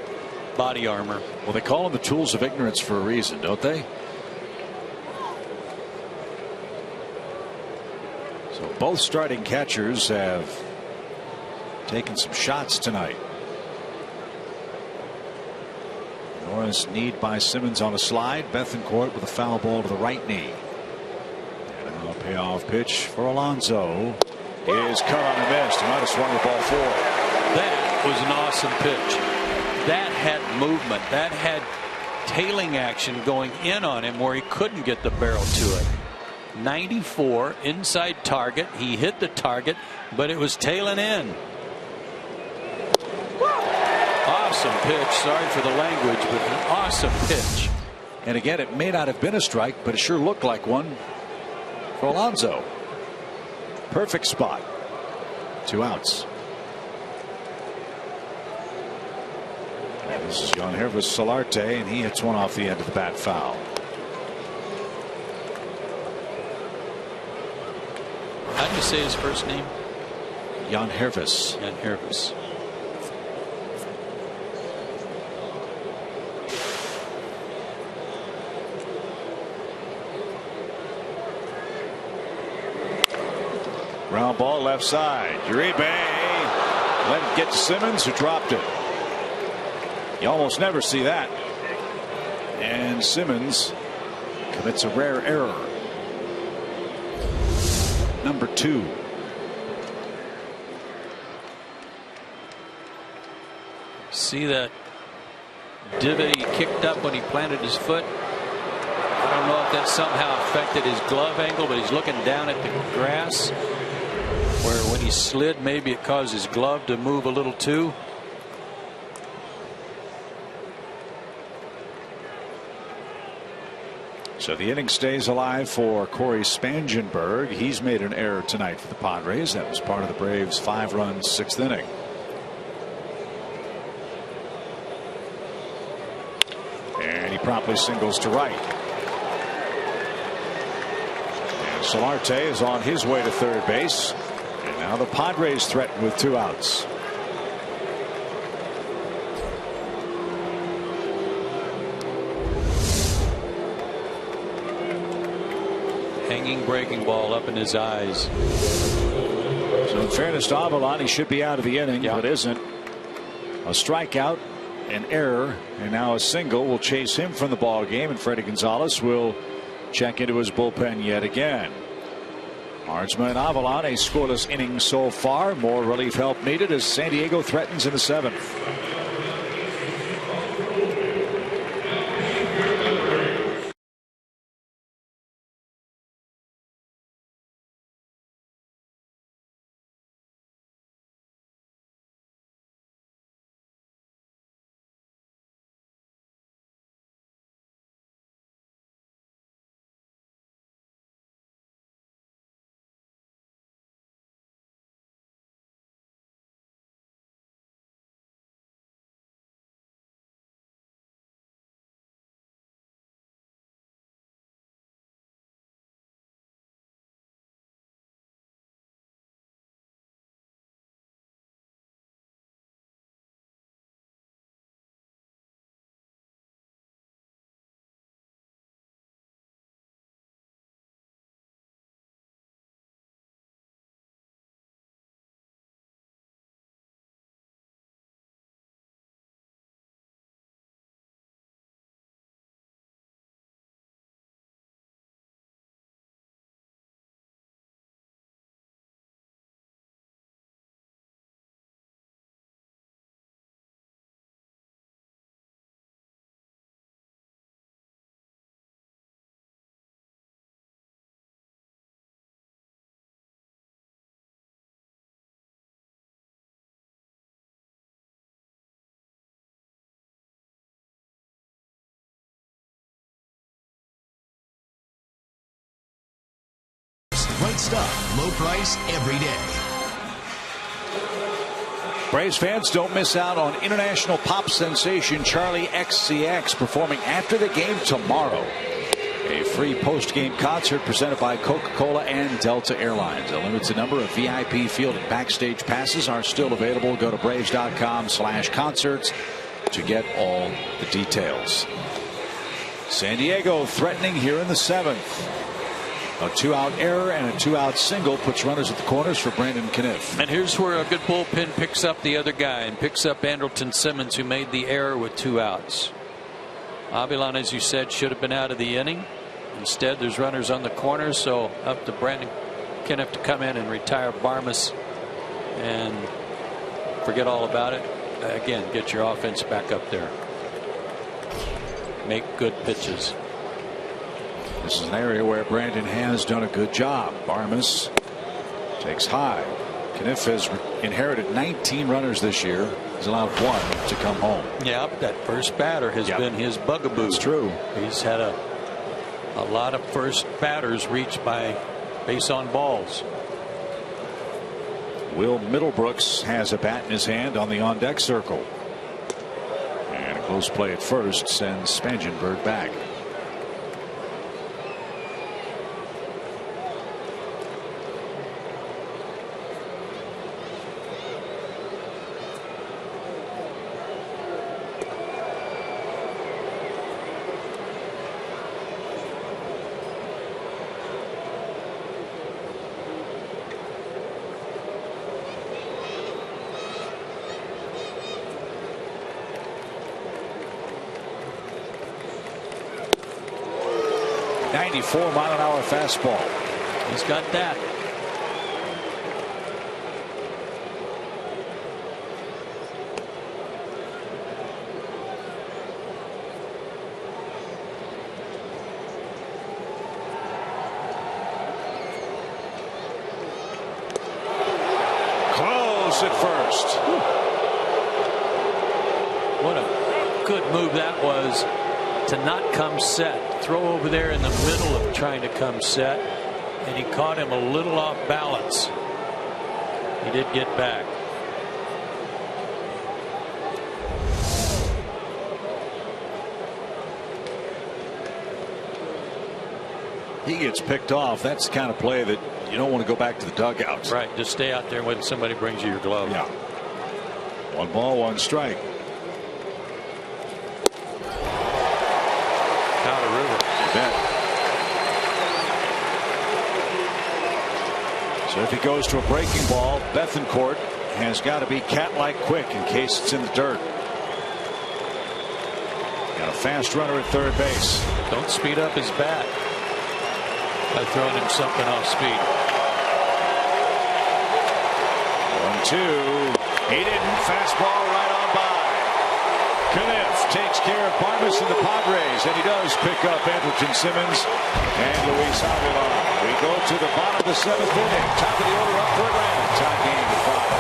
body armor. Well, they call them the tools of ignorance for a reason, don't they? So both starting catchers have taken some shots tonight. Norris kneed by Simmons on a slide. Bethancourt with a foul ball to the right knee. And a payoff pitch for Alonso is cut on and missed. He might have swung the ball forward. That was an awesome pitch. That had movement. That had tailing action going in on him where he couldn't get the barrel to it. 94 inside target. He hit the target, but it was tailing in. Awesome pitch. Sorry for the language, but an awesome pitch. And again, it may not have been a strike, but it sure looked like one for Alonso. Perfect spot. 2 outs. And this is Yangervis Solarte, and he hits one off the end of the bat foul. How do you say his first name? Yangervis. Yangervis. Ground ball left side. Uribe let it get to Simmons, who dropped it. You almost never see that. And Simmons commits a rare error. Number 2. See that divot he kicked up when he planted his foot? I don't know if that somehow affected his glove angle, but he's looking down at the grass where when he slid, maybe it caused his glove to move a little too. So the inning stays alive for Corey Spangenberg. He's made an error tonight for the Padres. That was part of the Braves' 5-run 6th inning. And he promptly singles to right. And Solarte is on his way to third base. And now the Padres threaten with 2 outs. Hanging breaking ball up in his eyes. So in fairness to Avalon, he should be out of the inning, but isn't. A strikeout, an error, and now a single will chase him from the ball game, and Freddie Gonzalez will check into his bullpen yet again. Ardsma and Avalon, a scoreless inning so far. More relief help needed as San Diego threatens in the 7th. Right stuff, low price every day. Braves fans, don't miss out on international pop sensation Charlie XCX performing after the game tomorrow. A free post-game concert presented by Coca-Cola and Delta Airlines. A limited number of VIP field and backstage passes are still available. Go to Braves.com/concerts to get all the details. San Diego threatening here in the 7th. A 2-out error and a 2-out single puts runners at the corners for Brandon Kniff. And here's where a good bullpen picks up the other guy and picks up Andrelton Simmons, who made the error with 2 outs. Avilan, as you said, should have been out of the inning. Instead, there's runners on the corners, so up to Brandon Kniff to come in and retire Barmas and forget all about it. Again, get your offense back up there. Make good pitches. This is an area where Brandon has done a good job. Barmas takes high. Kniff has inherited 19 runners this year. He's allowed 1 to come home. Yeah, that first batter has been his bugaboo. That's true. He's had a lot of first batters reached by base on balls. Will Middlebrooks has a bat in his hand on the on-deck circle. And a close play at first sends Spangenberg back. .94-mile-an-hour fastball. He's got that. Close at first. What a good move that was to not come set. Throw over there in the middle of trying to come set, and he caught him a little off balance. He did get back. He gets picked off. That's the kind of play that you don't want to go back to the dugout. Right. Just stay out there when somebody brings you your glove. Yeah. 1 ball, 1 strike. Out of river. You bet. So if he goes to a breaking ball, Bethancourt has got to be cat-like quick in case it's in the dirt. Got a fast runner at third base. Don't speed up his bat by throwing him something off speed. 1-2. He didn't. Fastball right on by. Kniff takes care of Barmas and the Padres, and he does pick up Andrelton Simmons and Luis Avilan. We go to the bottom of the 7th inning. Top of the order up for Atlanta. Tie game at 5.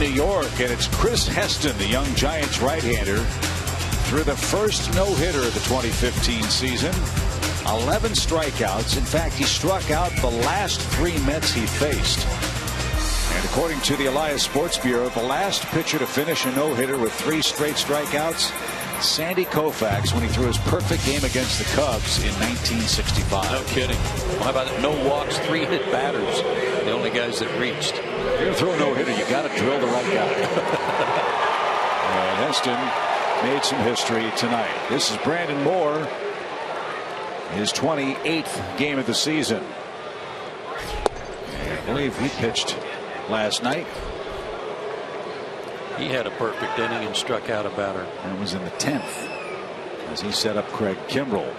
New York, and it's Chris Heston, the young Giants right-hander, through the first no-hitter of the 2015 season. 11 strikeouts. In fact, he struck out the last 3 Mets he faced. And according to the Elias Sports Bureau, the last pitcher to finish a no-hitter with 3 straight strikeouts, Sandy Koufax, when he threw his perfect game against the Cubs in 1965. No kidding. Well, how about it? No walks, 3 hit batters. The only guys that reached. If you're going to throw a no-hitter, you got to drill the right guy. Heston made some history tonight. This is Brandon Moore, his 28th game of the season. I believe he pitched last night. He had a perfect inning and struck out a batter. And was in the 10th as he set up Craig Kimbrell.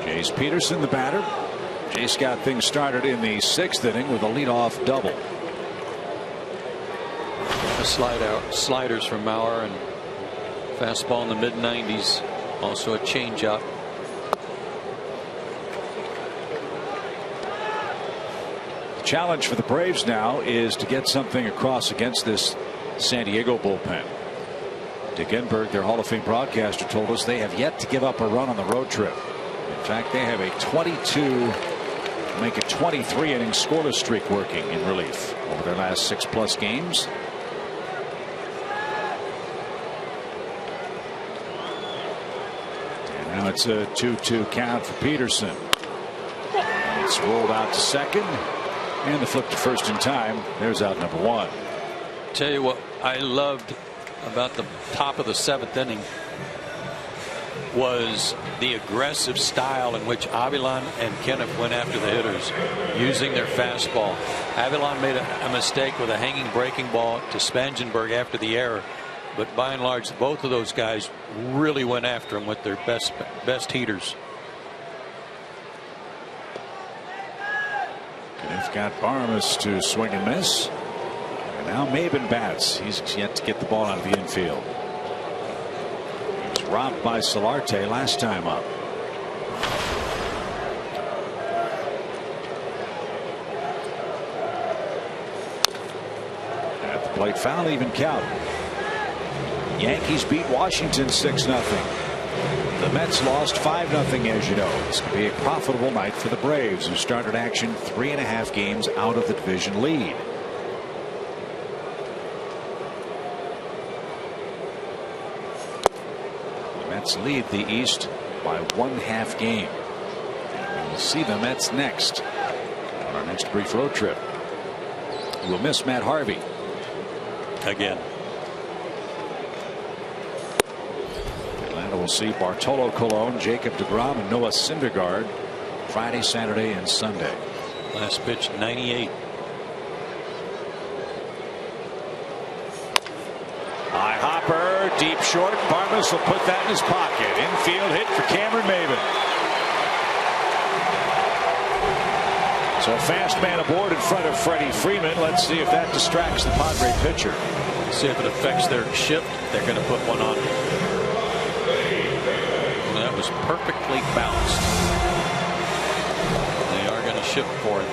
Jace Peterson, the batter. Jace got things started in the 6th inning with a leadoff double. A sliders from Mauer and fastball in the mid-90s. Also a changeup. The challenge for the Braves now is to get something across against this San Diego bullpen. Dick Enberg, their Hall of Fame broadcaster, told us they have yet to give up a run on the road trip. In fact, they have a 23 inning scoreless streak working in relief over their last 6+ games. And now it's a 2-2 count for Peterson. It's rolled out to second, and the flip to first in time. There's out number 1. Tell you what I loved about the top of the 7th inning was the aggressive style in which Avilan and Kenneth went after the hitters using their fastball. Avilan made a mistake with a hanging breaking ball to Spangenberg after the error, but by and large both of those guys really went after him with their best heaters. Kenneth got Barmas to swing and miss. And now Maben bats. He's yet to get the ball out of the infield. He was robbed by Solarte last time up. At the plate, foul, even count. Yankees beat Washington 6-0. The Mets lost 5-0, as you know. This could be a profitable night for the Braves, who started action 3.5 games out of the division lead. The Mets lead the East by 1/2 game. And we'll see the Mets next on our next brief road trip. We'll miss Matt Harvey again. We'll see Bartolo Colon, Jacob deGrom, and Noah Syndergaard Friday, Saturday, and Sunday. Last pitch 98. High hopper, deep short. Barmas will put that in his pocket. Infield hit for Cameron Maben. So a fast man aboard in front of Freddie Freeman. Let's see if that distracts the Padre pitcher. See if it affects their shift. They're going to put one on. That was perfectly bounced. They are going to shift for it.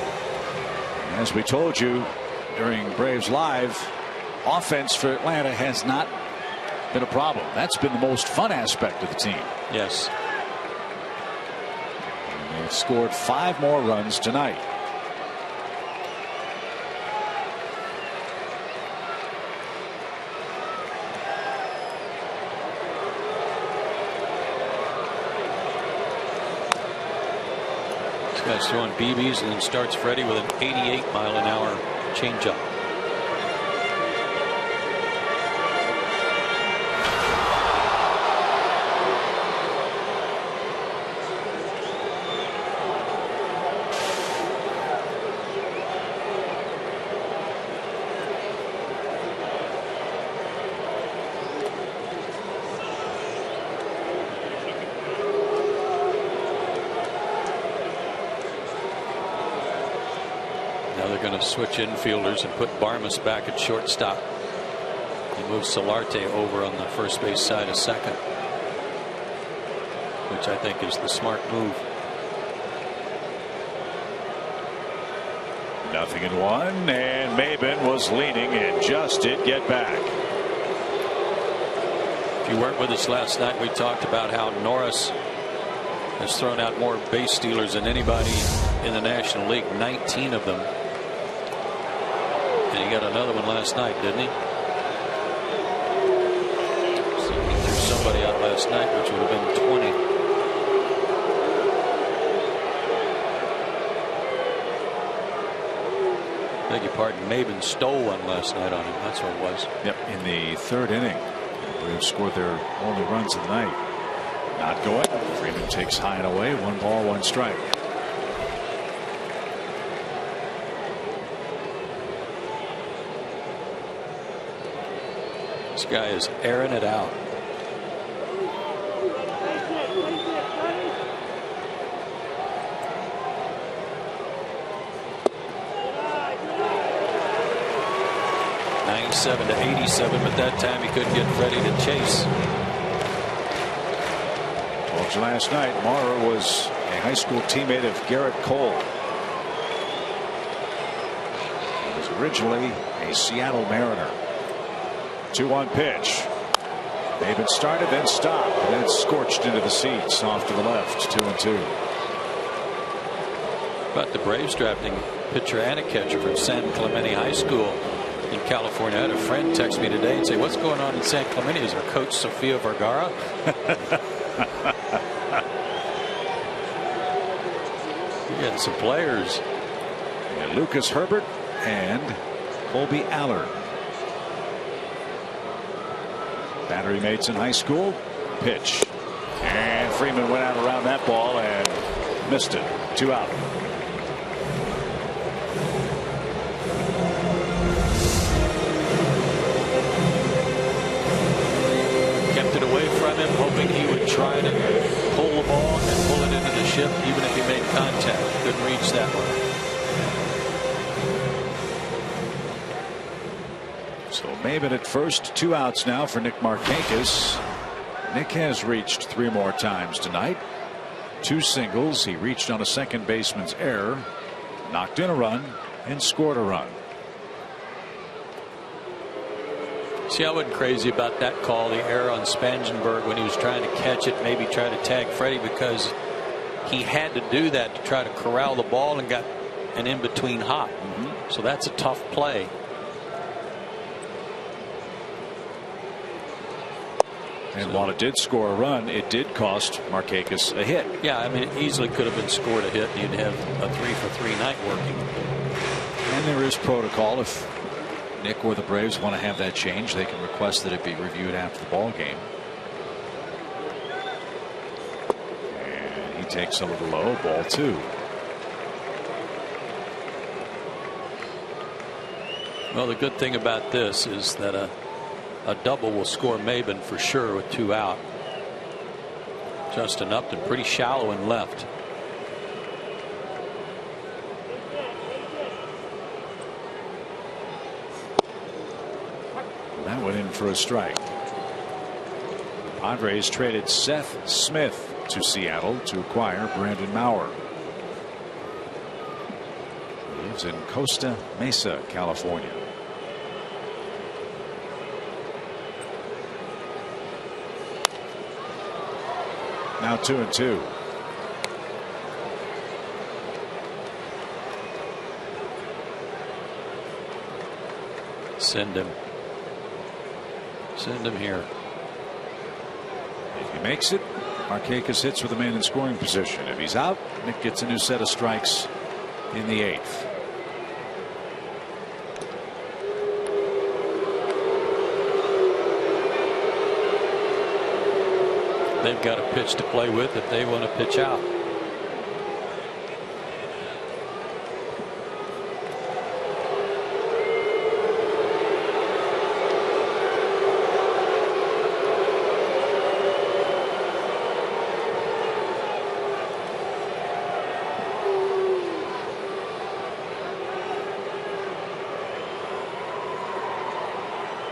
As we told you during Braves Live, offense for Atlanta has not been a problem. That's been the most fun aspect of the team. Yes. And they've scored 5 more runs tonight. Guy's throwing BBs and then starts Freddie with an 88-mile-an-hour changeup. Going to switch infielders and put Barmas back at shortstop. He moves Solarte over on the first base side of second, which I think is the smart move. 0-1, and Maben was leaning and just did get back. If you weren't with us last night, we talked about how Norris has thrown out more base stealers than anybody in the National League, 19 of them. And he got another one last night, didn't he? So he threw somebody out last night, which would have been 20. Beg your pardon, Maben stole one last night on him. That's what it was. Yep, in the third inning. The Braves scored their only runs of the night. Not going. Freeman takes high and away. 1 ball, 1 strike. This guy is airing it out. (97-87), but that time he couldn't get Freddie to chase. Told you last night, Maurer was a high school teammate of Garrett Cole. He was originally a Seattle Mariner. 2-1 pitch. Maben started, then stopped, and then scorched into the seats off to the left. 2-2. But the Braves drafting pitcher and a catcher from San Clemente High School in California. I had a friend text me today and say, "What's going on in San Clemente? Is our coach Sofia Vergara?" You're getting some players. And Lucas Herbert and Colby Allard. Battery mates in high school. Pitch. And Freeman went out around that ball and missed it. 2 out. Kept it away from him, hoping he would try to pull the ball and pull it into the ship, even if he made contact. Couldn't reach that one. So Maben at first. 2 outs now for Nick Markakis. Nick has reached 3 more times tonight. 2 singles. He reached on a second baseman's error, knocked in a run, and scored a run. See, I wasn't crazy about that call, the error on Spangenberg when he was trying to catch it, maybe try to tag Freddie, because he had to do that to try to corral the ball and got an in-between hop. So that's a tough play. And while it did score a run, it did cost Markakis a hit. Yeah, I mean, it easily could have been scored a hit, and you'd have a 3-for-3 night working. And there is protocol. If Nick or the Braves want to have that change, they can request that it be reviewed after the ball game. And he takes a little low. Ball 2. Well, the good thing about this is that a double will score Maben for sure with 2 out. Justin Upton pretty shallow and left. That went in for a strike. Padres traded Seth Smith to Seattle to acquire Brandon Maurer. He lives in Costa Mesa, California. Now 2-2. Send him. Send him here. If he makes it, Markakis hits with a man in scoring position. If he's out, Nick gets a new set of strikes in the 8th. They've got a pitch to play with if they want to pitch out.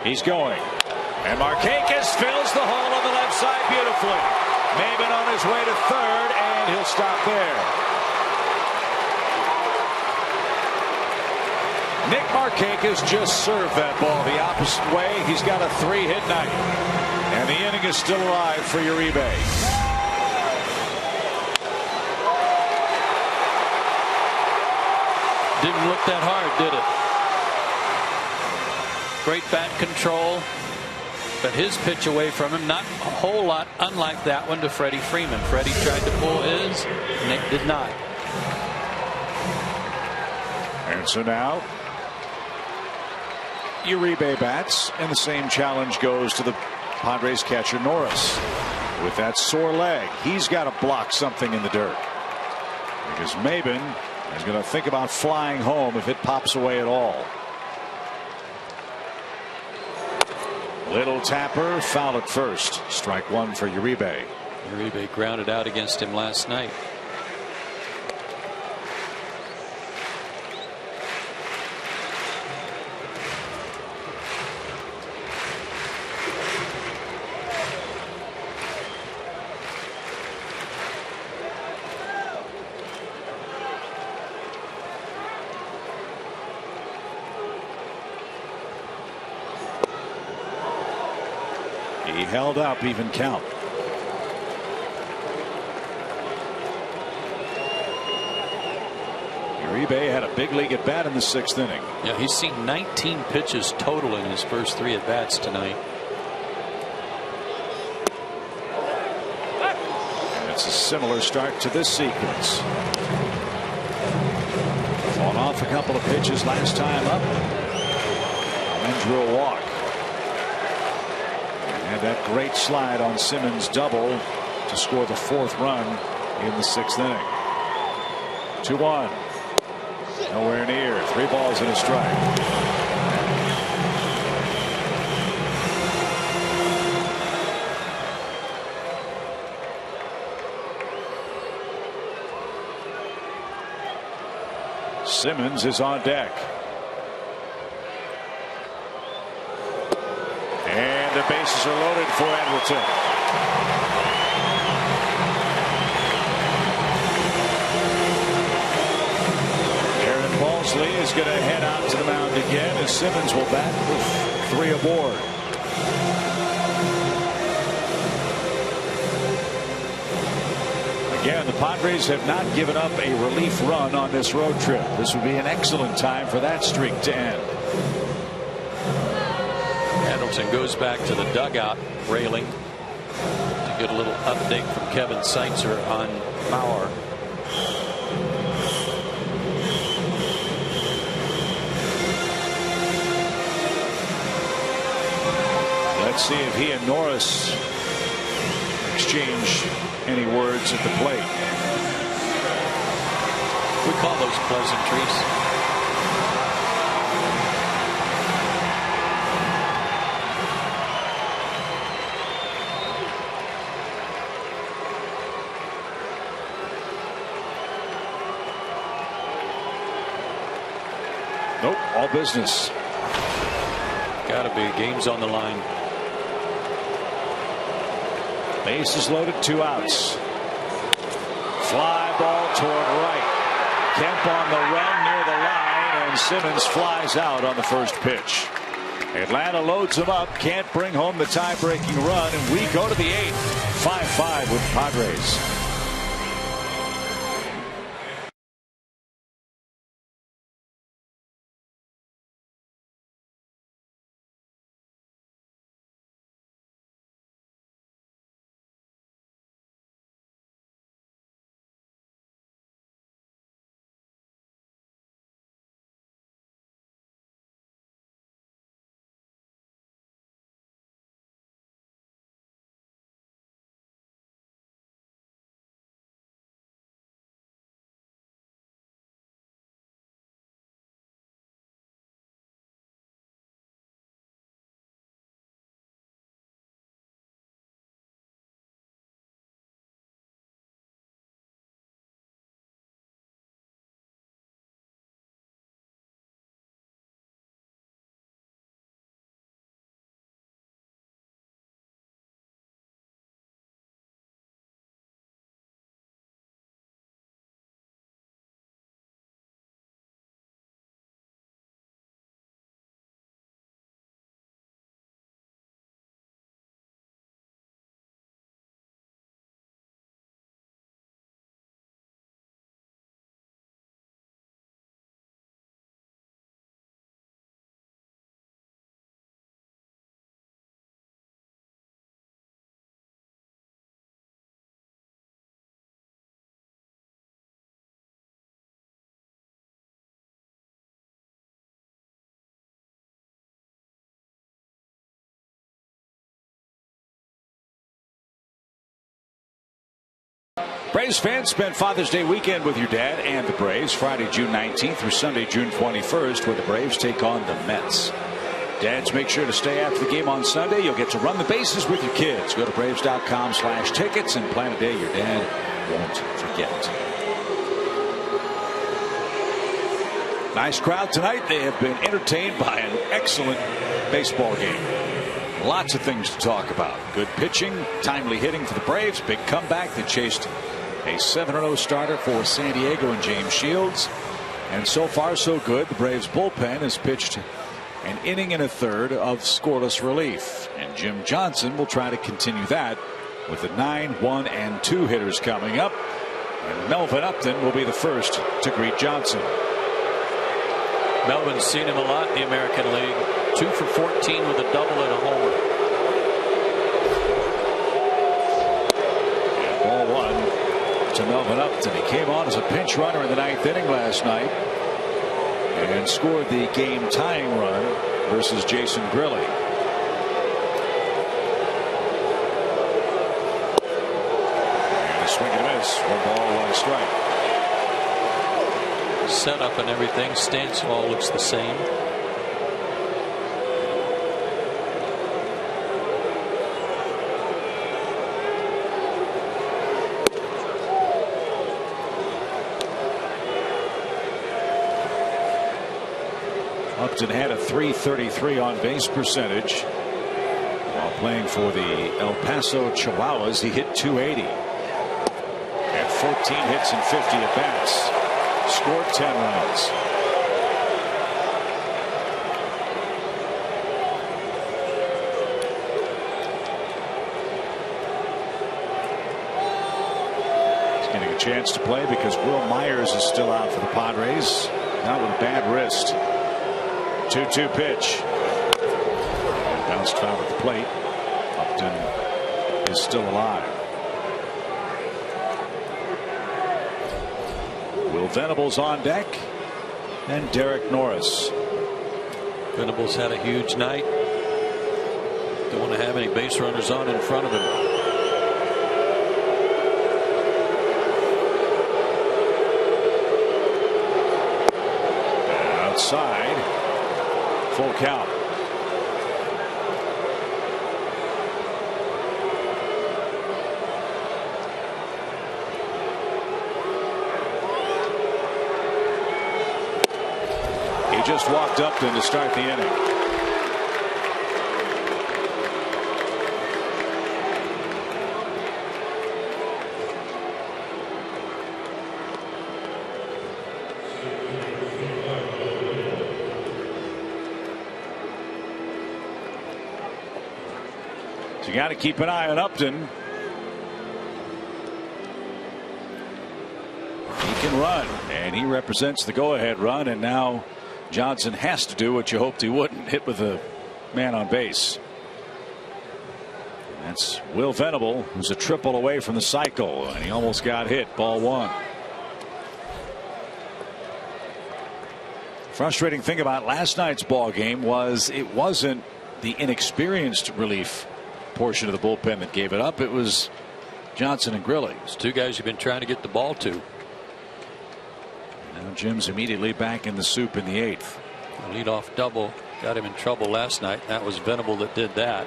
He's going. And Markakis fills the hole on the left side beautifully. Maben on his way to third, and he'll stop there. Nick Markakis just served that ball the opposite way. He's got a 3-hit night. And the inning is still alive for Uribe. Didn't look that hard, did it? Great bat control. But his pitch away from him, not a whole lot unlike that one to Freddie Freeman. Freddie tried to pull his. Nick did not. And so now Uribe bats, and the same challenge goes to the Padres catcher Norris. With that sore leg, he's got to block something in the dirt, because Maben is going to think about flying home if it pops away at all. Little tapper, foul at first. Strike one for Uribe. Uribe grounded out against him last night. He held up, even count. Uribe had a big league at bat in the 6th inning. Yeah, he's seen 19 pitches total in his first 3 at bats tonight. And it's a similar start to this sequence. On off a couple of pitches last time up, and drew a walk. And that great slide on Simmons' double to score the 4th run in the 6th inning. 2-1. Nowhere near. 3 balls and a strike. Simmons is on deck. And the bases are loaded for Edwardson. Aaron Balsley is going to head out to the mound again, as Simmons will bat with 3 aboard. Again, the Padres have not given up a relief run on this road trip. This would be an excellent time for that streak to end. Hamilton goes back to the dugout railing to get a little update from Kevin Seitzer on Mauer. Let's see if he and Norris exchange any words at the plate. We call those pleasantries. Nope, all business. Gotta be. Game's on the line. Bases loaded, 2 outs. Fly ball toward right. Kemp on the run near the line, and Simmons flies out on the first pitch. Atlanta loads him up, can't bring home the tie-breaking run, and we go to the 8th. 5-5 with Padres. Braves fans, spend Father's Day weekend with your dad and the Braves Friday, June 19th through Sunday, June 21st, where the Braves take on the Mets. Dads, make sure to stay after the game on Sunday. You'll get to run the bases with your kids. Go to Braves.com/tickets and plan a day your dad won't forget. Nice crowd tonight. They have been entertained by an excellent baseball game. Lots of things to talk about. Good pitching, timely hitting for the Braves. Big comeback that chased a 7-0 starter for San Diego and James Shields. And so far so good. The Braves bullpen has pitched an inning and a third of scoreless relief. And Jim Johnson will try to continue that with the 9, 1, and 2 hitters coming up. And Melvin Upton will be the first to greet Johnson. Melvin's seen him a lot in the American League. 2 for 14 with a double and a homer. And ball 1 to Melvin Upton. He came on as a pinch runner in the 9th inning last night and scored the game tying run versus Jason Grilli. And a swing and a miss. 1 ball, 1 strike. Setup and everything. Stance all looks the same. Upton had a .333 on base percentage while playing for the El Paso Chihuahuas. He hit .280 and 14 hits and 50 at bats. Scored 10 runs. He's getting a chance to play because Will Myers is still out for the Padres, not with a bad wrist. 2-2 pitch. Bounced foul at the plate. Upton is still alive. Will Venables on deck, and Derek Norris. Venables had a huge night. Don't want to have any base runners on in front of him. Outside, full count. He just walked Upton to start the inning. So you got to keep an eye on Upton. He can run, and he represents the go-ahead run, and now Johnson has to do what you hoped he wouldn't, hit with a man on base. That's Will Venable, who's a triple away from the cycle, and he almost got hit. Ball 1. Frustrating thing about last night's ball game was it wasn't the inexperienced relief portion of the bullpen that gave it up. It was Johnson and Grilli. It's 2 guys you've been trying to get the ball to. Now Jim's immediately back in the soup in the 8th. A leadoff double got him in trouble last night. That was Venable that did that.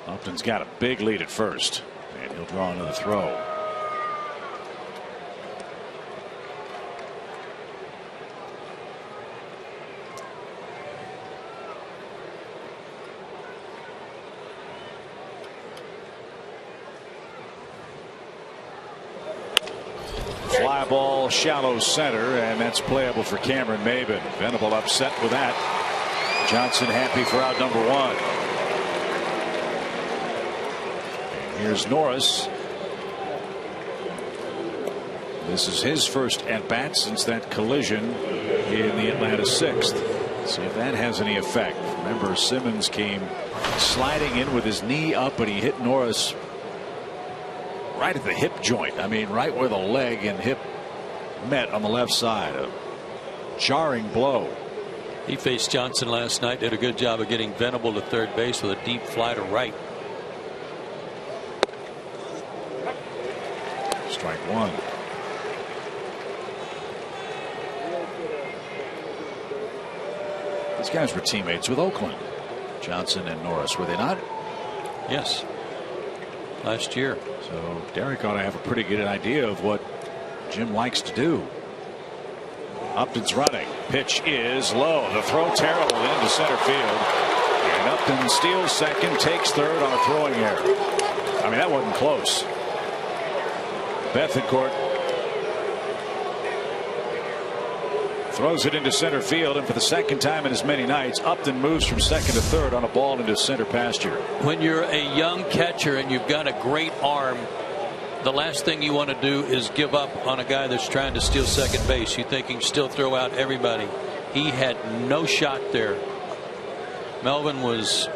Upton's got a big lead at first, and he'll draw another throw. Fly ball, shallow center, and that's playable for Cameron Maybin. Venable upset with that. Johnson happy for out number 1. And here's Norris. This is his first at bat since that collision in the Atlanta 6th. See if that has any effect. Remember, Simmons came sliding in with his knee up, and he hit Norris right at the hip joint. I mean, right where the leg and hip met on the left side. A jarring blow. He faced Johnson last night. Did a good job of getting Venable to third base with a deep fly to right. Strike one. These guys were teammates with Oakland. Johnson and Norris, were they not? Yes. Last year. So Derek ought to have a pretty good idea of what Jim likes to do. Upton's running. Pitch is low. The throw terrible into center field. And Upton steals second, takes third on a throwing error. I mean, that wasn't close. Bethencourt throws it into center field, and for the second time in as many nights, Upton moves from second to third on a ball into center pasture. When you're a young catcher and you've got a great arm, the last thing you want to do is give up on a guy that's trying to steal second base. You think he can still throw out everybody. He had no shot there. Melvin was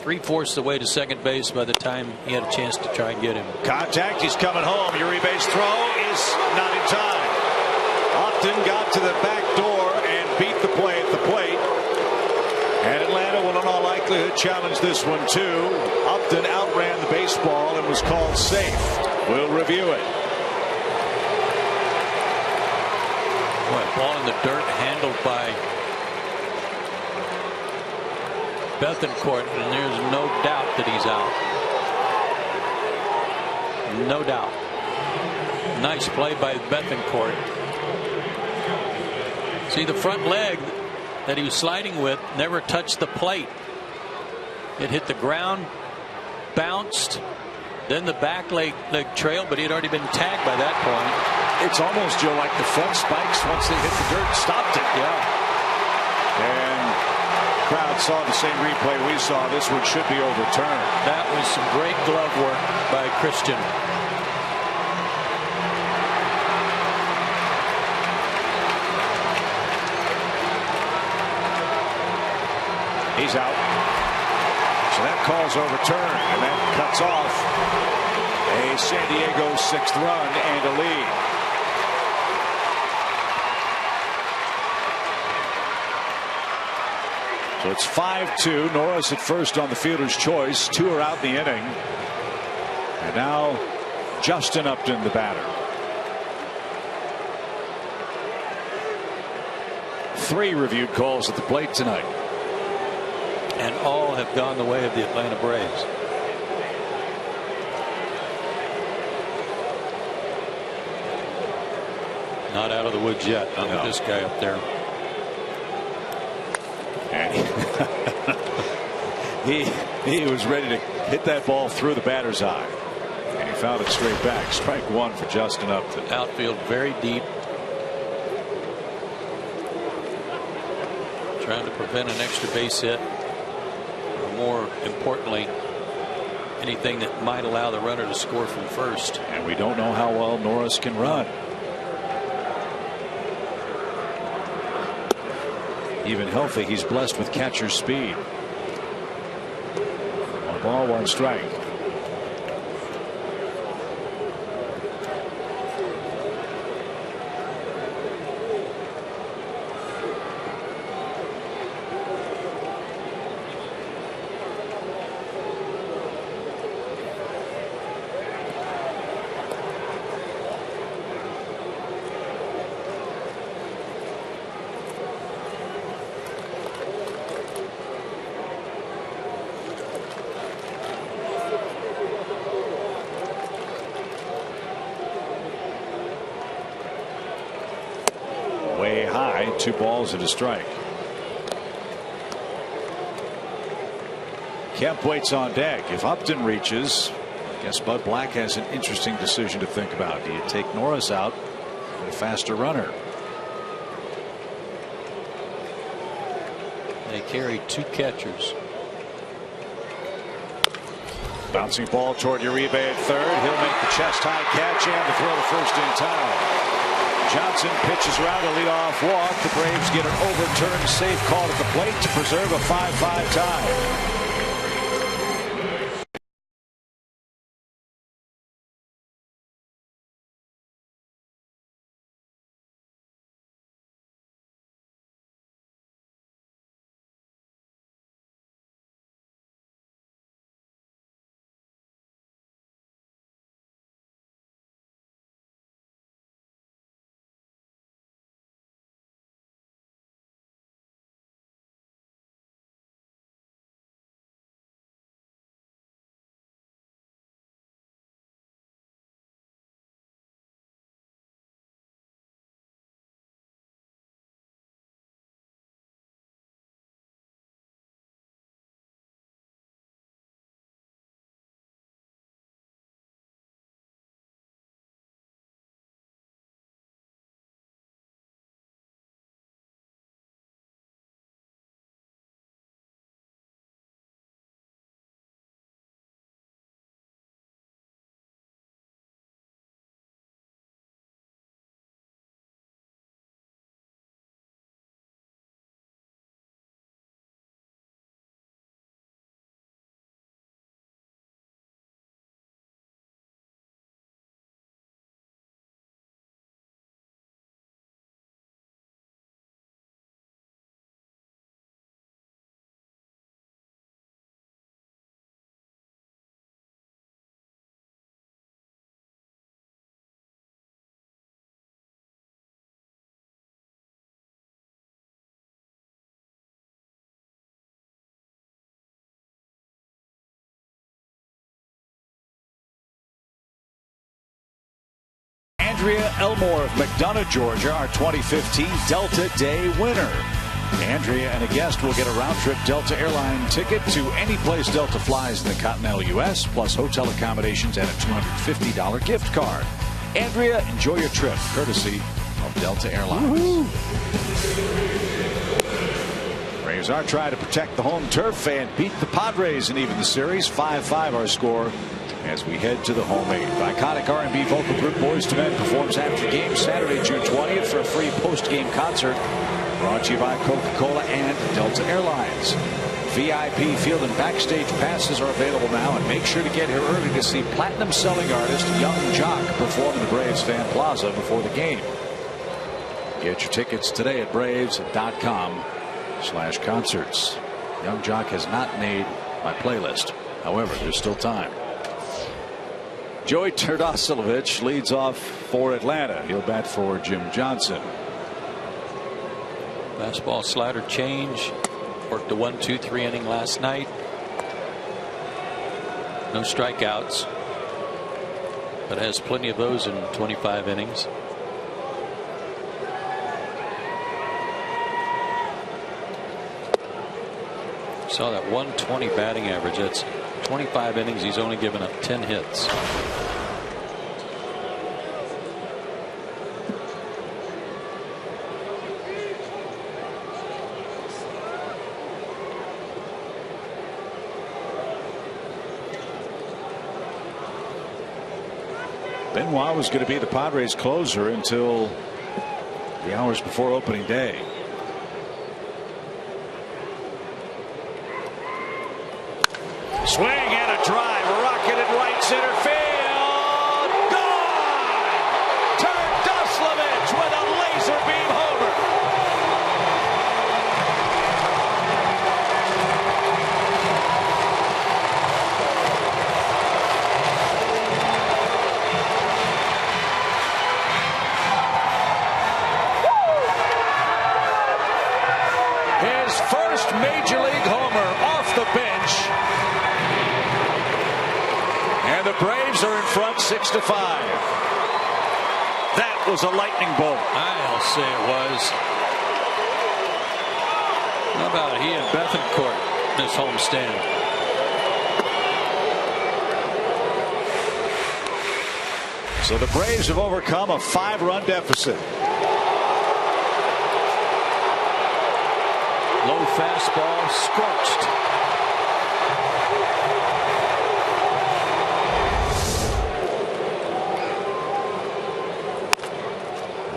3/4 the way to second base by the time he had a chance to try and get him. Contact. He's coming home. Uribe's throw is not in time. Upton got to the back door and beat the play at the plate. And Atlanta will in all likelihood challenge this one too. Upton outran the baseball and was called safe. We'll review it. Boy, ball in the dirt handled by Bethencourt, and there's no doubt that he's out. No doubt. Nice play by Bethencourt. See, the front leg that he was sliding with never touched the plate. It hit the ground, bounced, then the back leg trailed, but he had already been tagged by that point. It's almost, Joe, like the front spikes, once they hit the dirt, stopped it. Yeah. And crowd saw the same replay we saw. This one should be overturned. That was some great glove work by Christian. He's out. So that call's overturned, and that cuts off a San Diego 6th run and a lead. So it's 5-2. Norris at first on the fielder's choice. 2 are out in the inning. And now Justin Upton, the batter. 3 reviewed calls at the plate tonight. And all have gone the way of the Atlanta Braves. Not out of the woods yet. Not with this guy up there. And he was ready to hit that ball through the batter's eye. And he found it straight back. Strike one for Justin Upton. Outfield very deep. Trying to prevent an extra base hit. More importantly, anything that might allow the runner to score from first. And we don't know how well Norris can run. Even healthy, he's blessed with catcher's speed. 1 ball, 1 strike. Way high, 2 balls and a strike. Kemp waits on deck. If Upton reaches, I guess Bud Black has an interesting decision to think about. Do you take Norris out with a faster runner? They carry 2 catchers. Bouncing ball toward Uribe at third. He'll make the chest high catch and the throw to first in time. Johnson pitches around a leadoff walk. The Braves get an overturned safe call at the plate to preserve a 5-5 tie. Andrea Elmore of McDonough, Georgia, our 2015 Delta Day winner. Andrea and a guest will get a round-trip Delta airline ticket to any place Delta flies in the continental U.S., plus hotel accommodations and a $250 gift card. Andrea, enjoy your trip, courtesy of Delta Airlines. Braves are trying to protect the home turf and beat the Padres in even the series. 5-5 our score as we head to the home eight. Iconic R&B vocal group Boyz II Men performs after the game Saturday, June 20th for a free post-game concert brought to you by Coca-Cola and Delta Airlines. VIP field and backstage passes are available now, and make sure to get here early to see platinum selling artist Young Jock perform in the Braves Fan Plaza before the game. Get your tickets today at braves.com/concerts. Young Jock has not made my playlist. However, there's still time. Joey Turdosilovich leads off for Atlanta. He'll bat for Jim Johnson. Fastball slider change. Worked a 1-2-3 inning last night. No strikeouts, but has plenty of those in 25 innings. Saw that 120 batting average. That's 25 innings. He's only given up 10 hits. Benoit was going to be the Padres closer until the hours before opening day. Swing and a drive, rocketed right center field. Gone! Turdosilovich with a laser beam homer. His first major league homer off the bench. And the Braves are in front 6-5. That was a lightning bolt. I'll say it was. How about he and Bethancourt this homestand? So the Braves have overcome a 5-run deficit. Low fastball scorched.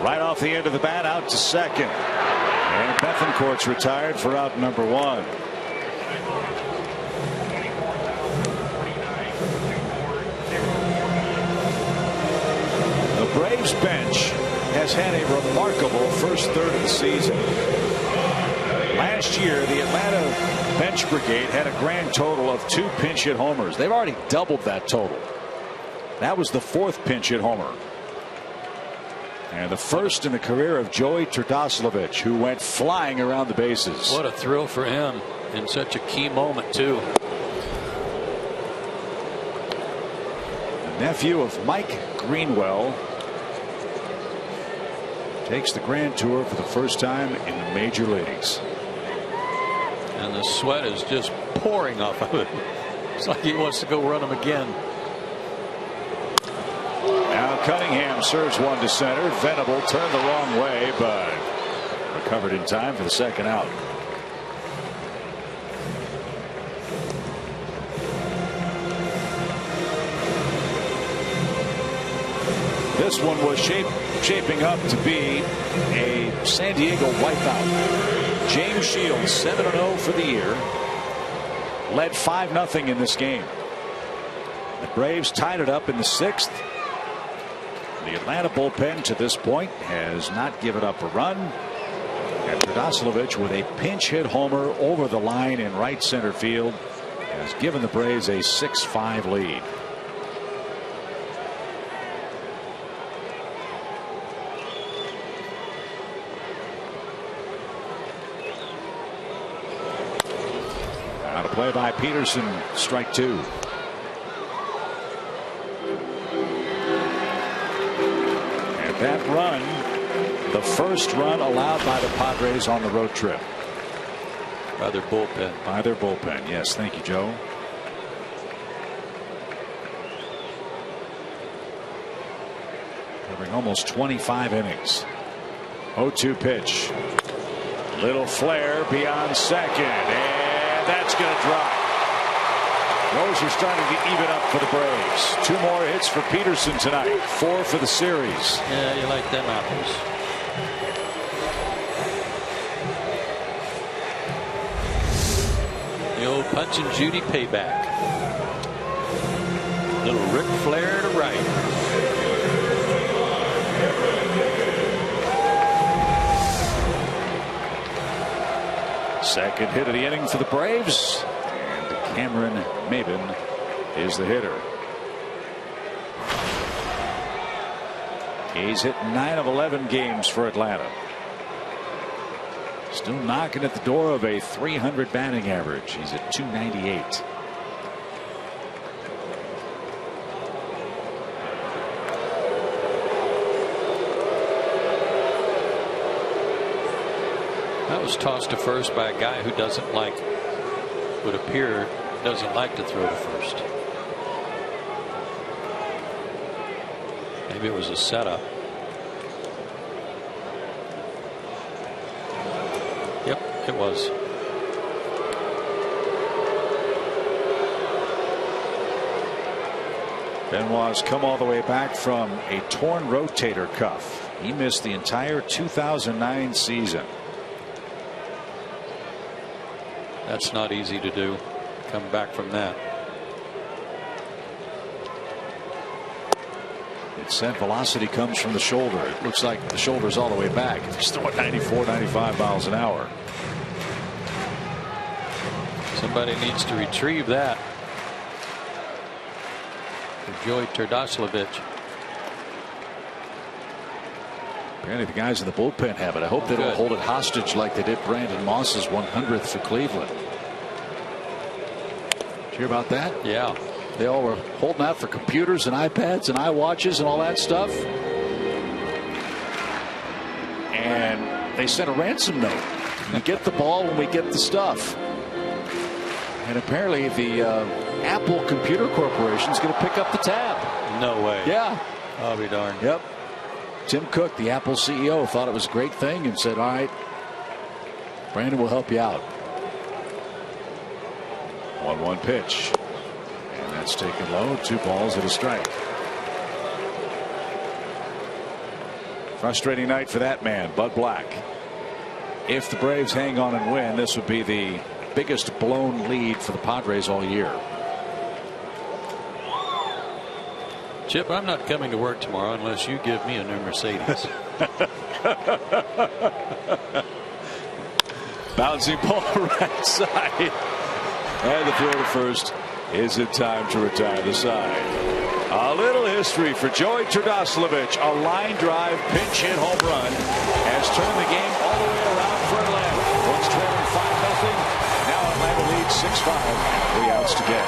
Right off the end of the bat, out to second. And Bethancourt's retired for out number 1. The Braves bench has had a remarkable first third of the season. Last year, the Atlanta bench brigade had a grand total of 2 pinch hit homers. They've already doubled that total. That was the 4th pinch hit homer. And the first in the career of Joey Turdosilovich, who went flying around the bases. What a thrill for him in such a key moment, too. The nephew of Mike Greenwell takes the Grand Tour for the first time in the major leagues. And the sweat is just pouring off of it. It's like he wants to go run him again. Now Cunningham serves one to center. Venable turned the wrong way, but recovered in time for the second out. This one was shaping up to be a San Diego wipeout. James Shields, 7-0 for the year, led 5-0 in this game. The Braves tied it up in the 6th. The Atlanta bullpen to this point has not given up a run. And Turdosilovich with a pinch hit homer over the line in right center field has given the Braves a 6-5 lead. Now to play by Peterson, strike 2. right, that run, the first run allowed by the Padres on the road trip. By their bullpen. By their bullpen, yes. Thank you, Joe. Covering almost 25 innings. 0-2 pitch. Little flare beyond second, and that's going to drop. Those are starting to even up for the Braves. 2 more hits for Peterson tonight. 4 for the series. Yeah, you like them apples. The old Punch and Judy payback. Little Ric Flair to right. Second hit of the inning for the Braves. And Cameron Maben is the hitter. He's hit 9 of 11 games for Atlanta. Still knocking at the door of a 300 batting average. He's at 298. That was tossed to first by a guy who doesn't like, would appear, doesn't like to throw to first. Maybe it was a setup. Yep, it was. Benoit's come all the way back from a torn rotator cuff. He missed the entire 2009 season. That's not easy to do. Come back from that. It's that velocity comes from the shoulder. It looks like the shoulder's all the way back. He's throwing 94, 95 miles an hour. Somebody needs to retrieve that. For Joey Turdoslavich. Apparently the guys in the bullpen have it. I hope they don't hold it hostage like they did Brandon Moss's 100th for Cleveland. Did you hear about that? Yeah. They all were holding out for computers and iPads and iWatches and all that stuff. And they sent a ransom note. You get the ball when we get the stuff. And apparently the Apple Computer Corporation is going to pick up the tab. No way. Yeah. I'll be darned. Yep. Tim Cook, the Apple CEO, thought it was a great thing and said, all right, Brandon will help you out. 1-1 pitch. And that's taken low. 2 balls and a strike. Frustrating night for that man, Bud Black. If the Braves hang on and win, this would be the biggest blown lead for the Padres all year. Chip, I'm not coming to work tomorrow unless you give me a new Mercedes. Bouncing ball right side. And the throw to first. Is it time to retire the side? A little history for Joey Turdoslavich. A line drive pinch hit home run has turned the game all the way around for Atlanta. Once trailing 5-0. Now Atlanta leads 6-5. 3 outs to get.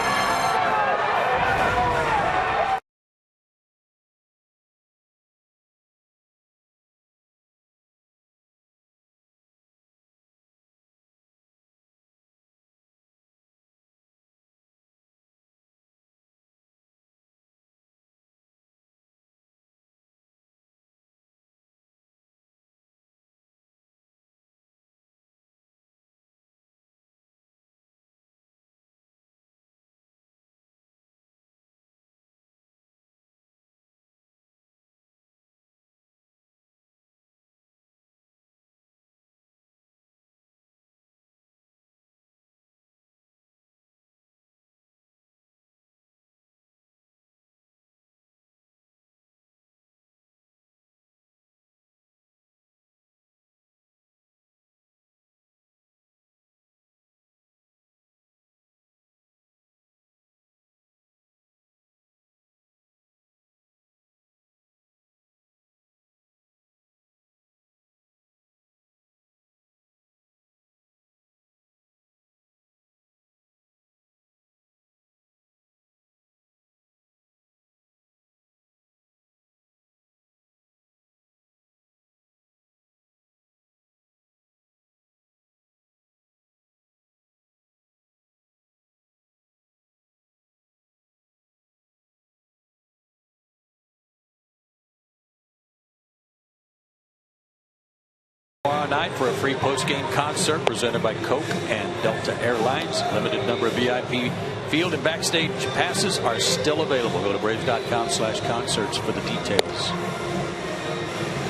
tomorrow night for a free post-game concert presented by Coke and Delta Airlines. Limited number of VIP field and backstage passes are still available. Go to Braves.com/concerts for the details.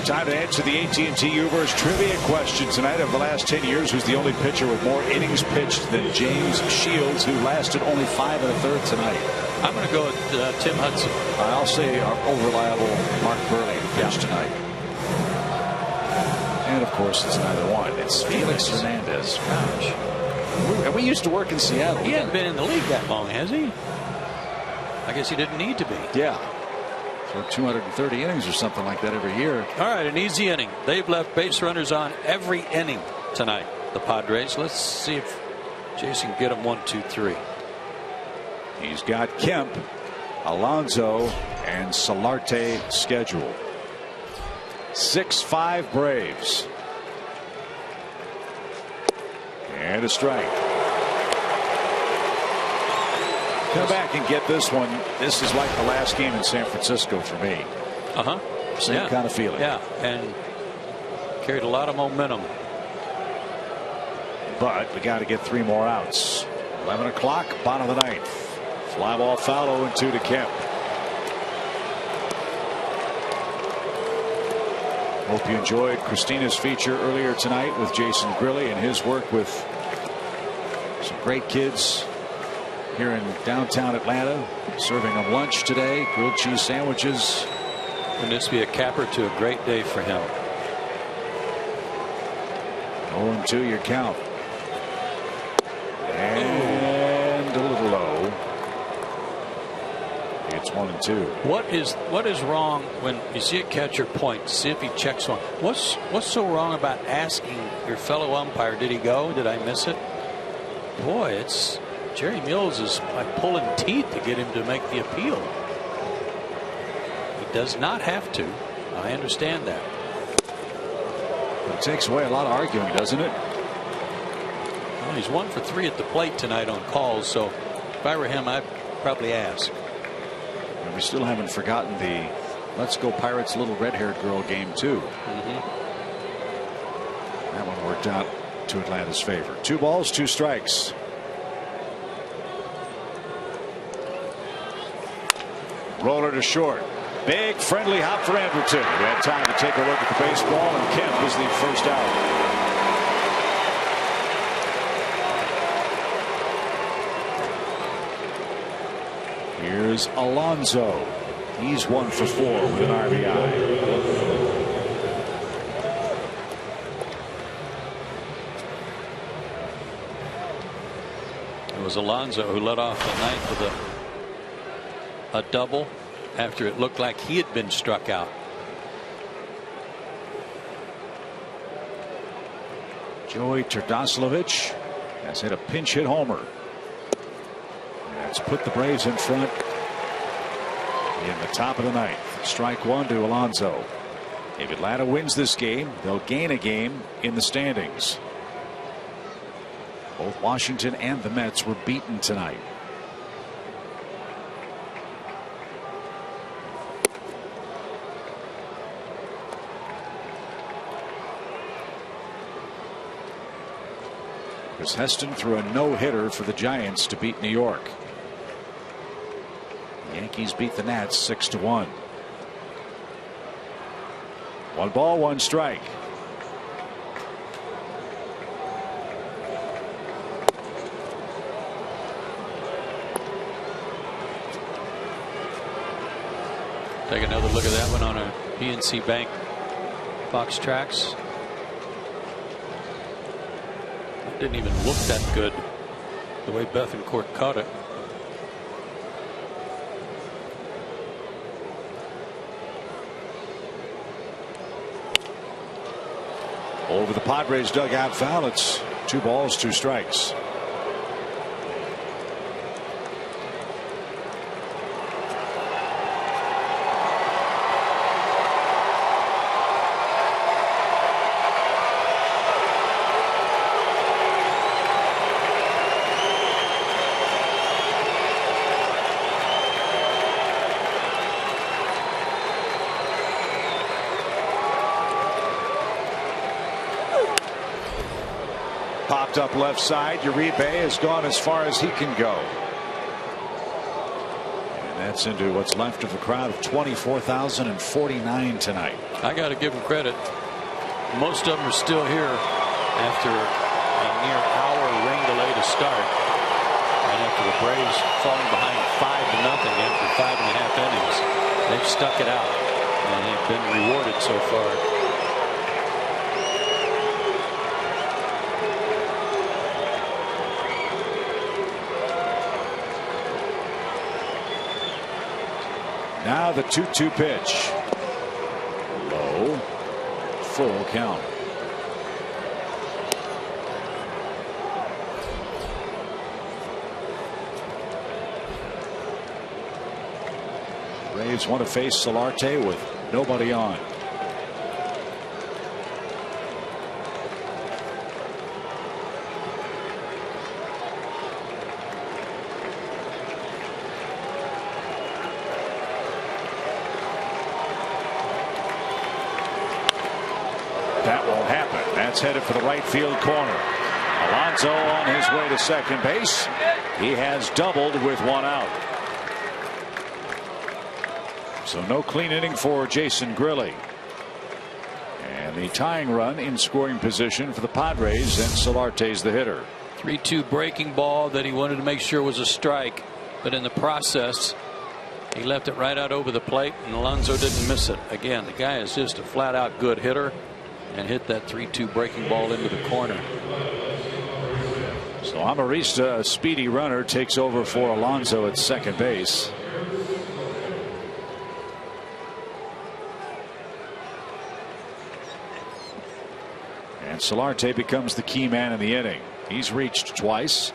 Time to answer the AT&T Uverse trivia question tonight. Of the last 10 years, who's the only pitcher with more innings pitched than James Shields, who lasted only 5 1/3 tonight? I'm going to go with Tim Hudson. I'll say our reliable Mark Burley pitched tonight. And of course, it's neither one. It's Felix Hernandez. Gosh. And we used to work in Seattle. He hasn't been in the league that long, has he? I guess he didn't need to be. Yeah. For 230 innings or something like that every year. All right, an easy inning. They've left base runners on every inning tonight, the Padres. Let's see if Jason can get them 1, 2, 3. He's got Kemp, Alonso, and Solarte scheduled. 6-5 Braves. And a strike. Come back and get this one. This is like the last game in San Francisco for me. Same kind of feeling. Yeah, and carried a lot of momentum. But we got to get 3 more outs. 11 o'clock, bottom of the 9th. Fly ball foul, 0-2 to Kemp. Hope you enjoyed Christina's feature earlier tonight with Jason Grilli and his work with some great kids here in downtown Atlanta, serving them lunch today, grilled cheese sandwiches. Can this be a capper to a great day for him? 0-2 your count. And a little low. It's 1-2. What is wrong when you see a catcher point? See if he checks one. What's so wrong about asking your fellow umpire, did he go? Did I miss it? Boy, it's Jerry Mills is like pulling teeth to get him to make the appeal. He does not have to. I understand that. It takes away a lot of arguing, doesn't it? Well, he's 1 for 3 at the plate tonight on calls, so if I were him, I'd probably ask. And we still haven't forgotten the Let's Go Pirates little red-haired girl game too. That one worked out to Atlanta's favor. 2 balls, 2 strikes. Roller to short. Big friendly hop for Anderton. We had time to take a look at the baseball, and Kemp is the first out. Here's Alonso. He's 1 for 4 with an RBI. It was Alonso who led off the ninth with a double after it looked like he had been struck out. Joey Turdoslavich has hit a pinch hit homer. That's put the Braves in front in the top of the 9th. Strike 1 to Alonso. If Atlanta wins this game, they'll gain a game in the standings. Both Washington and the Mets were beaten tonight. Chris Heston threw a no-hitter for the Giants to beat New York. The Yankees beat the Nats 6-1. 1 ball, 1 strike. Take another look at that one on a PNC Bank Fox Tracks. It didn't even look that good the way Bethancourt caught it. Over the Padres dugout foul. It's 2 balls, 2 strikes. popped up left side. Uribe has gone as far as he can go. And that's into what's left of a crowd of 24,049 tonight. I got to give them credit. Most of them are still here after a near hour rain delay to start. And after the Braves falling behind 5-0 after 5.5 innings, they've stuck it out and they've been rewarded so far. Now the 2-2 pitch. Low. Full count. Braves want to face Solarte with nobody on. That won't happen. That's headed for the right field corner. Alonso on his way to second base. He has doubled with one out. So no clean inning for Jason Grilli. And the tying run in scoring position for the Padres, and Solarte's the hitter. 3-2 breaking ball that he wanted to make sure was a strike, but in the process he left it right out over the plate, and Alonso didn't miss it. Again, the guy is just a flat out good hitter and hit that 3-2 breaking ball into the corner. So Amarista, a speedy runner, takes over for Alonso at second base. And Solarte becomes the key man in the inning. He's reached twice.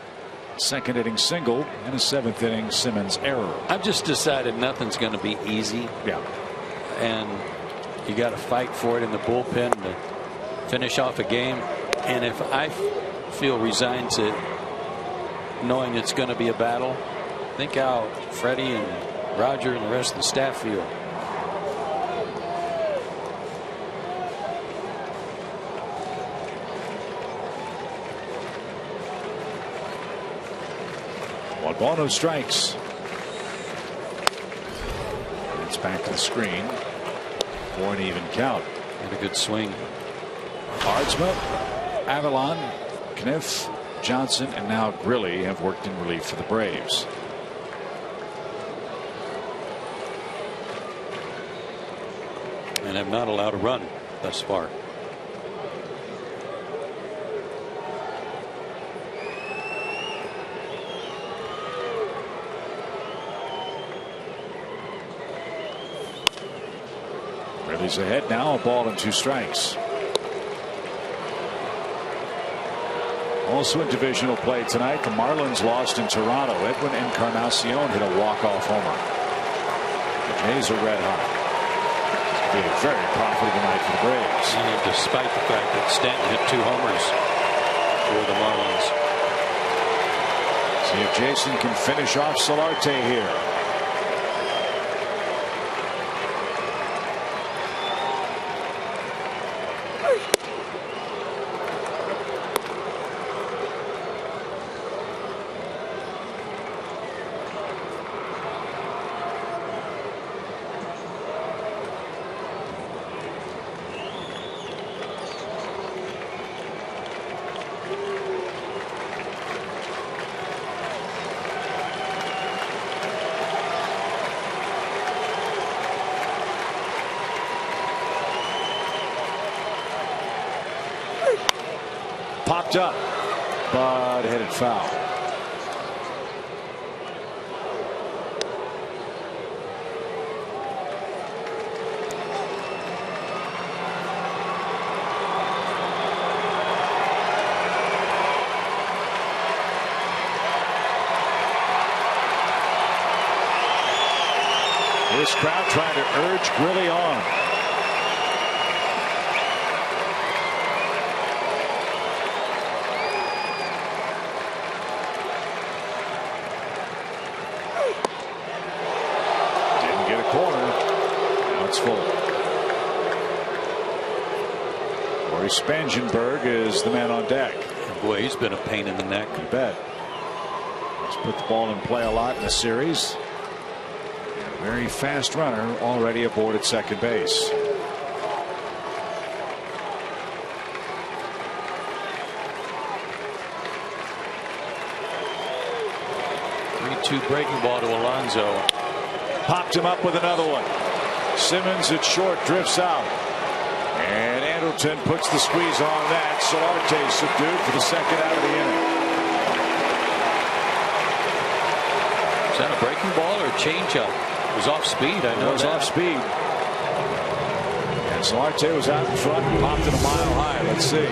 Second inning single and a seventh inning Simmons error. I've just decided nothing's going to be easy. Yeah. And you got to fight for it in the bullpen to finish off a game. And if I feel resigned to knowing it's going to be a battle, think how Freddie and Roger and the rest of the staff feel. Bono strikes. It's back to the screen for an even count. And a good swing. Hardsma, Avalon, Kniff, Johnson, and now Grilli have worked in relief for the Braves. And have not allowed a run thus far. He's ahead now, a ball and 2 strikes. Also in divisional play tonight, the Marlins lost in Toronto. Edwin Encarnacion hit a walk-off homer. The Jays are red hot. It's going to be a very profitable night for the Braves. And despite the fact that Stanton hit 2 homers for the Marlins. See if Jason can finish off Solarte here. Popped up, but hit it foul. This crowd trying to urge Grilli on. Spangenberg is the man on deck. Boy, he's been a pain in the neck. You bet. He's put the ball in play a lot in the series. And a very fast runner already aboard at second base. 3-2 breaking ball to Alonso. Popped him up with another one. Simmons at short drifts out. And Anderton puts the squeeze on that. Solarte subdued for the second out of the inning. Is that a breaking ball or a changeup? It was off speed. I know it was off speed. And Solarte was out in front and popped it a mile high. Let's see.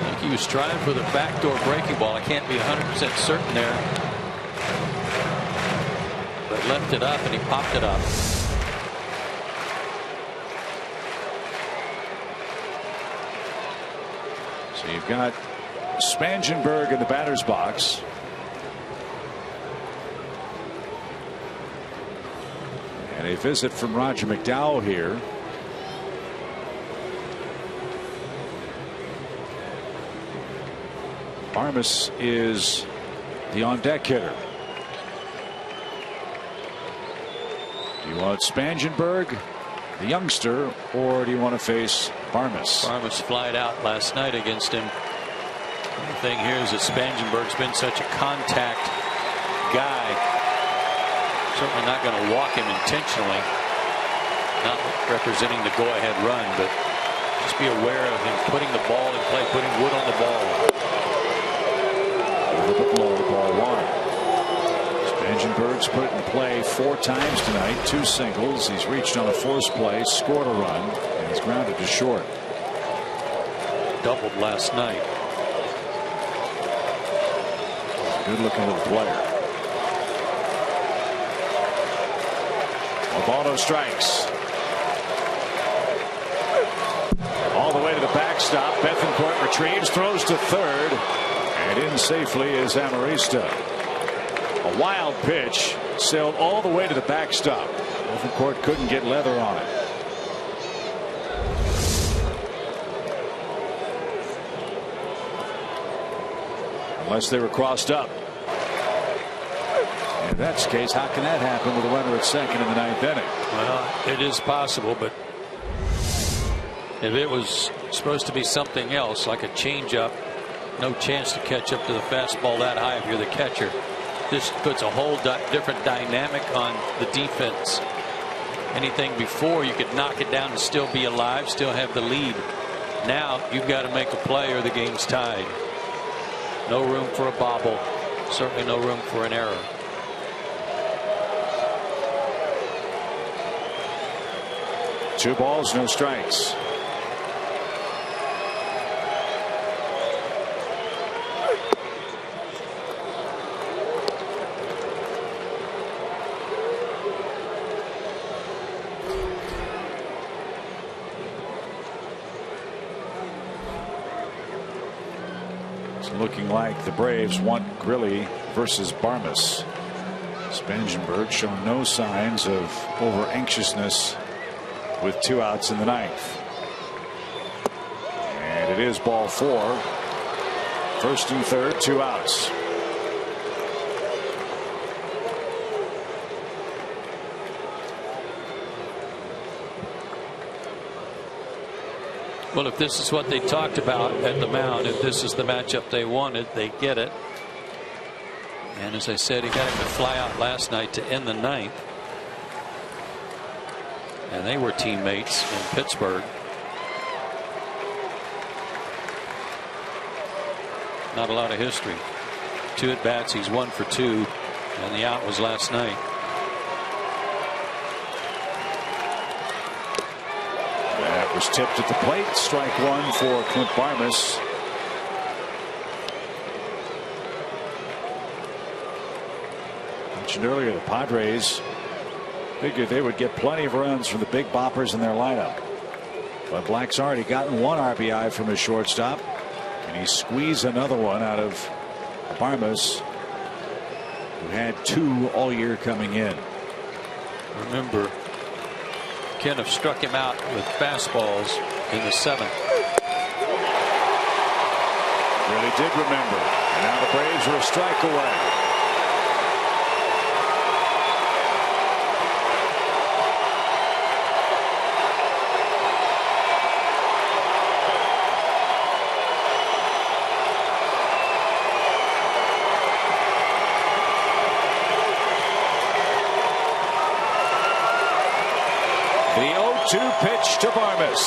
I think he was trying for the backdoor breaking ball. I can't be 100% certain there. But left it up and he popped it up. So you've got Spangenberg in the batter's box. And a visit from Roger McDowell here. Armas is the on-deck hitter. Do you want Spangenberg, the youngster, or do you want to face Barmes? Barmes flied out last night against him. The thing here is that Spangenberg's been such a contact guy. Certainly not going to walk him intentionally. Not representing the go-ahead run, but just be aware of him putting the ball in play, putting wood on the ball. A little bit low, ball one. Spangenberg's put it in play 4 times tonight, 2 singles. He's reached on a force play, scored a run, and he's grounded to short. Doubled last night. Good looking little player. Alvaro strikes. All the way to the backstop. Bethancourt retrieves, throws to third, and in safely is Amarista. A wild pitch sailed all the way to the backstop. Bethancourt couldn't get leather on it. Unless they were crossed up. If that's the case, how can that happen with a runner at second in the 9th inning? Well, it is possible, but if it was supposed to be something else, like a changeup, no chance to catch up to the fastball that high if you're the catcher. This puts a whole different dynamic on the defense. Anything before, you could knock it down and still be alive, still have the lead. Now you've got to make a play or the game's tied. No room for a bobble. Certainly no room for an error. Two balls, no strikes. It's looking like the Braves want Grilli versus Barmes. Spangenberg showing no signs of over anxiousness with 2 outs in the 9th. And it is ball 4. First and third, 2 outs. Well, if this is what they talked about at the mound, if this is the matchup they wanted, they get it. And as I said, he got him to fly out last night to end the 9th. And they were teammates in Pittsburgh. Not a lot of history. 2 at bats, he's 1 for 2, and the out was last night. That was tipped at the plate. Strike 1 for Clint Barmes. Mentioned earlier, the Padres figured they would get plenty of runs from the big boppers in their lineup. But Black's already gotten 1 RBI from his shortstop. And he squeezed another one out of Barmes, who had 2 all year coming in. Remember, Kenneth struck him out with fastballs in the 7th. Really did remember. And now the Braves are a strike away. The 0-2 pitch to Varmus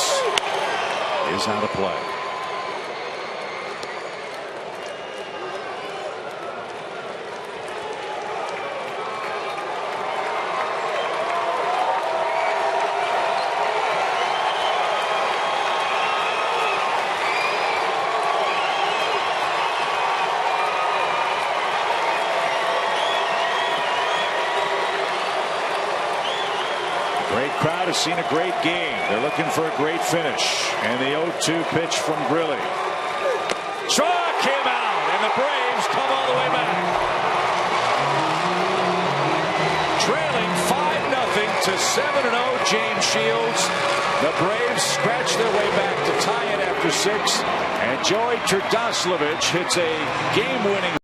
is out of play. Great crowd has seen a great game. They're looking for a great finish. And the 0-2 pitch from Grilly. Struck him out, and the Braves come all the way back. Trailing 5-0 to 7-0, James Shields. The Braves scratch their way back to tie it after 6. And Joey Turdoslavich hits a game-winning